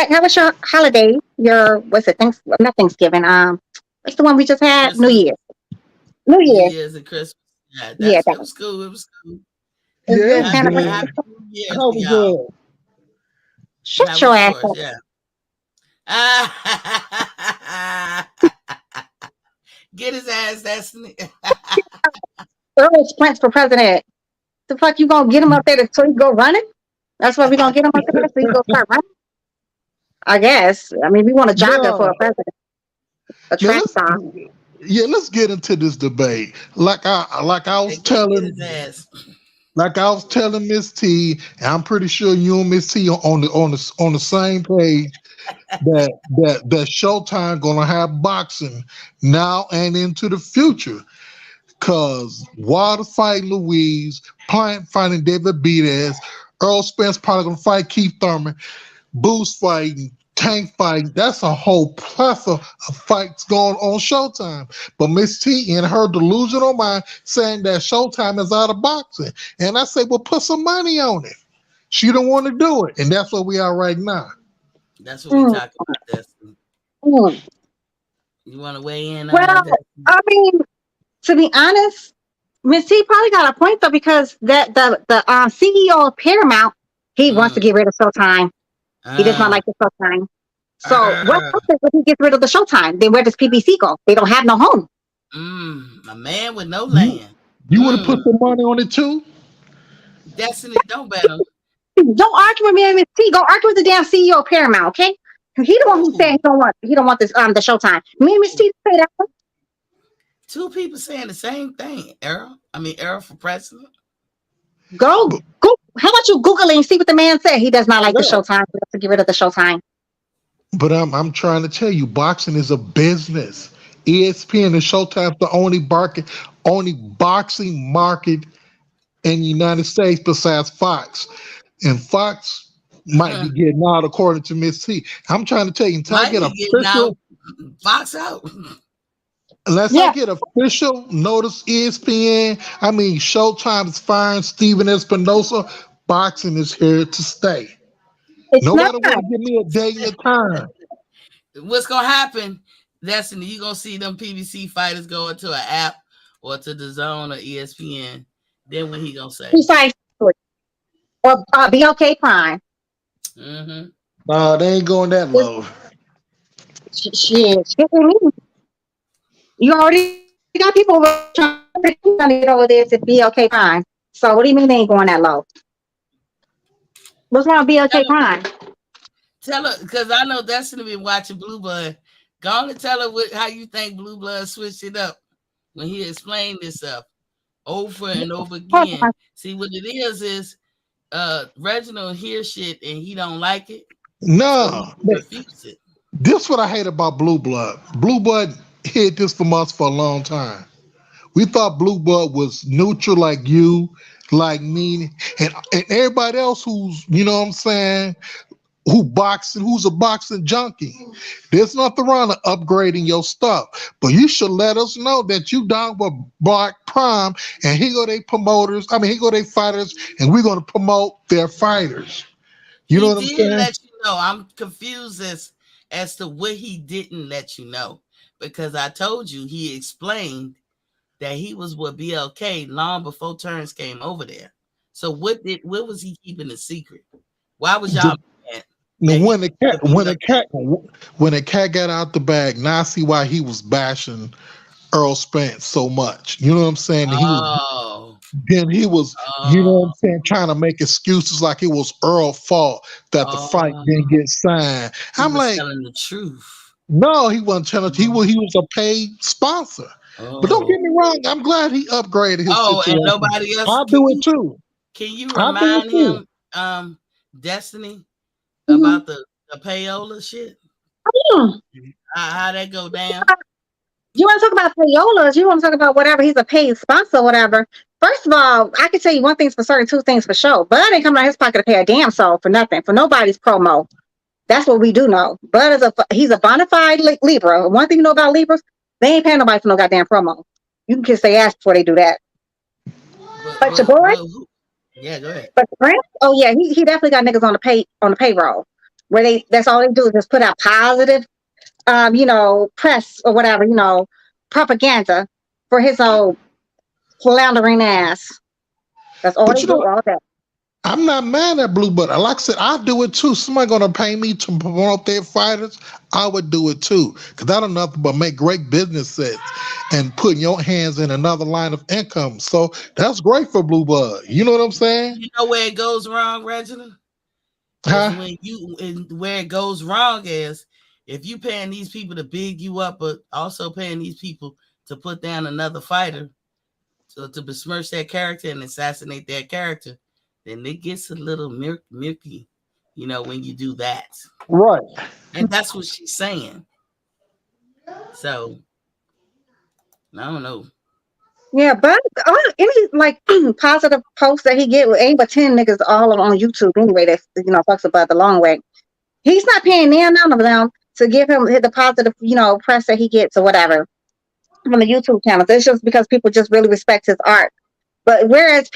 How was your holiday? What's it? Not Thanksgiving. What's the one we just had? Christmas. New Year's. New Year's and Christmas. Yeah, it was cool. It was cool. Yeah, happy New Year's. How was yours? Shut your ass up. Yeah. Get his ass, Destiny. Errol Spence for president. The fuck you gonna get him up there so he go running? That's why we gonna get him up there so he go start running. I guess. I mean, we want a jogger for a president. A track star. Yeah, let's get into this debate. Like I was telling Miss T, and I'm pretty sure you and Miss T on the same page that Showtime gonna have boxing now and into the future. Cause Wilder fighting Louise, Plant fighting David Benavidez, Errol Spence probably gonna fight Keith Thurman, Boost fighting, Tank fighting. That's a whole plethora of fights going on Showtime. But Miss T in her delusional mind saying that Showtime is out of boxing. And I say, well, put some money on it. She don't want to do it. And that's where we are right now. That's what we talking about, Destiny. You want to weigh in on that? I mean, to be honest, Miss T probably got a point though, because the CEO of Paramount, he wants to get rid of Showtime. He does not like the Showtime. So what happens if he gets rid of the Showtime? Then where does PBC go? They don't have no home. A man with no land. You want to put some money on it too? Destiny, don't bet him. Don't argue with me and Miss T. Go argue with the damn CEO of Paramount, okay? He the one who said he don't want this the Showtime. Me and Miss T say that. Two people saying the same thing, Errol. Errol for president. Go. How about you Google it and see what the man said? He does not like the Showtime. He wants to get rid of the Showtime. But I'm trying to tell you, boxing is a business. ESPN and Showtime's the only boxing market in the United States besides Fox. And Fox might be getting out according to Miss T. I'm trying to tell you, until I get official Fox out. Unless I get official notice, ESPN, Showtime is firing Steven Espinosa. Boxing is here to stay. Nobody want to give me a date and a time. What's gonna happen, Destiny? You gonna see them PBC fighters go into an app or to the Zone or ESPN. Then what he gonna say? Or BLK Prime. No, they ain't going that low. Shit. You already got people trying to get over there to BLK Prime. So what do you mean they ain't going that low? What's wrong with BLK Prime? Tell her, because I know Destiny been watching Blue Blood. Go on and tell her how you think Blue Blood switched it up when he explained this stuff over and over again. See, what it is Reginald hears shit and he don't like it. No. So he refutes it. This is what I hate about Blue Blood. Blue Blood hid this from us for a long time. We thought Blue Blood was neutral like you, like me, and everybody else who's, who's a boxing junkie. There's nothing wrong with upgrading your stuff, but you should let us know that you down with Black Prime, and he go they promoters, he go they fighters, and we're going to promote their fighters. You know what I'm saying? Let you know. I'm confused as to what he didn't let you know, because I told you he explained that he was with BLK long before Terence came over there. So what was he keeping a secret? Why was y'all mad? When the cat got out the bag, now I see why he was bashing Earl Spence so much. You know what I'm saying? Oh, He was, you know what I'm saying, trying to make excuses like it was Earl's fault that the fight didn't get signed. he I'm was like, telling the truth. no, he wasn't telling. He was a paid sponsor. But don't get me wrong, I'm glad he upgraded his situation. And nobody else. I'll do it too. Can you remind him, Destiny, Mm-hmm. about the payola shit? How that go down? You want to talk about payolas? You want to talk about whatever? He's a paid sponsor, or whatever. First of all, I can tell you one thing's for certain, two things for sure. Bud ain't coming out of his pocket to pay a damn soul for nothing, for nobody's promo. That's what we do know. Bud is he's a bona fide Libra. One thing you know about Libras, they ain't paying nobody for no goddamn promo. You can kiss their ass before they do that. But your boy, yeah, go ahead. But Prince, oh yeah, he definitely got niggas on the payroll where that's all they do is just put out positive, press or whatever, propaganda for his old floundering ass. That's all they do all day. I'm not mad at Blue, but like I said, I do it too. Somebody gonna pay me to promote their fighters, I would do it too. Cause that don't nothing but make great business sense and putting your hands in another line of income. So that's great for Blue Bud. You know what I'm saying? You know where it goes wrong, Reginald? Where it goes wrong is if you paying these people to big you up, but also paying these people to put down another fighter to besmirch their character and assassinate their character, then it gets a little murky, when you do that. Right. And that's what she's saying. So, I don't know. Yeah, but any positive posts that he get with ain't but 10 niggas all on YouTube anyway that fucks about the long way. He's not paying none of them to give him the positive, press that he gets or whatever from the YouTube channels. It's just because people just really respect his art. But whereas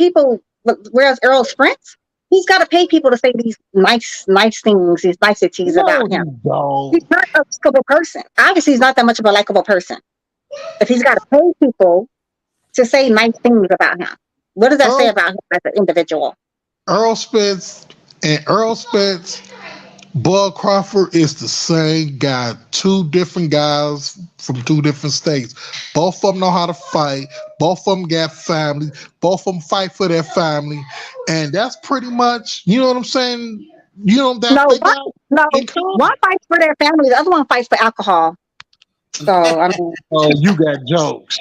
Errol Spence, he's got to pay people to say these nice things, these niceties about him. He's not a likable person. Obviously, he's not that much of a likable person. If he's got to pay people to say nice things about him, what does that say about him as an individual? Errol Spence, Bud Crawford is the same guy. Two different guys from two different states. Both of them know how to fight. Both of them got family. Both of them fight for their family. And that's pretty much, you know what I'm saying? One fights for their family. The other one fights for alcohol. So, I mean. Oh, you got jokes.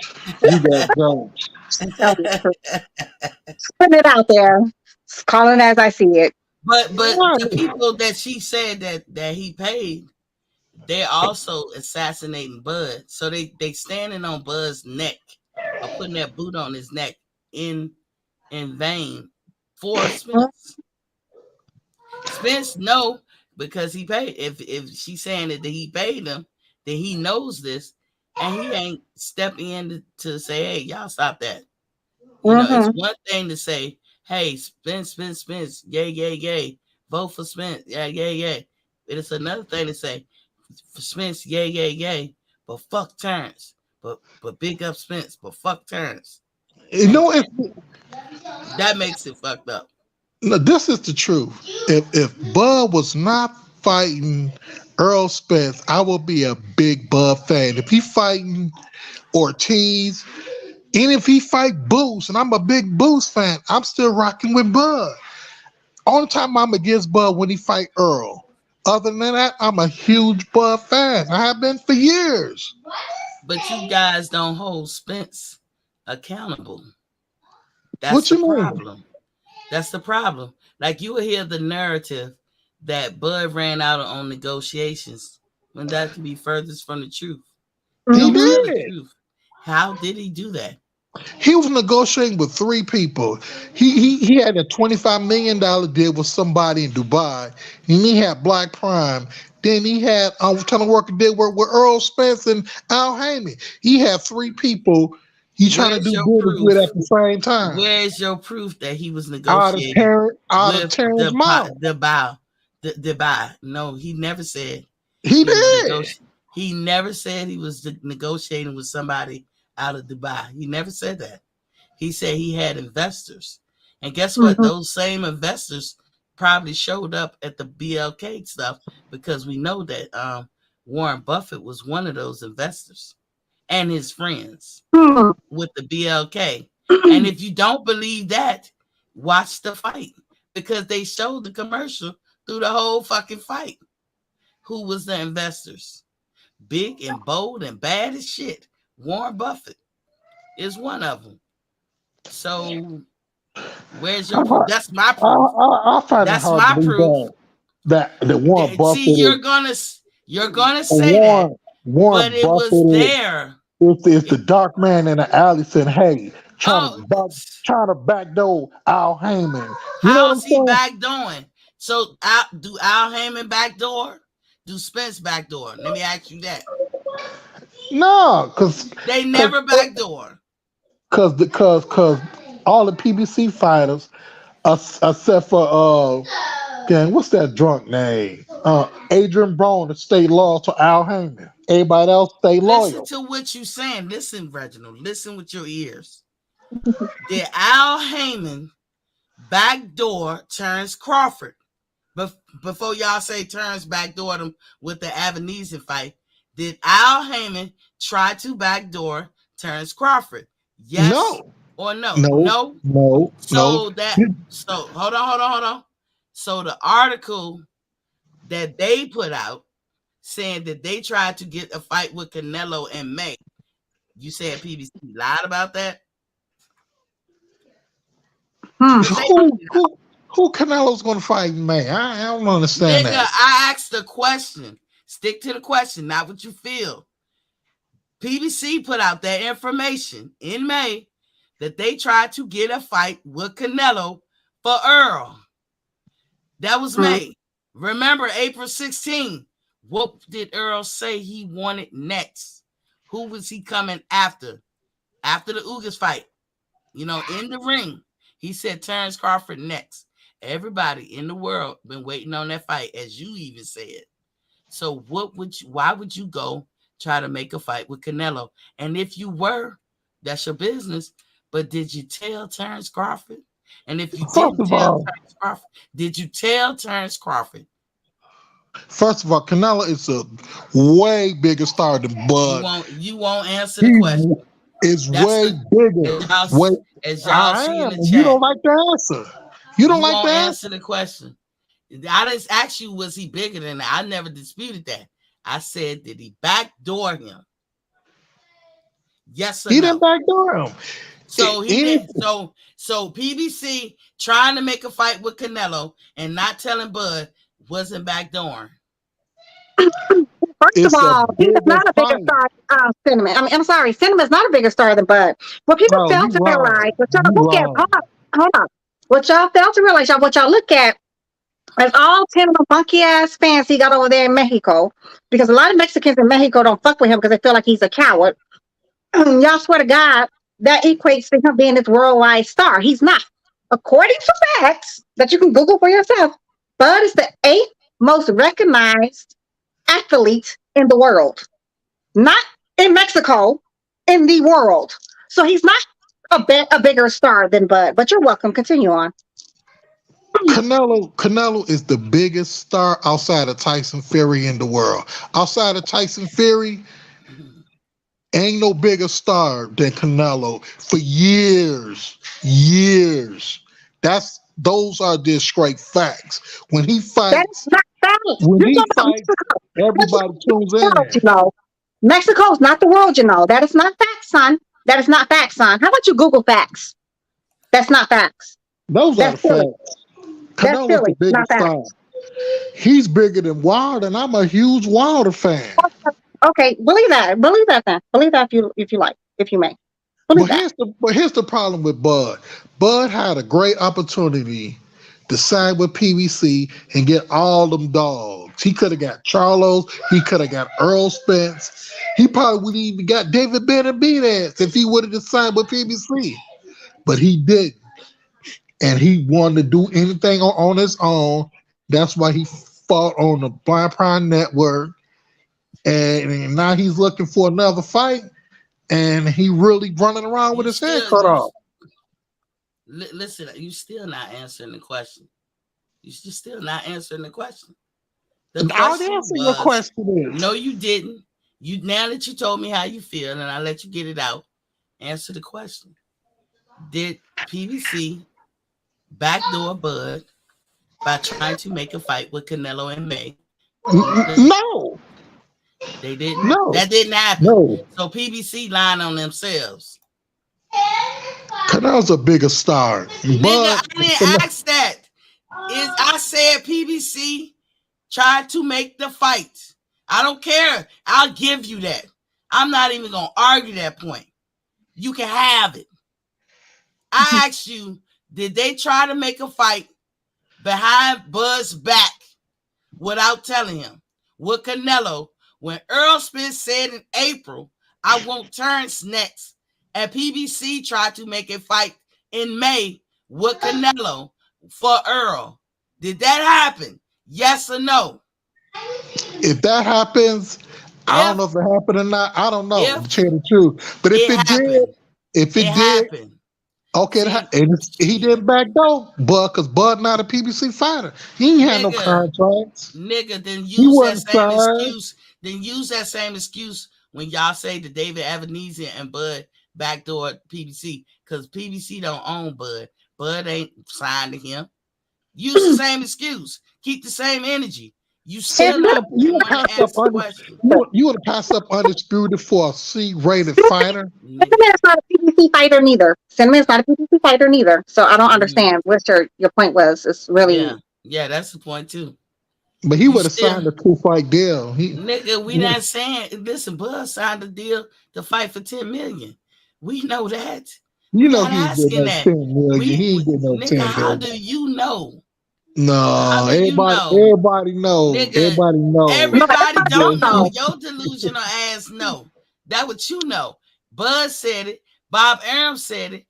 Putting it out there. Calling as I see it. But the people that she said that he paid, they're also assassinating Bud. So they standing on Bud's neck or putting their boot on his neck in vain for Spence. Spence no, because he paid. If she's saying that he paid him, then he knows this, and he ain't stepping in to say, "Hey, y'all stop that." It's one thing to say, "Hey, Spence, yay, vote for Spence, yay." But it's another thing to say, for Spence, yay, but fuck Terence, but big up Spence, but fuck Terence. That makes it fucked up. No, this is the truth. If Bud was not fighting Errol Spence, I would be a big Bud fan. If he fighting Ortiz, and if he fight Boost, and I'm a big Boost fan, I'm still rocking with Bud. Only time I'm against Bud when he fight Earl. Other than that, I'm a huge Bud fan. I have been for years. But you guys don't hold Spence accountable. That's the problem. That's the problem. Like, you will hear the narrative that Bud ran out on negotiations when that could be furthest from the truth. He did. How did he do that? He was negotiating with three people. He had a $25 million deal with somebody in Dubai. And he had Black Prime. Then he had trying to work a deal with Earl Spence and Al Heyman. He had three people he trying to do deals with at the same time. Where's your proof that he was negotiating out of Terrence's mouth? Dubai. No, he never said. He did. He never said he was negotiating with somebody out of Dubai. He never said that. He said he had investors. And guess what? Those same investors probably showed up at the BLK stuff because we know that Warren Buffett was one of those investors and his friends with the BLK. And if you don't believe that, watch the fight because they showed the commercial through the whole fucking fight. Who was the investors? Big and bold and bad as shit. Warren Buffett is one of them. So where's your proof? That's my proof. I find That's it hard my to believe proof. that Warren Buffett. See, you're gonna say that, Warren but it Buffett was there. It's the dark man in the alley saying, "Hey, trying to backdoor Al Heyman." You know How's he backdooring? So do Al Heyman backdoor? Do Spence backdoor? Let me ask you that. No, because they never backdoor. Because all the PBC fighters, except for what's that drunk name? Adrian Broner stay loyal to Al Heyman. Everybody else stay loyal. Listen to what you're saying. Listen, Reginald. Listen with your ears. Did Al Heyman backdoor Terence Crawford? Before y'all say Terence backdoored him with the Avenesian fight, did Al Heyman try to backdoor Terence Crawford? Yes or no? No. So hold on. So the article that they put out saying that they tried to get a fight with Canelo in May. You said PBC lied about that? Who Canelo's going to fight in May? I don't understand that. I asked the question. Stick to the question, not what you feel. PBC put out that information in May that they tried to get a fight with Canelo for Errol. That was May. Remember, April 16. What did Errol say he wanted next? Who was he coming after? After the Ugas fight, in the ring, he said Terence Crawford next. Everybody in the world been waiting on that fight, as you even said. So why would you go try to make a fight with Canelo? And if you were, that's your business. But did you tell Terence Crawford? And if you didn't tell Terence Crawford, did you tell Terence Crawford? First of all, Canelo is a way bigger star than Bud. You won't answer the question. It's way bigger. As y'all see in the chat. You don't like the answer. You don't like the answer the question. I just asked you, was he bigger than that? I never disputed that. I said, did he backdoor him? Yes or no? He didn't backdoor him. So he did. So PBC trying to make a fight with Canelo and not telling Bud wasn't backdooring. First of all, he is not a bigger star than Cinnamon. I'm sorry, Cinnamon is not a bigger star than Bud. What people fail to realize, what y'all look at, hold on. What y'all fail to realize, what y'all look at is all 10 of them funky ass fans he got over there in Mexico, because a lot of Mexicans in Mexico don't fuck with him because they feel like he's a coward. Y'all swear to God, that equates to him being this worldwide star. He's not. According to facts that you can Google for yourself, Bud is the 8th most recognized athlete in the world. Not in Mexico, in the world. So he's not a bigger star than Bud, but you're welcome. Continue on. Canelo is the biggest star outside of Tyson Fury in the world. Outside of Tyson Fury, ain't no bigger star than Canelo for years. Those are just straight facts. When he fights, everybody tunes in. Mexico's not the world, That is not facts, son. That is not facts, son. How about you Google facts? That's not facts. Those are facts. Canelo's the biggest star. He's bigger than Wilder, and I'm a huge Wilder fan. Okay, believe that. Believe that then. Believe that if you like, if you may. But here's the problem with Bud. Bud had a great opportunity to sign with PBC and get all them dogs. He could have got Charlos. He could have got Errol Spence. He probably would have even got David Benavidez if he would have signed with PBC. But he didn't. And he wanted to do anything on his own. That's why he fought on the Blind Prime Network. And now he's looking for another fight. And he really running around with his head cut off. Listen, you still not answering the question. You're still not answering the question. The question answer your question is. No, you didn't. You now that you told me how you feel and I let you get it out, answer the question. Did PBC backdoor Bud by trying to make a fight with Canelo in May? No. They didn't. No. That didn't happen. No. So PBC lying on themselves. Canelo's a bigger star. Nigga, I didn't ask that. I said PBC tried to make the fight. I don't care. I'll give you that. I'm not even going to argue that point. You can have it. I asked you, did they try to make a fight behind Bud's back without telling him? With Canelo, when Errol Spence said in April, I want Terence next, and PBC tried to make a fight in May with Canelo for Earl. Did that happen? Yes or no? If that happens, I don't know if it happened or not. I don't know. To tell the truth. But if it did, happened. Okay, he didn't back though, Bud, because Bud not a PBC fighter. He ain't had no contracts. Nigga, then use that same excuse. Then use that same excuse when y'all say that David Ebenezer and Bud backdoor PBC, because PBC don't own Bud. Bud ain't signed to him. Use the same excuse. Keep the same energy. You still don't want to ask the question. You would have passed up undisputed for a C-rated fighter. Cinnamon's not a PBC fighter neither. Cinnamon's not a PBC fighter neither. So I don't understand what your point was. It's really yeah, that's the point too. But he would have signed a 2-fight deal. Nigga, we not saying. Listen, Bud signed a deal to fight for $10 million. We know that. You know he's getting that $10 million. He ain't getting no $10 million. How do you know? No, everybody knows. Nigga, everybody knows. Everybody don't know. Your delusional ass know. That's what you know. Bud said it. Bob Arum said it.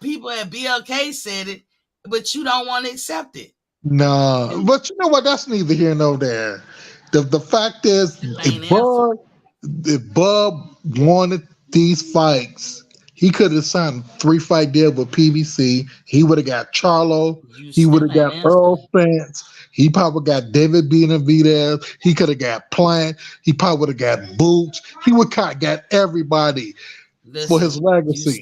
People at BLK said it, but you don't want to accept it. No, but you know what? That's neither here nor there. The fact is, if Bud wanted these fights, he could have signed a 3-fight deal with PBC. He would have got Charlo. He would have got Errol Spence. He probably got David Benavidez. He could have got Plant. He probably would have got Boots. He would have got everybody for his legacy.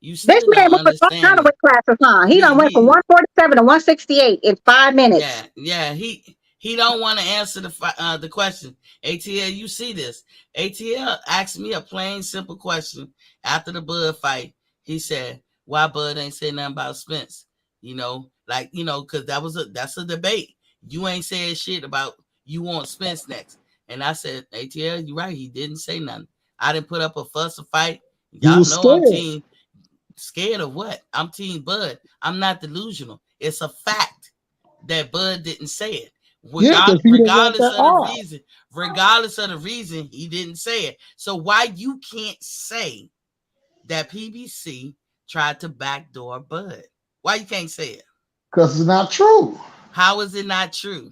This man went for all kind of weight classes, huh? He done went from 147 to 168 in 5 minutes. Yeah. He don't want to answer the question. ATL, you see this. ATL asked me a plain, simple question after the Bud fight. He said, why Bud ain't say nothing about Spence? Because that's a debate. You ain't saying shit about you want Spence next. And I said, ATL, you're right. He didn't say nothing. I didn't put up a fuss or fight. Y'all know I'm team. Scared of what? I'm team Bud. I'm not delusional. It's a fact that Bud didn't say it. Regardless of the reason he didn't say it. So why you can't say that PBC tried to backdoor Bud? Why you can't say it? Because it's not true. How is it not true?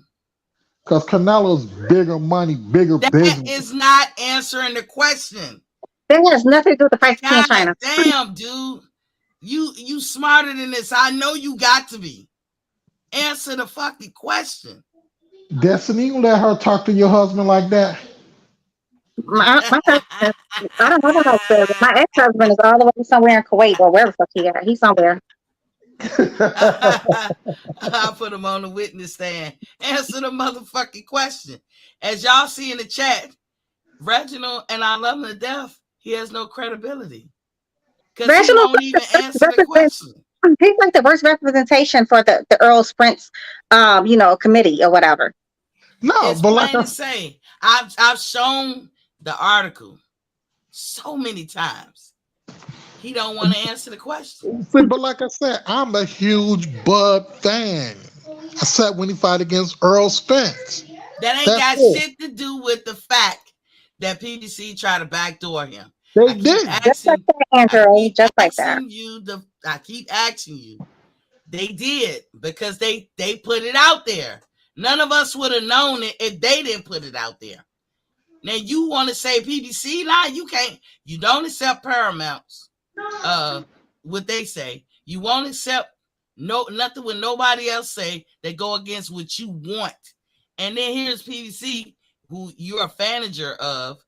Because Canelo's bigger money, bigger business. That is not answering the question. That has nothing to do with the fight in China. Damn, dude. You smarter than this. I know you got to be. Answer the fucking question. Destiny, you let her talk to your husband like that? My husband, I don't know what else says. My ex-husband is all the way somewhere in Kuwait or wherever the fuck he at. He's somewhere. I'll put him on the witness stand. Answer the motherfucking question. As y'all see in the chat, Reginald, and I love him to death, he has no credibility. Because he won't even answer the question. He's like the worst representation for the Errol Spence, committee or whatever. No, it's but plain to say, I've shown the article so many times. He don't want to answer the question. But like I said, I'm a huge Bud fan. I said when he fought against Errol Spence. That ain't got shit to do with the fact that PBC tried to backdoor him. They did. Just like that, Andrew. Just like that. I keep asking you. They did because they put it out there. None of us would have known it if they didn't put it out there. Now you want to say PBC lie? You can't. You don't accept Paramount's. What they say. You won't accept No, nothing when nobody else say. They go against what you want. And then here's PBC, who you're a manager of,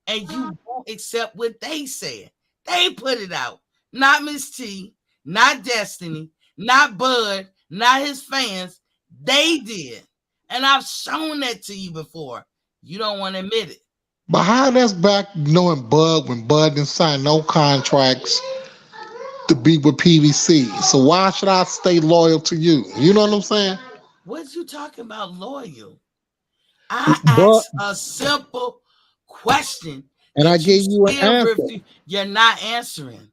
and you won't accept what they said. They put it out. Not Miss T, not Destiny, not Bud, not his fans. They did. And I've shown that to you before. You don't want to admit it. But how that's back knowing Bud when Bud didn't sign no contracts to be with PBC. So why should I stay loyal to you? You know what I'm saying? What you talking about loyal? I But asked a simple question. and I gave you an answer. You're not answering.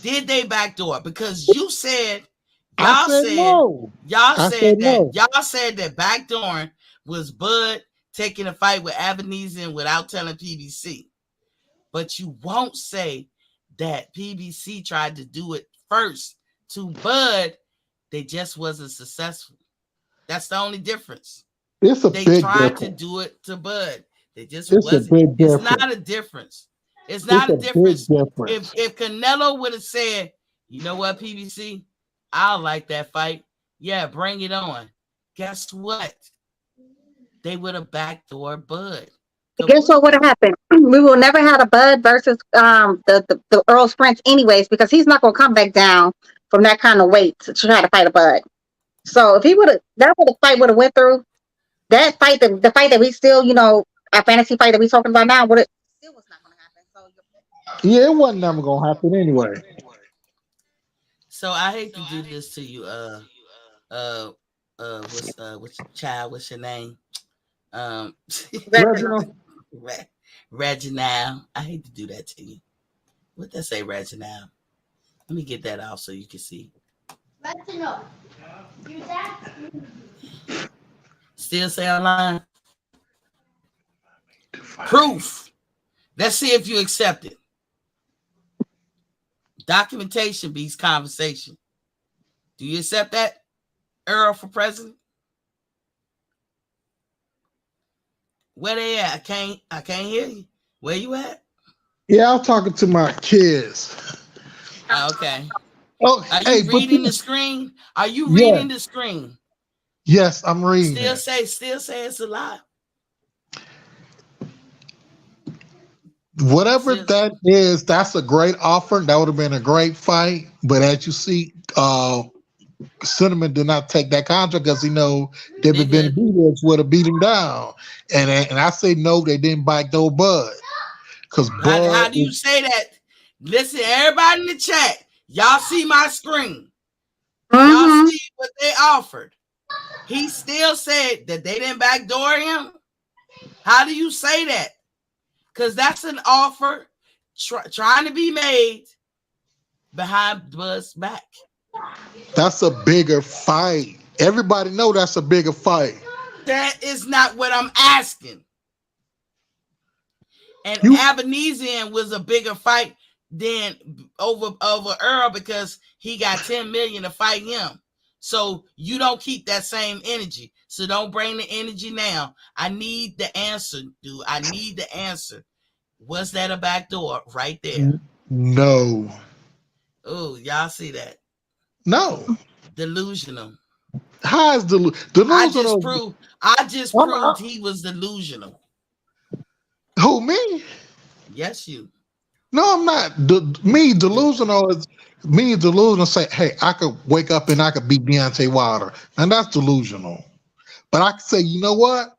Did they backdoor? Because you said I said no. Y'all said that backdooring was Bud taking a fight with Ebenezer without telling PBC. But you won't say that PBC tried to do it first to Bud. They just wasn't successful. That's the only difference. They tried to do it to Bud. They just wasn't. It's not a difference. It's not a difference. If Canelo would have said, you know what, PBC, I like that fight. Yeah, bring it on. Guess what? They would have backdoored Bud. Guess what would have happened? We will never have a Bud versus the Errol Spence anyways, because he's not going to come back down from that kind of weight to try to fight a Bud. So if he would have, that's what the fight would have went through. That fight, the fight that we still, our fantasy fight that we talking about now, still was not going to happen. So yeah, it wasn't never going to happen anyway. So I hate to do this to you. What's your name? Reginald. I hate to do that to you. What that say, Reginald? Let me get that off so you can see. Reginald. Still say online? Proof. Let's see if you accept it. Documentation beats conversation. Do you accept that, Errol, for president? Where they at? I can't hear you. Where you at? Yeah, I'm talking to my kids. Okay. Oh, are you reading the screen? Are you reading the screen? Yes, I'm reading. Still say it's a lie. Whatever that is, that's a great offer. That would have been a great fight. But as you see, Cinnamon did not take that contract because David Benavidez would have beat him down. And I say no, they didn't backdoor Bud. Because how do you say that? Listen, everybody in the chat, y'all see my screen. Y'all see what they offered. He still said that they didn't backdoor him. How do you say that? Because that's an offer trying to be made behind Bud's back. That's a bigger fight. Everybody know that's a bigger fight. That is not what I'm asking. And Ebenezer was a bigger fight than over Earl because he got 10 million to fight him. So you don't keep that same energy. So don't bring the energy now. I need the answer, dude. I need the answer. Was that a backdoor right there? No. Oh, y'all see that? No. Delusional. How is delusional? I just proved he was delusional. Who, me? Yes, you. No, I'm not. Delusional is me. Delusional say, hey, I could wake up and I could beat Deontay Wilder, and that's delusional. But I could say, you know what?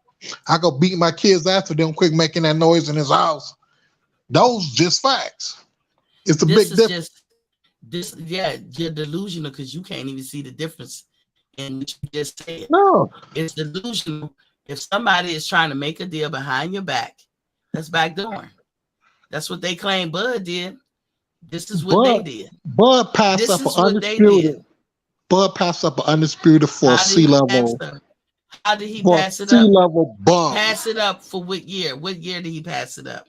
I could beat my kids after them quick making that noise in his house. Those just facts. It's a big difference. You're delusional because you can't even see the difference in what you just said. No, it's delusional. If somebody is trying to make a deal behind your back, that's backdooring. That's what they claim Bud did. This is what they did. Bud passed up an undisputed. Bud passed up an undisputed for a C-level. How did he pass it up? C-level bump. Pass it up for what year? What year did he pass it up?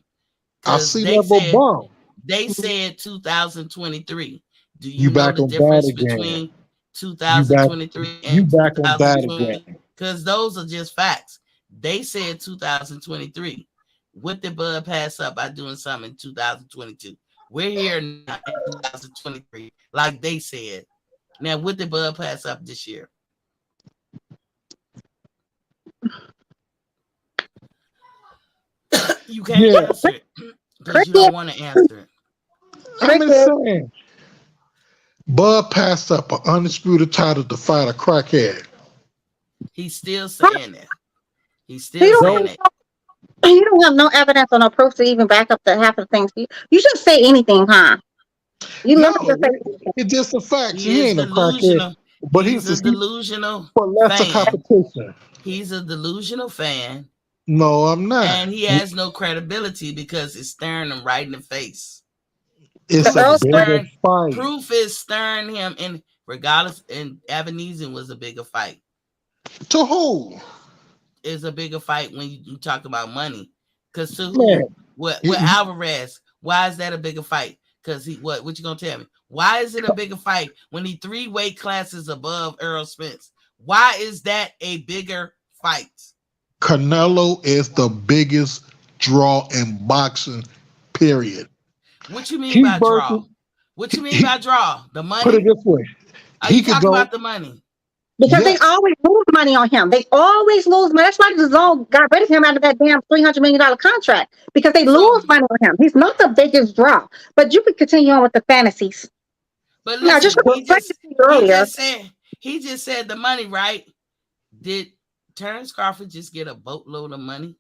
A C-level bump. They said 2023. Do you know back the on difference that again? Between 2023 and you back on that again? Because those are just facts. They said 2023. What did Bud pass up by doing something in 2022? We're here now in 2023, like they said. Now, what did Bud pass up this year? You can't answer it because you don't want to answer it. I'm just saying. Bud passed up an undisputed title to fight a crackhead. He's still saying that. He's still saying that. You don't have no evidence or no proof to even back up the half of the things. You should say anything, huh? You No, love to say it's just a fact. He is ain't a delusional. crackhead, but He's a delusional for lesser fan. competition. He's a delusional fan. No, I'm not. And he has no credibility because it's staring him right in the face. It's a bigger fight. Proof is staring him in, regardless, and Ebenezer was a bigger fight. To who? Is a bigger fight when you talk about money. Because to who? What Alvarez? Why is that a bigger fight? Because what you gonna tell me? Why is it a bigger fight when he 3 weight classes above Errol Spence? Why is that a bigger fight? Canelo is the biggest draw in boxing, period. What you mean by draw? What you mean by draw? The money? Put it this way. Are you talking about the money? Because they always lose money on him. They always lose money. That's why the zone got rid of him out of that damn $300 million contract. Because they lose money on him. He's not the biggest draw. But you could continue on with the fantasies. But listen, he just said the money, right? Did Terence Crawford just get a boatload of money?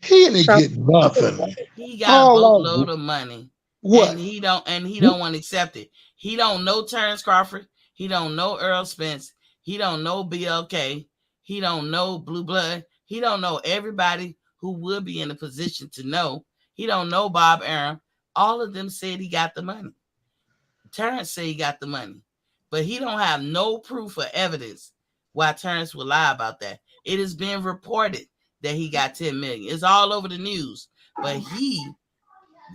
He didn't get nothing. He got a boatload of money. What? And he don't want to accept it. He don't know Terence Crawford. He don't know Errol Spence. He don't know BLK. He don't know Blue Blood. He don't know everybody who would be in a position to know. He don't know Bob Arum. All of them said he got the money. Terence said he got the money. But he don't have no proof or evidence why Terence would lie about that. It has been reported that he got 10 million. It's all over the news. But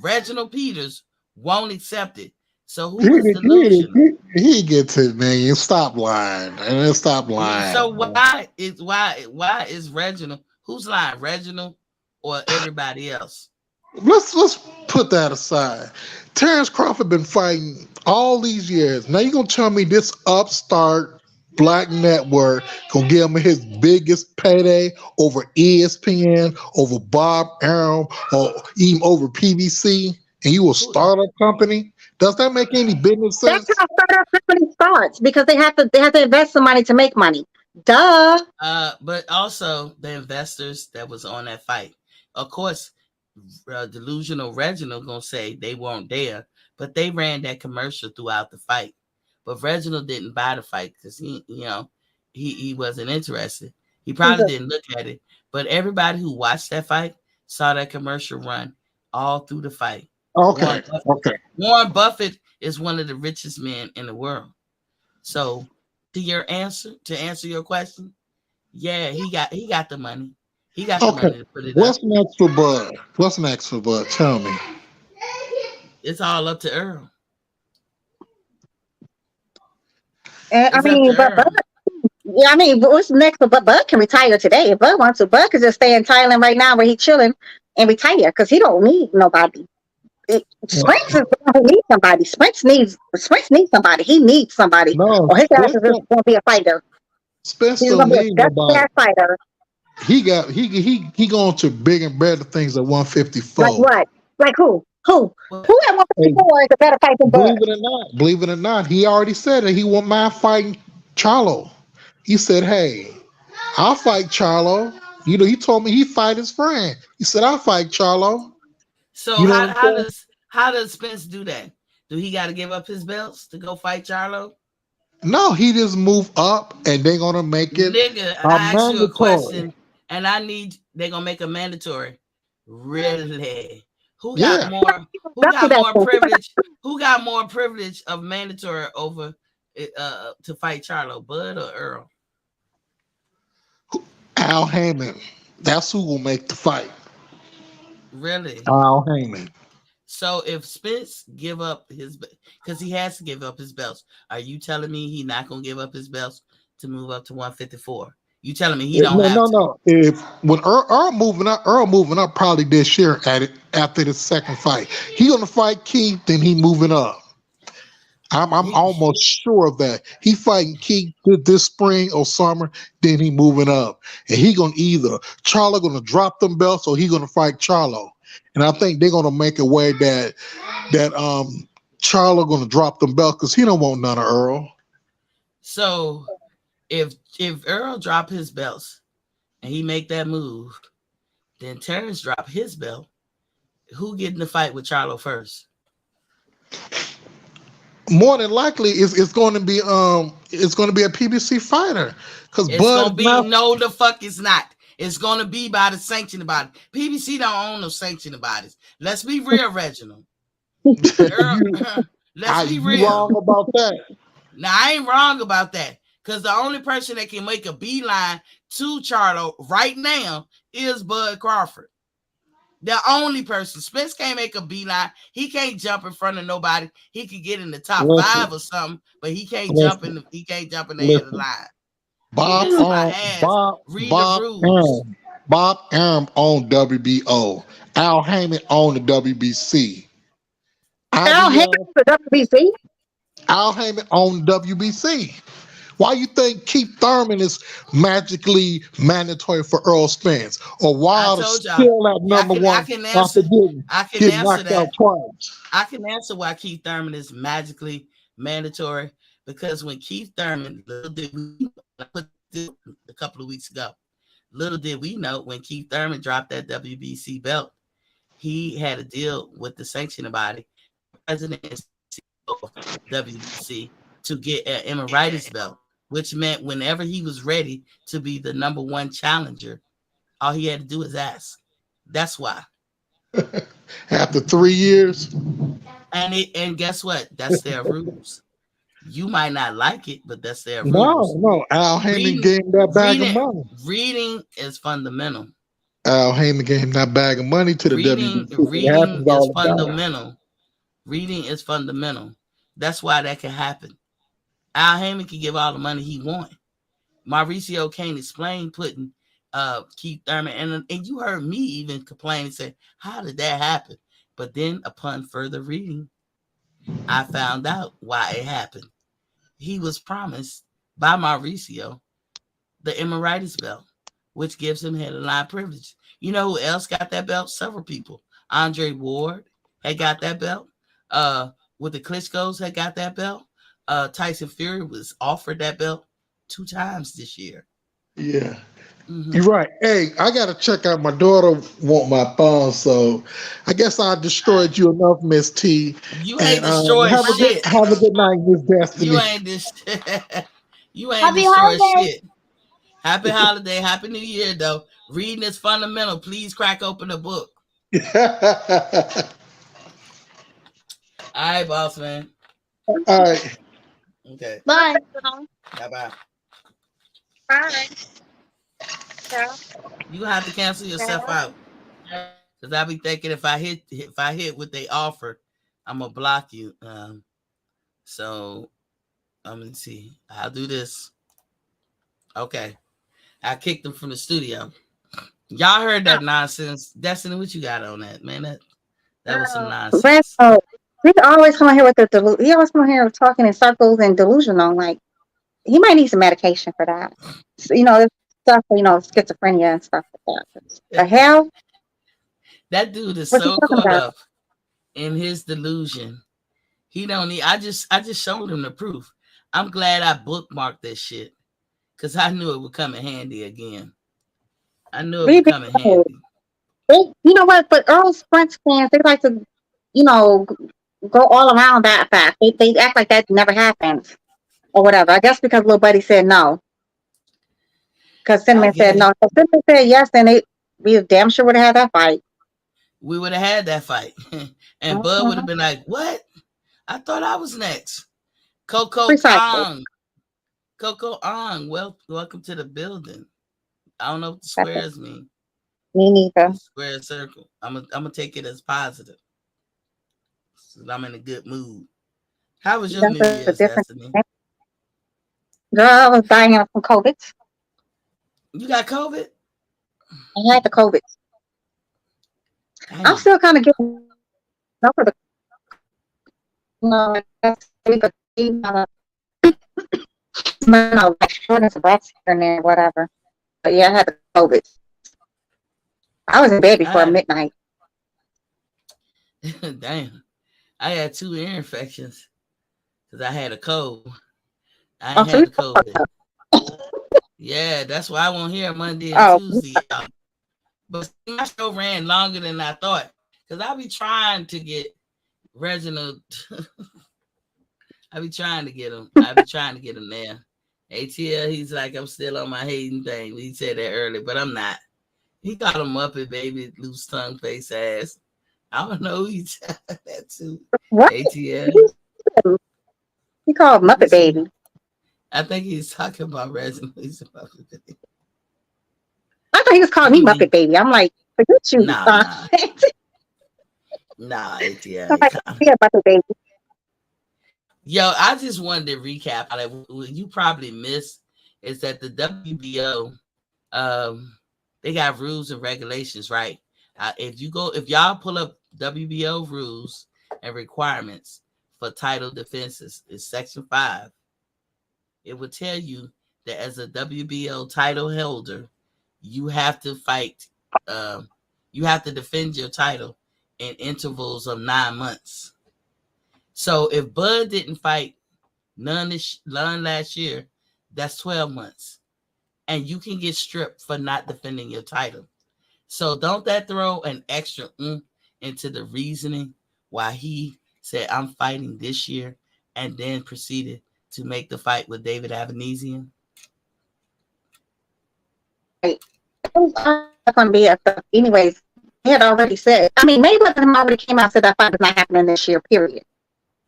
Reginald Peters, won't accept it. So who is delusional? He gets it, man. Stop lying. And stop lying. So why is Reginald? Who's lying? Reginald or everybody else? Let's put that aside. Terence Crawford been fighting all these years. Now you're gonna tell me this upstart black network gonna give him his biggest payday over ESPN, over Bob Arum, or even over PBC, and you will start a company? Does that make any business sense? That's how startup company starts, because they have to invest some money to make money. Duh. But also the investors that was on that fight, of course, delusional Reginald gonna say they weren't there, but they ran that commercial throughout the fight. But Reginald didn't buy the fight because he wasn't interested. He probably didn't look at it. But everybody who watched that fight saw that commercial run all through the fight. Okay. Warren Buffett is one of the richest men in the world. So to answer your question, yeah, he got the money. He got the money to put it What's up. next for Bud? What's next for Bud? Tell me. It's all up to Earl. What's next for Bud? Bud can retire today if Bud wants to. Bud can just stay in Thailand right now where he's chilling and retire because he don't need nobody. Spence needs somebody. Spence needs somebody. He needs somebody. No, or his ass is going to be a fighter. Spence He's don't going to be need a nobody. fighter. He going to big and better things at 154. Like what? Like who? Who at 154 is a better fighter than Bud? Believe it or not, he already said that he won't mind fighting Charlo. He said, "Hey, I'll fight Charlo." He told me he fight his friend. He said, "I'll fight Charlo." So how does Spence do that? Do he got to give up his belts to go fight Charlo? No, he just move up, and they're gonna make it. Nigga, I asked you a question, and they're gonna make it mandatory. Really? Who got more privilege? Who got more privilege of mandatory over to fight Charlo, Bud or Earl? Al Heyman. That's who will make the fight. Really? Al Heyman. So if Spence give up because he has to give up his belts, are you telling me he's not gonna give up his belts to move up to 154? You telling me he don't have to? No. When Earl moving up probably this year after the second fight. He gonna fight Keith, then he moving up. I'm He, almost sure of that. He fighting Keith this spring or summer, then he moving up. And he gonna either Charlo gonna drop them belts or he gonna fight Charlo. And I think they're gonna make a way that Charlo gonna drop them belts because he don't want none of Earl. so if Earl drop his belts and he make that move, then Terrence drop his belt. Who get in the fight with Charlo first? More than likely, it's going to be a PBC fighter because It's Bud gonna is be not. no, the fuck it's not. It's gonna be by the sanctioning body. PBC don't own no sanctioning bodies. Let's be real, Reginald. Earl, you let's be you real. wrong about that. Now I ain't wrong about that. Because the only person that can make a beeline to Charlo right now is Bud Crawford. The only person. Spence can't make a beeline. He can't jump in front of nobody. He could get in the top Listen, 5 or something, but he can't jump listen, in. He can't jump in the head of the listen. line. Bob Kiss my um ass. Bob Read the Bob rules. Arum Bob Arum owned WBO. Al Heyman owned the WBC. Al Haymon IBF. for WBC. Al Heyman owned WBC. Why you think Keith Thurman is magically mandatory for Earl Spence, or I Wild is told y'all. still at Yeah, number I one can after answer. I can getting answer knocked out that. twice? I can answer why Keith Thurman is magically mandatory, because when Keith Thurman, little did we I put this a couple of weeks ago, little did we know when Keith Thurman dropped that WBC belt, he had a deal with the sanctioning body, president and CEO of WBC, to get an emeritus belt, which meant whenever he was ready to be the number one challenger, all he had to do is ask. That's why. After 3 years, And guess what? That's their rules. You might not like it, but that's their rules. no. Al Heyman Reading, gave him that bag of reading, money. reading is fundamental. Al Heyman gave him that bag of money to the Reading, WBC. It reading happens is all the time. fundamental. Reading is fundamental. That's why that can happen. Al Heyman can give all the money he wants. Mauricio can't explain putting Keith Thurman, and you heard me even complain and say, how did that happen? But then upon further reading, I found out why it happened. He was promised by Mauricio the emeritus belt, which gives him headline privilege. You know who else got that belt? Several people. Andre Ward had got that belt. With the Klitschko's had got that belt. Tyson Fury was offered that belt 2 times this year. Yeah. You're right. Hey, I gotta check out. My daughter want my phone, so I guess I destroyed you enough, Miss T. You ain't And destroyed shit. have a good night, Miss You Destiny. ain't you ain't Happy destroyed holidays. shit. Happy holiday, happy new year though. Reading is fundamental. Please crack open a book. All right, boss man. All right. Okay. Bye. Bye. Bye. You have to cancel yourself out. Cause I be thinking if I hit what they offer, I'm gonna block you. So I'm gonna see. I'll do this. Okay. I kicked them from the studio. Y'all heard that nonsense. Destiny, what you got on that, man? That was some nonsense. He always come here with he always come here talking in circles and delusional. Like he might need some medication for that. So, stuff, schizophrenia and stuff like that. The hell? That dude is What's he so talking caught about? up in his delusion. He don't need. I just showed him the proof. I'm glad I bookmarked that shit because I knew it would come in handy again. I knew it would come in handy. You know what? But Earl Spence fans, they like to, go all around that fact. They act like that never happened or whatever. I guess because little buddy said no. Because Cinnamon said no. If Cinnamon said yes, then we damn sure would have had that fight. We would have had that fight. And Bud would have been like, what? I thought I was next. Coco Ong. Coco Ong, welcome to the building. I don't know what the squares mean. Me neither. Square circle. I'm gonna take it as positive. So I'm in a good mood. How was your New Year's, Destiny? Girl, I was dying from COVID. You got COVID? I had the COVID. Dang. I'm still kind of getting over the, but no, in there, whatever. But yeah, I had the COVID. I was in bed before midnight. Damn. I had 2 ear infections because I had a cold. I ain't had the COVID. Yeah, that's why I won't hear Monday and Tuesday. But my show ran longer than I thought because I be trying to get Reginald. I be trying to get him. I be trying to get him there. ATL, he's like, I'm still on my hating thing. He said that earlier, but I'm not. He called him Muppet Baby, loose tongue, face ass. I don't know who he said that to. What? ATL. He called Muppet Baby. I think he's talking about Reginald. He's a Muppet Baby. I thought he was calling me Muppet Baby. I'm like, forget you. Nah, ATL. Muppet Baby. Yo, I just wanted to recap. What you probably missed is that the WBO, they got rules and regulations, right? If y'all pull up WBO rules and requirements for title defenses, it's Section 5. It will tell you that as a WBO title holder, you have to fight. You have to defend your title in intervals of 9 months. So if Bud didn't fight none last year, that's 12 months. And you can get stripped for not defending your title. So don't that throw an extra into the reasoning why he said, I'm fighting this year, and then proceeded to make the fight with David Avanesian? Right. It was going to be anyways, he had already said, I mean, Mayweather already came out and said that fight is not happening this year, period.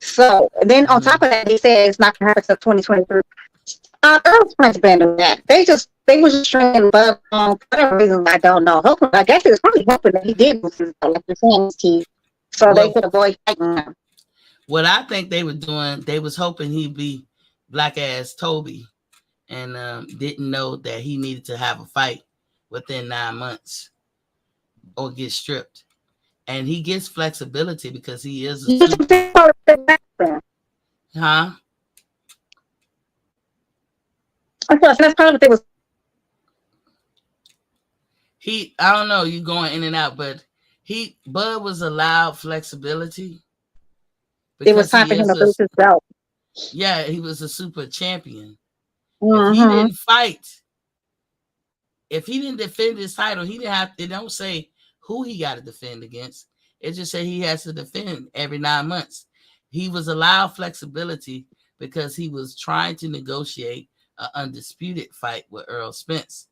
So then on top of that, they said it's not going to happen until 2023. Errol Spence been doing that. They was just stringing Bud on for whatever reason, I don't know. Hopefully, I guess it was probably hoping that he did lose his teeth, so they could avoid fighting him. What I think they were doing, they was hoping he'd be black ass Toby, and didn't know that he needed to have a fight within 9 months or get stripped. And he gets flexibility because he is a huh? That's part of what they was. I don't know, you going in and out, but Bud was allowed flexibility. It was time for him to lose his belt. Yeah, he was a super champion. Mm-hmm. If he didn't fight, if he didn't defend his title, he didn't have. They don't say who he got to defend against. It just said he has to defend every 9 months. He was allowed flexibility because he was trying to negotiate an undisputed fight with Errol Spence.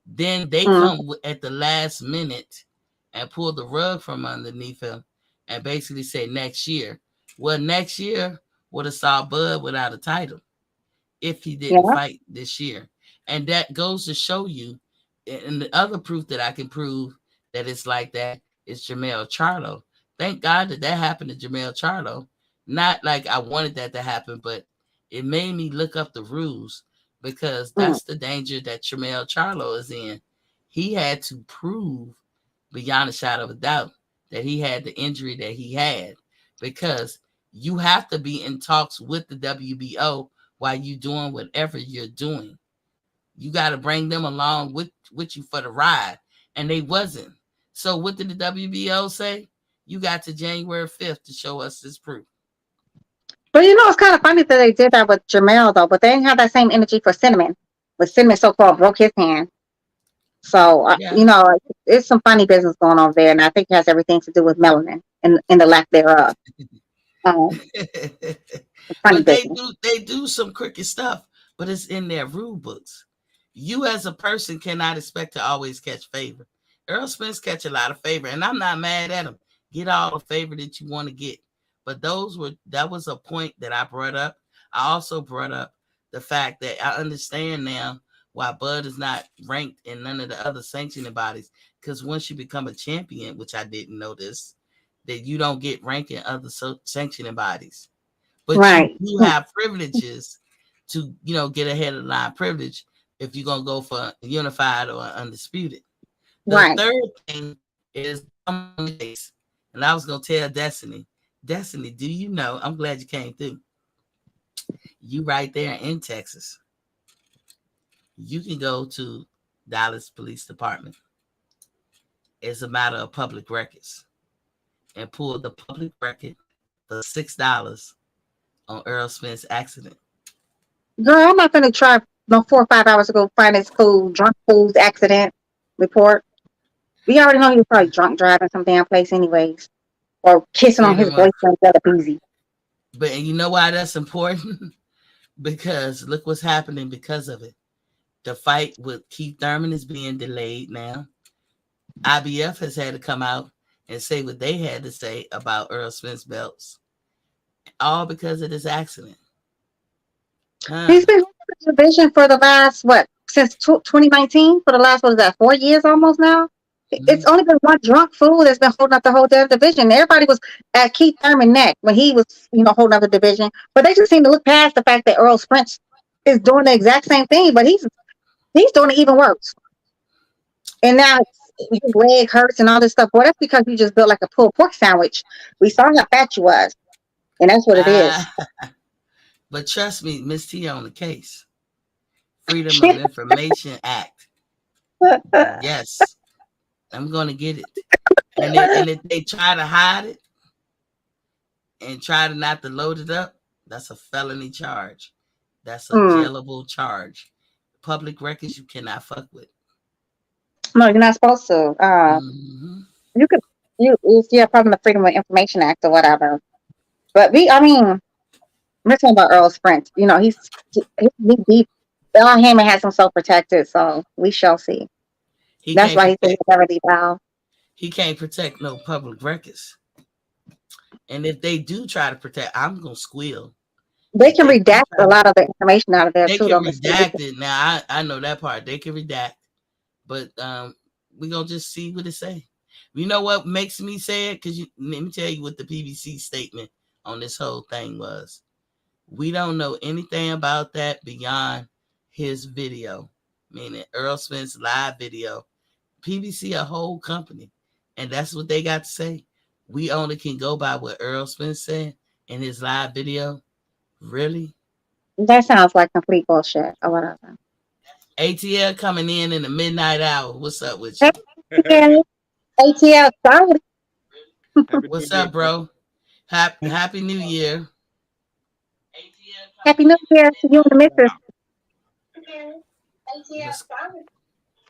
Then they come at the last minute and pull the rug from underneath him and basically say next year. Well, next year would have saw Bud without a title if he didn't fight this year. And that goes to show you, and the other proof that I can prove that it's like that is Jermell Charlo. Thank God that happened to Jermell Charlo. Not like I wanted that to happen, but it made me look up the rules because that's the danger that Jermell Charlo is in. He had to prove beyond a shadow of a doubt that he had the injury that he had, because you have to be in talks with the WBO while you're doing whatever you're doing. You got to bring them along with you for the ride. And they wasn't. So what did the WBO say? You got to January 5th to show us this proof. But it's kind of funny that they did that with Jermell, though, but they didn't have that same energy for Cinnamon. But Cinnamon so-called broke his hand. So, it's some funny business going on there, and I think it has everything to do with melanin and the lack thereof. But they do some crooked stuff, but it's in their rule books. You as a person cannot expect to always catch favor. Errol Spence catch a lot of favor, and I'm not mad at him. Get all the favor that you want to get. But that was a point that I brought up. I also brought up the fact that I understand now why Bud is not ranked in none of the other sanctioning bodies. Because once you become a champion, which I didn't know this, that you don't get ranked in other sanctioning bodies. But you have privileges to, get ahead of the line privilege if you're going to go for unified or undisputed. The third thing is, and I was going to tell Destiny, do you know, I'm glad you came through. You right there in Texas. You can go to Dallas Police Department. It's a matter of public records. And pull the public record for $6 on Errol Spence accident. Girl, I'm not gonna try no 4 or 5 hours to go find this fool drunk fool's accident report. We already know he was probably drunk driving some damn place anyways. Or kissing on his boyfriend's other boozy. But you know why that's important? Because look what's happening because of it. The fight with Keith Thurman is being delayed now. IBF has had to come out and say what they had to say about Errol Spence belts. All because of this accident. He's been in the division for the last, since 2019? For the last, 4 years almost now? Mm-hmm. It's only been one drunk fool that's been holding up the whole damn division. Everybody was at Keith Thurman's neck when he was, holding up the division. But they just seem to look past the fact that Errol Spence is doing the exact same thing, but he's doing it even worse. And now his leg hurts and all this stuff. Boy, that's because you just built like a pulled pork sandwich. We saw how fat you was. And that's what it is. But trust me, Miss T on the case. Freedom of Information Act. Yes. I'm going to get it. And if they try to hide it and try to not to load it up, that's a felony charge. That's a jailable charge. Public records you cannot fuck with. No, you're not supposed to. You could, probably the Freedom of Information Act or whatever. But we're talking about Errol Spence. He's deep. Bell Heyman has him so protected, so we shall see. That's why he said he'll never leave out. He can't protect no public records. And if they do try to protect, I'm gonna squeal. They can redact a lot of the information out of there too. They can redact it. Now I know that part. They can redact, but we're gonna just see what it say. You know what makes me say it? Because let me tell you what the PBC statement on this whole thing was. We don't know anything about that beyond his video, meaning Errol Spence live video. PBC a whole company, and that's what they got to say. We only can go by what Errol Spence said in his live video. Really? That sounds like complete bullshit or whatever. ATL coming in the midnight hour. What's up with you? ATL, sorry. What's up, bro? Happy New Year. Happy New Year to you and the missus.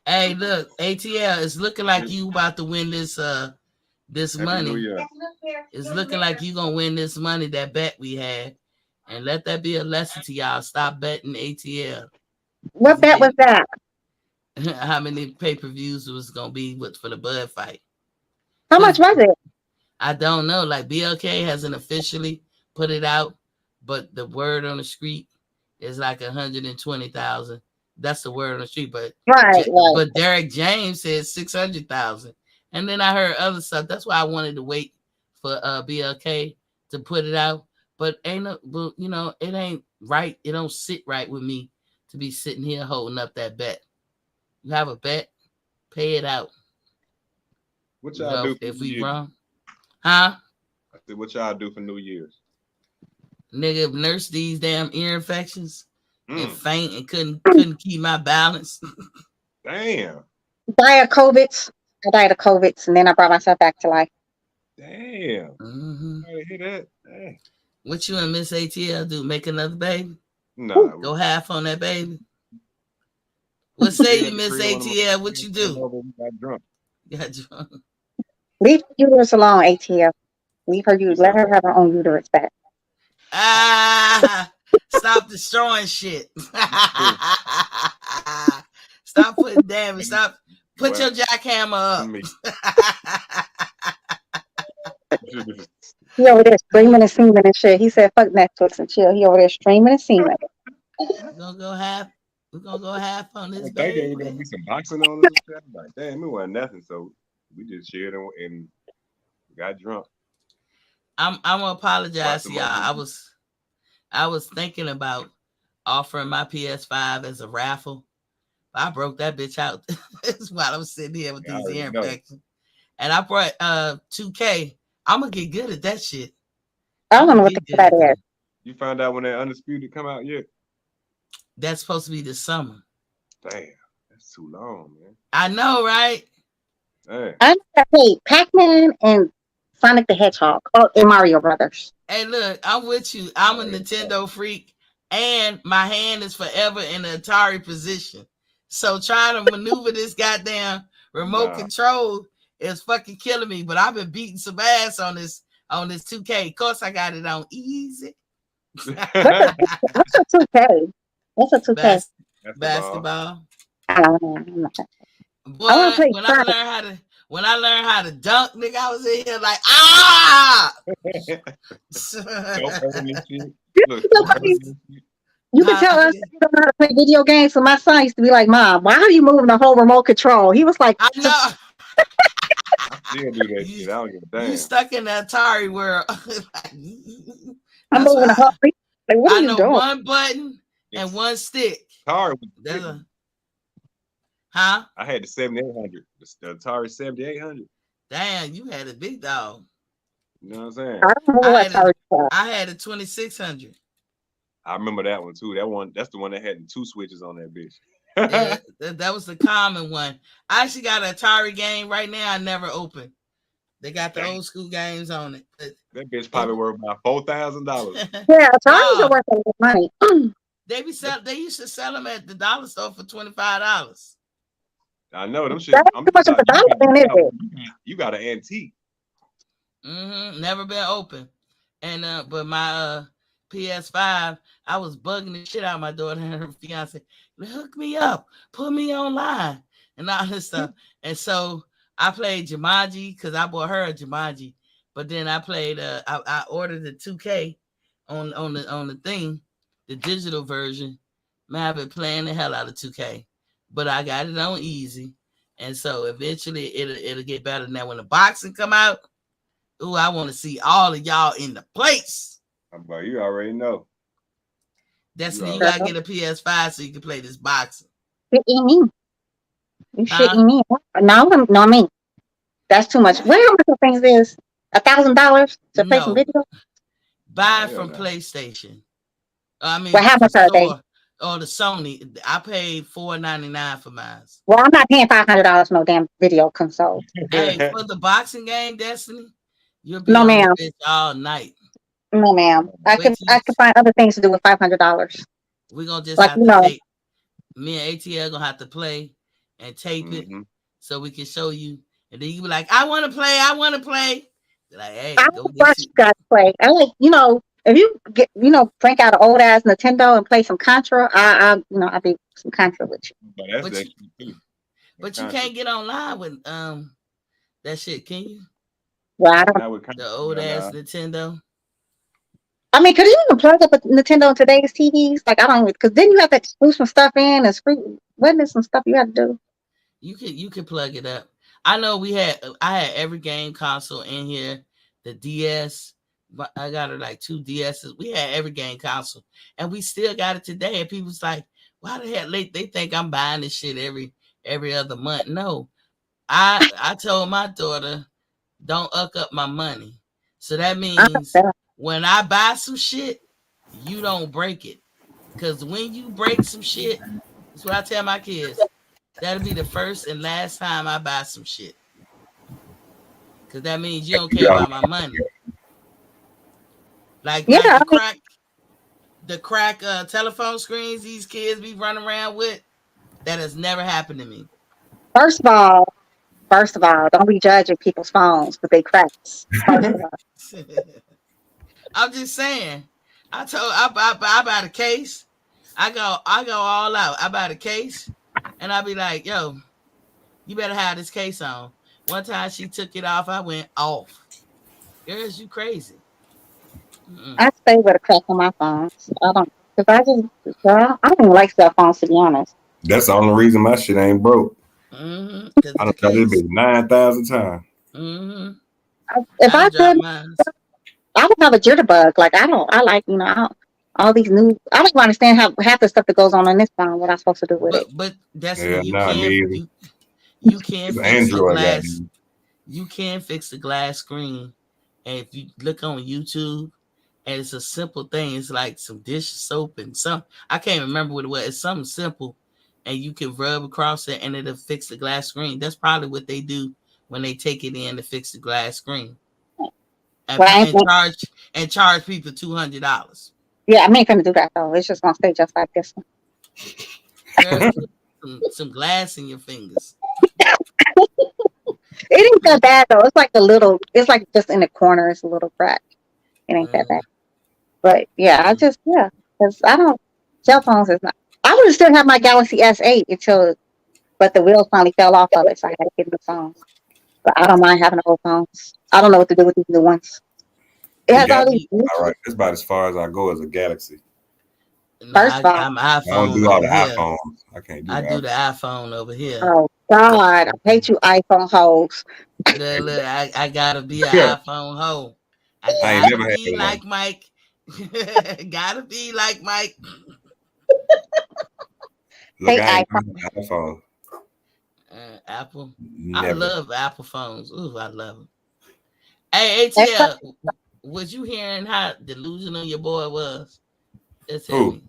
Hey, look, ATL, it's looking like you about to win this money. It's looking like you gonna win this money, that bet we had. And let that be a lesson to y'all. Stop betting ATL. What bet was that? How many pay-per-views it was gonna be for the Bud fight? How much was it? I don't know. Like BLK hasn't officially put it out, but the word on the street is like 120,000. That's the word on the street, but But Derek James said 600,000, and then I heard other stuff. That's why I wanted to wait for BLK to put it out. But it ain't right. It don't sit right with me to be sitting here holding up that bet. You have a bet, pay it out. What y'all do if we wrong? Huh? I said, what y'all do for New Year's? Nigga, nurse these damn ear infections. And faint and couldn't keep my balance. Damn. I died of COVID, and then I brought myself back to life. Damn. I hear that. Damn. What you and Miss ATL do? Make another baby? No. Go half on that baby. What say you, Miss ATL? What you do? Got drunk. Leave her uterus alone, ATL. Leave her uterus. Let her have her own uterus back. Stop destroying shit. Stop putting damage. Stop. Put your jackhammer up. He over there streaming and seaming and shit. He said, fuck Netflix and chill. He over there streaming and seaming. We're gonna go half on this. I think there was gonna be some boxing on this. Like, damn, it wasn't nothing. So we just shared and got drunk. I'm gonna apologize to y'all. I was thinking about offering my PS5 as a raffle. But I broke that bitch out. That's why I was sitting here with these ear infections. And I brought 2K. I'm gonna get good at that shit. I don't know what the that is. You found out when that Undisputed come out yet? That's supposed to be this summer. Damn, that's too long, man. I know, right? Damn. I played Pac-Man and Sonic the Hedgehog. Oh, and Mario Brothers. Hey, look, I'm with you. I'm a Nintendo freak, and my hand is forever in the Atari position. So trying to maneuver this goddamn remote control is fucking killing me. But I've been beating some ass on this 2K. Of course, I got it on easy. What's a 2K? What's a 2K? Basketball. I don't know. Boy, when I learned how to dunk, nigga, I was in here like, You can tell us you don't know how to play video games. So my son used to be like, "Mom, why are you moving the whole remote control?" He was like, "I know." I still do that shit. I don't give a damn. You stuck in the Atari world. I'm moving the whole. Like, what are you doing? One button and one stick. Atari. Huh? I had the 7800, the Atari 7800. Damn, you had a big dog. You know what I'm saying? I had a 2600. I remember that one too. That's the one that had 2 switches on that bitch. Yeah, that was the common one. I actually got an Atari game right now. I never opened. They got the old school games on it. That bitch probably worth about $4,000. Yeah, Ataris are worth a lot of money. They used to sell them at the dollar store for $25. I know them shit. You got an antique. Never been open. And but my PS5, I was bugging the shit out of my daughter and her fiance. Hook me up, put me online, and all this stuff. And so I played Jumanji because I bought her a Jumanji. But then I played. I ordered the 2K on the thing, the digital version. Man, I've been playing the hell out of 2K, but I got it on easy, and so eventually it'll get better. Now when the boxing come out, ooh, I want to see all of y'all in the place. But you already know. Destiny, you gotta get a PS5 so you can play this boxing. Shitting me. You shitting me. No, me. That's too much. What how much things is? $1,000 to play some video? Buy from PlayStation. I mean, how much are they? Or the Sony. I paid $4.99 for mine. Well, I'm not paying $500 no damn video console. Hey, for the boxing game, Destiny, you'll be no, on ma'am. the bitch all night. No, ma'am. I could find other things to do with $500. We're gonna just have to tape. Me and ATL gonna have to play and tape it so we can show you. And then you be like, I want to play. Like, hey, I watch you guys play. I like, if you get, crank out an old ass Nintendo and play some Contra, I'll be some Contra with you. But you can't get online with that shit, can you? Well, the old ass Nintendo. I mean, could you even plug up a Nintendo in today's TVs? Like, I don't, because then you have to screw some stuff in and wasn't there some stuff you had to do? You could plug it up. I know I had every game console in here. The DS, I got her like 2 DSs. We had every game console, and we still got it today. And people's like, why the hell they think I'm buying this shit every other month? No, I told my daughter, don't uck up my money. So that means when I buy some shit, you don't break it. Because when you break some shit, that's what I tell my kids. That'll be the first and last time I buy some shit. Because that means you don't care about my money. Like the crack telephone screens these kids be running around with, that has never happened to me. First of all, don't be judging people's phones with their cracks. I'm just saying. I buy the case. I go all out. I buy the case. And I'll be like, yo, you better have this case on. One time she took it off, I went off. Girls, you crazy. I stay with a crack on my phones. I don't even like cell phones, to be honest. That's the only reason my shit ain't broke. I done got this bitch 9,000 times. If I could, I would have a jitterbug. Like, all these new, I don't even understand how half the stuff that goes on this phone, what I'm supposed to do with it. But that's you can't fix the glass. You can fix the glass screen. And if you look on YouTube, And it's a simple thing. It's like some dish soap and some, I can't remember what it was. It's something simple, and you can rub across it and it'll fix the glass screen. That's probably what they do when they take it in to fix the glass screen. And, charge people $200. Yeah, I ain't gonna do that though. It's just gonna stay just like this one. Girl, put some glass in your fingers. It ain't that bad though. It's like it's like just in the corner. It's a little crack. It ain't that bad. But yeah, because I don't, cell phones is not. I would still have my Galaxy S8 but the wheels finally fell off of it, so I had to get a new phone. But I don't mind having the old phones. I don't know what to do with these new ones. It has all these. All right, that's about as far as I go as a Galaxy. First phone. I'm iPhone. I don't do all the iPhones. I can't do. I do the iPhone over here. Oh God, I hate you iPhone hoes. Look, I gotta be an iPhone hoe. I ain't never gotta had be like Mike. Gotta be like Mike. Look, I ain't iPhone. Apple. Never. I love Apple phones. Ooh, I love them. Hey, ATL, was you hearing how delusional your boy was? Who?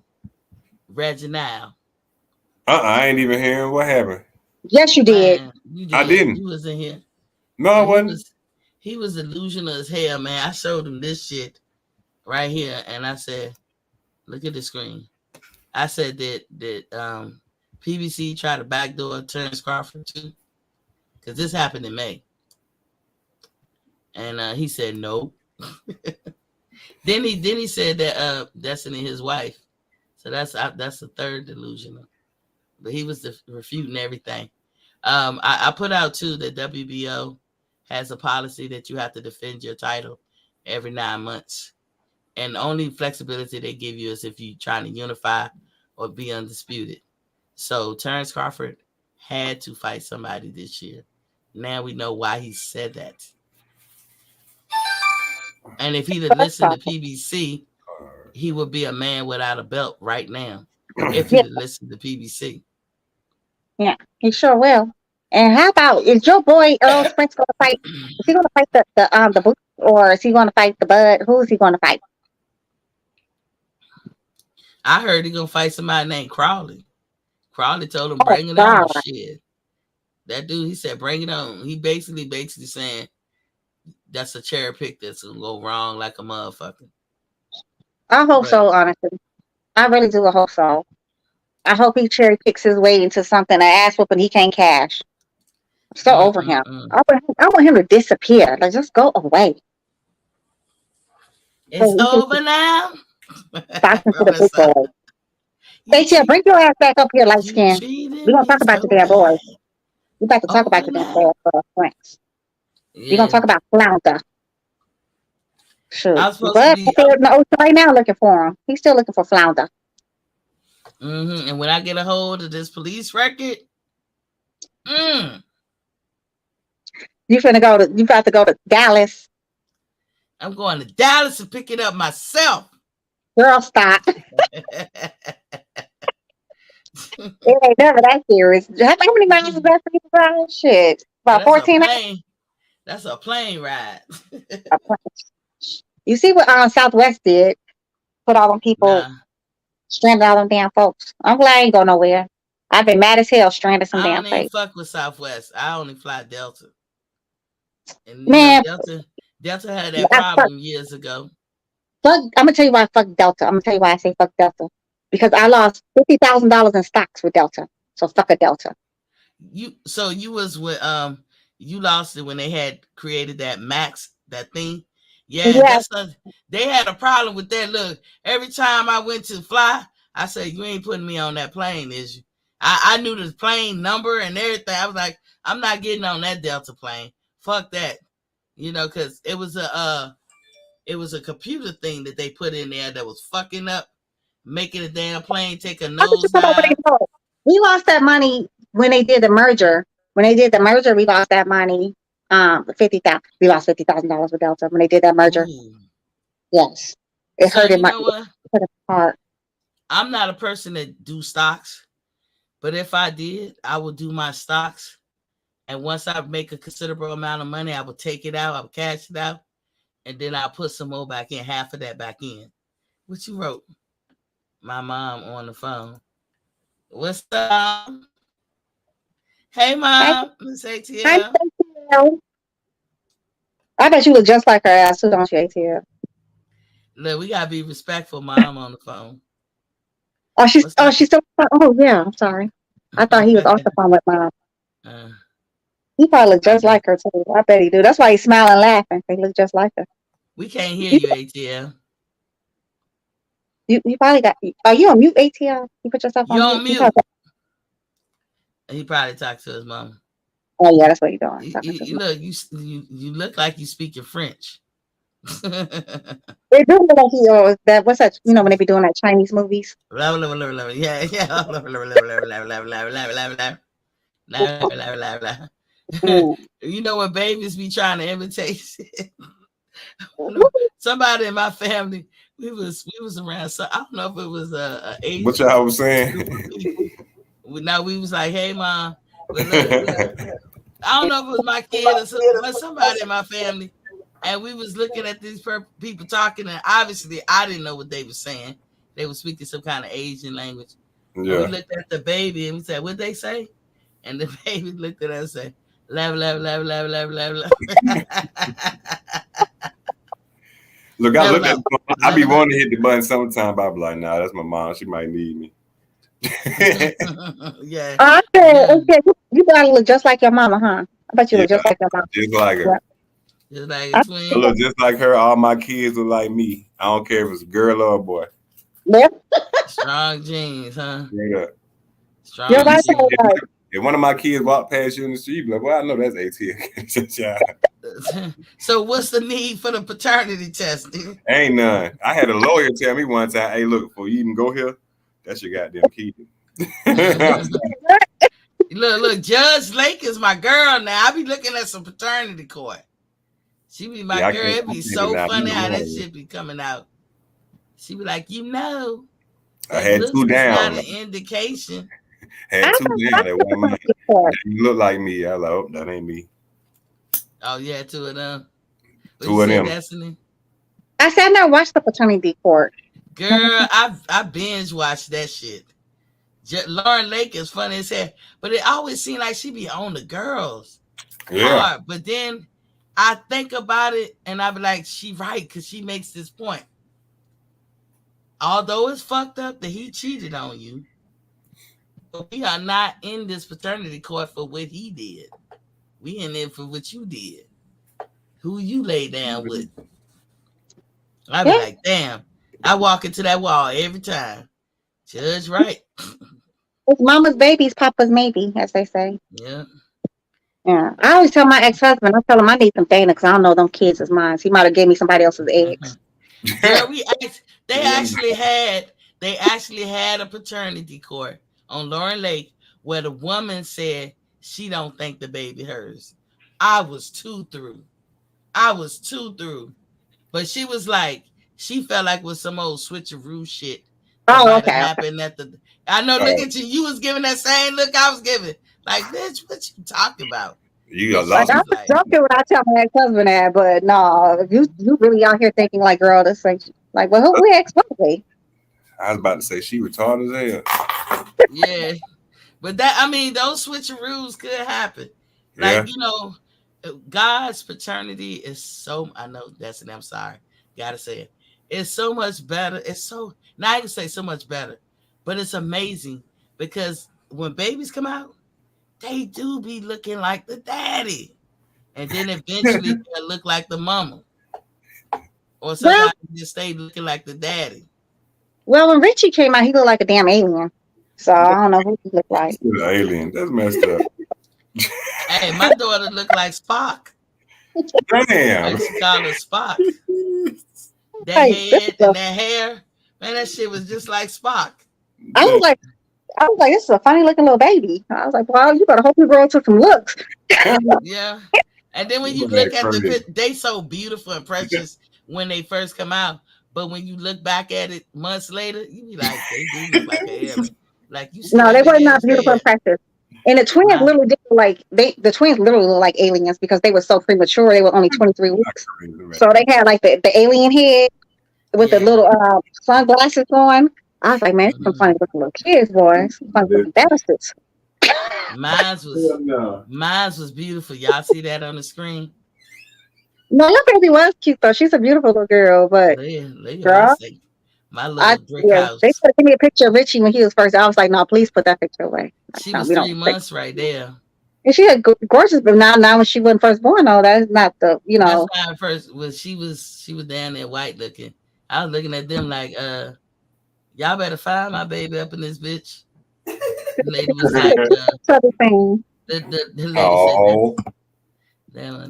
Reginald. I ain't even hearing what happened. Yes, you did. Man, you did. I didn't. You was in here. No, I wasn't. He was delusional as hell, man. I showed him this shit right here, and I said, "Look at the screen." I said that PBC tried to backdoor Terence Crawford too, because this happened in May, and he said no. Then he said that Destiny his wife, so that's the third delusional, but he was refuting everything. I put out too that WBO has a policy that you have to defend your title every 9 months, and the only flexibility they give you is if you're trying to unify or be undisputed. So Terence Crawford had to fight somebody this year. Now we know why he said that. And if he'd have listened to PBC, he would be a man without a belt right now. If he'd have listened to PBC. Yeah, he sure will. And how about, is your boy Errol Spence going to fight? Is he going to fight the Boots, or is he going to fight the Bud? Who is he going to fight? I heard he's going to fight somebody named Crawley. Crawley told him, bring it on. Shit. That dude, he said, bring it on. He basically saying that's a cherry pick that's going to go wrong like a motherfucker. I hope so, honestly. I really do hope so. I hope he cherry picks his way into something, an ass whooping he can't cash. I'm still over him. I want him to disappear. Like, just go away. It's over now. Boxing for the big boy. ATL, bring your ass back up here, light skin. We're going to talk about your damn boys. We're about to talk about your damn boys for Franks. We're going to talk about Flounder. Shoot. But in the ocean right now looking for him. He's still looking for Flounder. And when I get a hold of this police record, you about to go to Dallas. I'm going to Dallas and pick it up myself. Girl, stop. It ain't never that serious. How many miles is that for you to drive? Shit. About 14 hours? That's a plane ride. You see what Southwest did? Put all them people stranded all them damn folks. I'm glad I ain't go nowhere. I've been mad as hell stranded some damn place. I don't even fuck with Southwest. I only fly Delta. And man, Delta had that problem years ago. I'm gonna tell you why I fuck Delta. I'm gonna tell you why I say fuck Delta. Because I lost $50,000 in stocks with Delta. So fuck a Delta. You was with you lost it when they had created that Max, that thing. Yeah. They had a problem with that. Look, every time I went to fly, I said, you ain't putting me on that plane, is you? I knew the plane number and everything. I was like, I'm not getting on that Delta plane. Fuck that. Because it was a computer thing that they put in there that was fucking up, making a damn plane take a nosedive. We lost that money when they did the merger. When they did the merger, we lost that money. $50,000. We lost $50,000 with Delta when they did that merger. Ooh. Yes, it hurt my heart. I'm not a person that do stocks, but if I did, I would do my stocks. And once I make a considerable amount of money, I would take it out. I would cash it out and then I'll put some more back in, half of that back in. What you wrote? My mom on the phone. What's up? Hey, Mom. Miss ATL. I bet you look just like her ass too, don't you, ATL? Look, we gotta be respectful. Mom on the phone. Oh, she's still. Oh, yeah. I'm sorry. I thought he was off the phone with Mom. He probably look just like her too. I bet he do. That's why he's smiling, laughing. He look just like her. We can't hear you, ATL. You probably got. Are you on mute, ATL? You put yourself on mute. mute. He probably talked to his mom. Oh yeah, that's what you're doing. You look like you speaking French. They do look like he that. What's that? You know when they be doing like Chinese movies. Yeah. You know what babies be trying to imitate? Somebody in my family, we was around. So I don't know if it was a Asian. What y'all was saying? Now we was like, hey Mom. I don't know if it was my kid or somebody in my family. And we was looking at these people talking, and obviously I didn't know what they were saying. They were speaking some kind of Asian language. Yeah. We looked at the baby and we said, what'd they say? And the baby looked at us and said, laugh. Look, I be wanting to hit the button sometime, but I be like, nah, that's my mom. She might need me. Yeah. Okay. You gotta look just like your mama, huh? I bet you look just like your mama. Just like her. Yeah. Just like a twin. I look just like her. All my kids look like me. I don't care if it's a girl or a boy. Yeah. Strong genes, huh? Yeah. Strong genes. If one of my kids walk past you in the street, like, well, I know that's ATL. So what's the need for the paternity test, dude? Ain't none. I had a lawyer tell me one time, hey, look, before you even go here, that's your goddamn kid. Look, Judge Lake is my girl now. I be looking at some paternity court. She be my girl. It'd be so funny how that shit be coming out. She be like, I had two down. Not an indication. Had two down at one minute. You look like me. I was like, oh, that ain't me. Oh yeah, two of them. Two of them. Destiny? I said I never watched the paternity court. Girl, I binge watched that shit. Lauren Lake is funny as hell, but it always seemed like she be on the girls. Yeah. Hard. But then I think about it and I be like, she right, because she makes this point. Although it's fucked up that he cheated on you, but we are not in this paternity court for what he did. We in there for what you did. Who you lay down with. I be like, damn. I walk into that wall every time. Judge right. It's mama's baby's papa's maybe, as they say. Yeah. Yeah. I always tell my ex-husband, I tell him I need some data because I don't know them kids is mine. He might have gave me somebody else's eggs. Girl, they actually had a paternity court on Lauren Lake where the woman said she don't think the baby hers. I was too through. But she was like, she felt like it was some old switcheroo shit. Oh, okay. Happened at the. I know. Look at you. You was giving that same look I was giving. Like, bitch, what you talking about? You got lost. I'm joking when I tell my ex-husband that, but no, you really out here thinking like, girl, this like, well, who we ex-husband? I was about to say she retarded as hell. Yeah, but those switcheroos could happen. Like, God's paternity is so. I know that's I'm sorry. Gotta say it. It's so much better. It's so. Now I can say so much better, but it's amazing because when babies come out, they do be looking like the daddy, and then eventually they'll look like the mama, or sometimes just stay looking like the daddy. Well, when Richie came out, he looked like a damn alien. So I don't know who he looked like. He's an alien. That's messed up. Hey, my daughter looked like Spock. Damn. She called her Spock. That head and that hair, man, that shit was just like Spock. I was like, this is a funny looking little baby. I was like, wow, you better hope you grow to some looks. Yeah. And then when you look at they so beautiful and precious when they first come out. But when you look back at it months later, you be like, they do look like an alien. Like you. No, they were not beautiful and precious. And the twins literally did like the twins literally look like aliens because they were so premature. They were only 23 weeks, so they had like the alien head with the little sunglasses on. I was like, man, it's some funny looking little kids, boys. Some funny looking bastards. Mine was beautiful. Y'all see that on the screen? No, your baby was cute though. She's a beautiful little girl, but girl, my little brick house. They said give me a picture of Richie when he was first. I was like, no, please put that picture away. She was 3 months right there. And she had gorgeous, but now when she wasn't first born, though, that's not the That's why first was she was down there white looking. I was looking at them like, y'all better find my baby up in this bitch. The lady was like, the lady said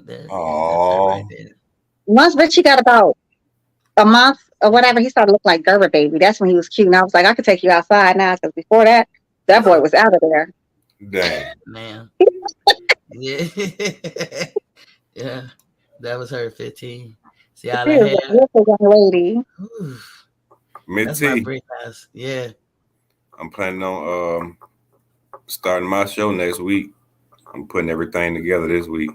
that. Right there. Once Richie got about a month or whatever, he started to look like Gerber baby. That's when he was cute. And I was like, I could take you outside now, because before that boy was out of there. Damn. Man. Yeah. Yeah. That was her 15. See how that hair? Young lady. That's my brick house. Yeah. I'm planning on starting my show next week. I'm putting everything together this week.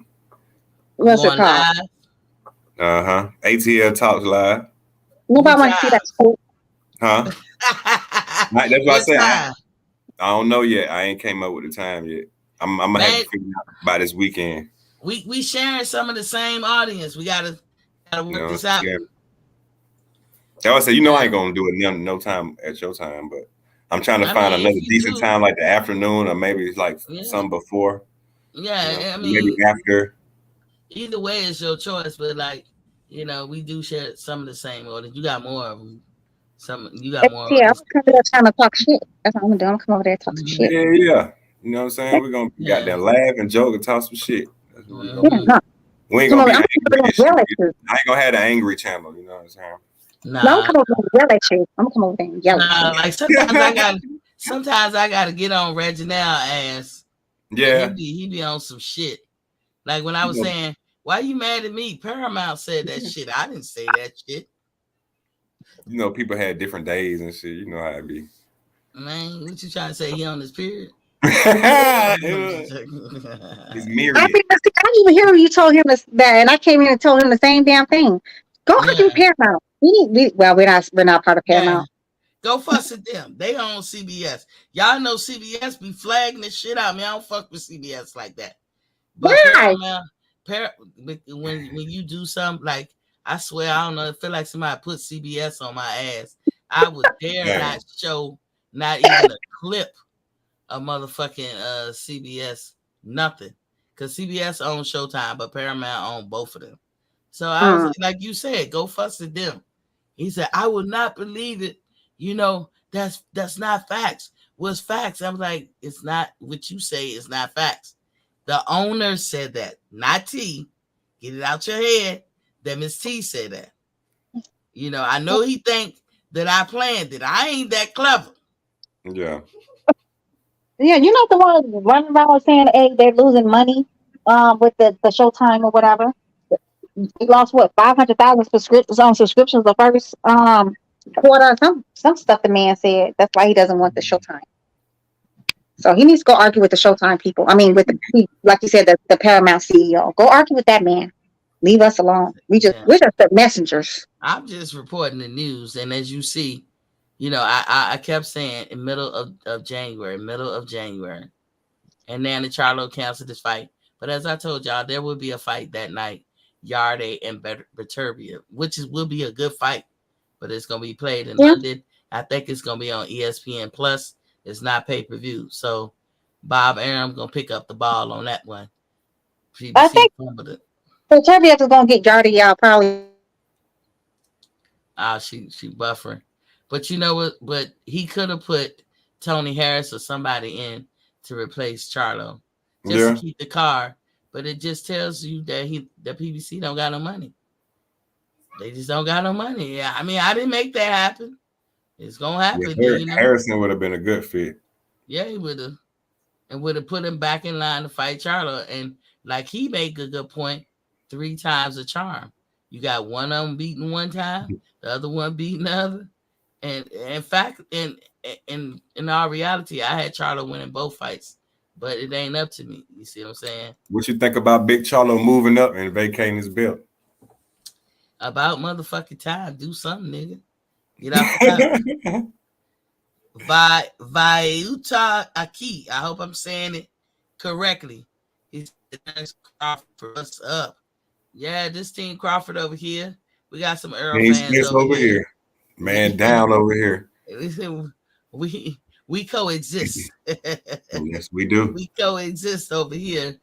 What's it called? ATL Talks Live. Nobody want to see that school. Huh? That's what I said. I don't know yet. I ain't came up with the time yet. I'm gonna have to figure it out by this weekend. We sharing some of the same audience. We gotta work this out. Yeah. I said, I ain't gonna do it no time at your time, but I'm trying to find another decent time, like the afternoon, or maybe it's like some before. Yeah, I mean, maybe after. Either way, it's your choice, but like, we do share some of the same audience. You got more of them. You got more. Yeah, I'm coming there trying to talk shit. That's what I'm gonna do. I'm coming over there and talk some shit. Yeah. You know what I'm saying? We're gonna goddamn laugh and joke and talk some shit. That's what we're gonna do. We ain't gonna be angry. I ain't gonna have the angry channel. You know what I'm saying? No, I'm coming over and yell at you. I'm coming over there and yell at you. Like sometimes I gotta get on Reginald ass. Yeah, he be on some shit. Like when I was saying, why you mad at me? Paramount said that shit. I didn't say that shit. People had different days and shit. You know how it be. Man, what you trying to say? He on his period? He's married. I didn't even hear you told him that, and I came in and told him the same damn thing. Go argue with Paramount. We're not part of Paramount. Go fuss at them. They own CBS. Y'all know CBS be flagging this shit out. I don't fuck with CBS like that. But when you do something like, I swear, I don't know, I feel like somebody put CBS on my ass. I would dare not show not even a clip of motherfucking CBS, nothing. Because CBS owns Showtime, but Paramount own both of them. So I was like you said, go fuss at them. He said, I would not believe it. That's not facts. What's facts? I'm like, it's not what you say, it's not facts. The owner said that, not T. Get it out your head that Miss T said that. I know he think that I planned it. I ain't that clever. Yeah. Yeah, you're not the one running around saying, hey, they're losing money with the Showtime or whatever. He lost what, 500,000 subscriptions the first quarter. Some stuff the man said. That's why he doesn't want the Showtime. So he needs to go argue with the Showtime people. I mean, with like you said, the Paramount CEO. Go argue with that man. Leave us alone. We're just the messengers. I'm just reporting the news, and as you see, I kept saying in middle of January, and then the Charlo canceled this fight. But as I told y'all, there will be a fight that night, Yarde and Beterbiev, which will be a good fight, but it's gonna be played in London. I think it's gonna be on ESPN Plus. It's not pay-per-view, so Bob Arum gonna pick up the ball on that one. PBC I think Beterbiev is gonna get Yarde out probably. She buffering. But you know what? But he could have put Tony Harris or somebody in to replace Charlo just to keep the car. But it just tells you that the PBC don't got no money. They just don't got no money. Yeah, I mean, I didn't make that happen. It's gonna happen. Harrison would have been a good fit. Yeah, he would have, and would have put him back in line to fight Charlo. And like he made a good point, 3 times a charm. You got one of them beating one time, the other one beating the other. And in fact, in our reality, I had Charlo winning both fights but it ain't up to me. You see what I'm saying? What you think about Big Charlo moving up and vacating his belt? About motherfucking time. Do something, nigga. Get off the top. Vaiuta Aki. I hope I'm saying it correctly. He's Terence Crawford. What's up? Yeah, this team Crawford over here. We got some Errol fans over here. Man down over here. We coexist. Yes, we do. We coexist over here.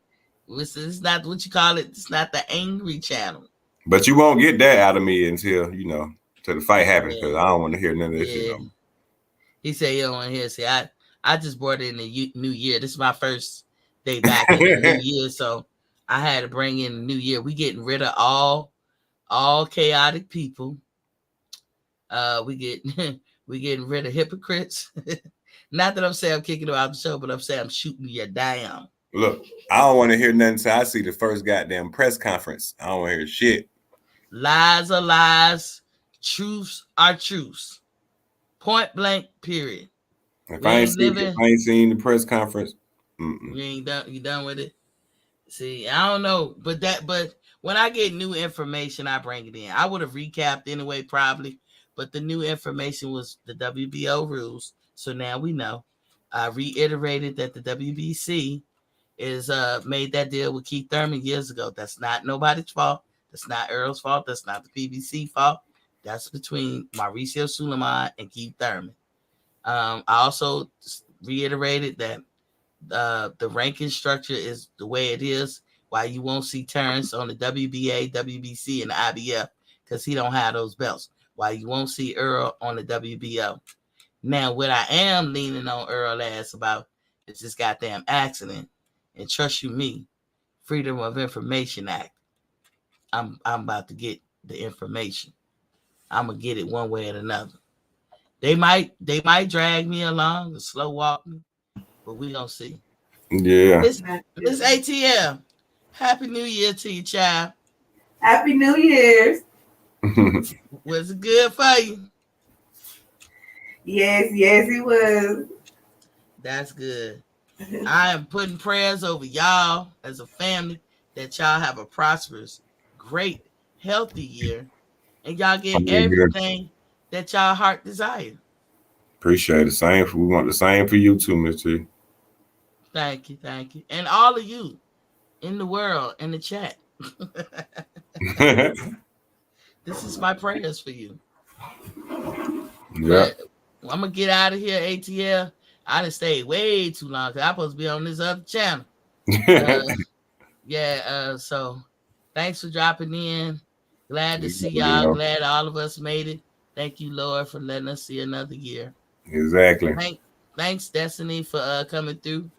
It's not what you call it. It's not the angry channel. But you won't get that out of me until till the fight happens, because I don't want to hear none of this shit. He said he don't want to hear. See, I just brought it in the new year. This is my first day back in the new year, so I had to bring in the new year. We getting rid of all chaotic people. We getting rid of hypocrites. Not that I'm saying I'm kicking them out the show, but I'm saying I'm shooting you down. Look, I don't want to hear nothing until I see the first goddamn press conference. I don't want to hear shit. Lies are lies. Truths are truths. Point blank, period. If I ain't seen the press conference, you ain't done. You done with it? See, I don't know, but when I get new information, I bring it in. I would have recapped anyway, probably, but the new information was the WBO rules. So now we know. I reiterated that the WBC is made that deal with Keith Thurman years ago. That's not nobody's fault. That's not Errol's fault. That's not the PBC fault. That's between Mauricio Suleiman and Keith Thurman. I also reiterated that the ranking structure is the way it is. Why you won't see Terence on the WBA, WBC, and the IBF, because he don't have those belts. Why you won't see Earl on the WBO. Now, what I am leaning on Earl ass about is this goddamn accident. And trust you me, Freedom of Information Act. I'm about to get the information. I'm gonna get it one way or another. They might drag me along and slow walk me, but we gonna see. Yeah. This ATL. Happy New Year to you, child. Happy New Year's. Was it good for you? Yes, it was. That's good. I am putting prayers over y'all as a family that y'all have a prosperous, great, healthy year, and y'all get everything that y'all heart desire. Appreciate it. We want the same for you too, Miss T. Thank you, and all of you in the world in the chat. This is my prayers for you. Yeah. I'm gonna get out of here, ATL. I done stayed way too long because I'm supposed to be on this other channel. So thanks for dropping in. Glad to see y'all. Glad all of us made it. Thank you, Lord, for letting us see another year. Exactly. Thanks, Destiny, for coming through.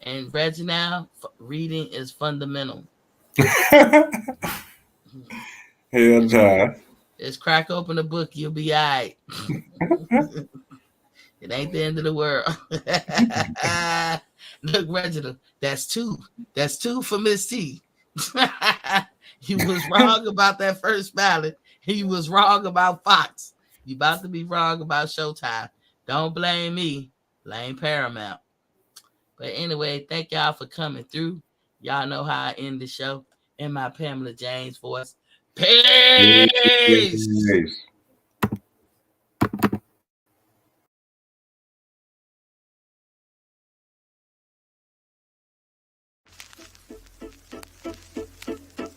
And Reginald, reading is fundamental. Hell no. Just crack open a book, you'll be all right. It ain't the end of the world. Look, Reginald, that's two. That's two for Miss T. You was wrong about that first ballot. You was wrong about Fox. You about to be wrong about Showtime. Don't blame me. Blame Paramount. But anyway, thank y'all for coming through. Y'all know how I end the show in my Pamela James voice. Peace.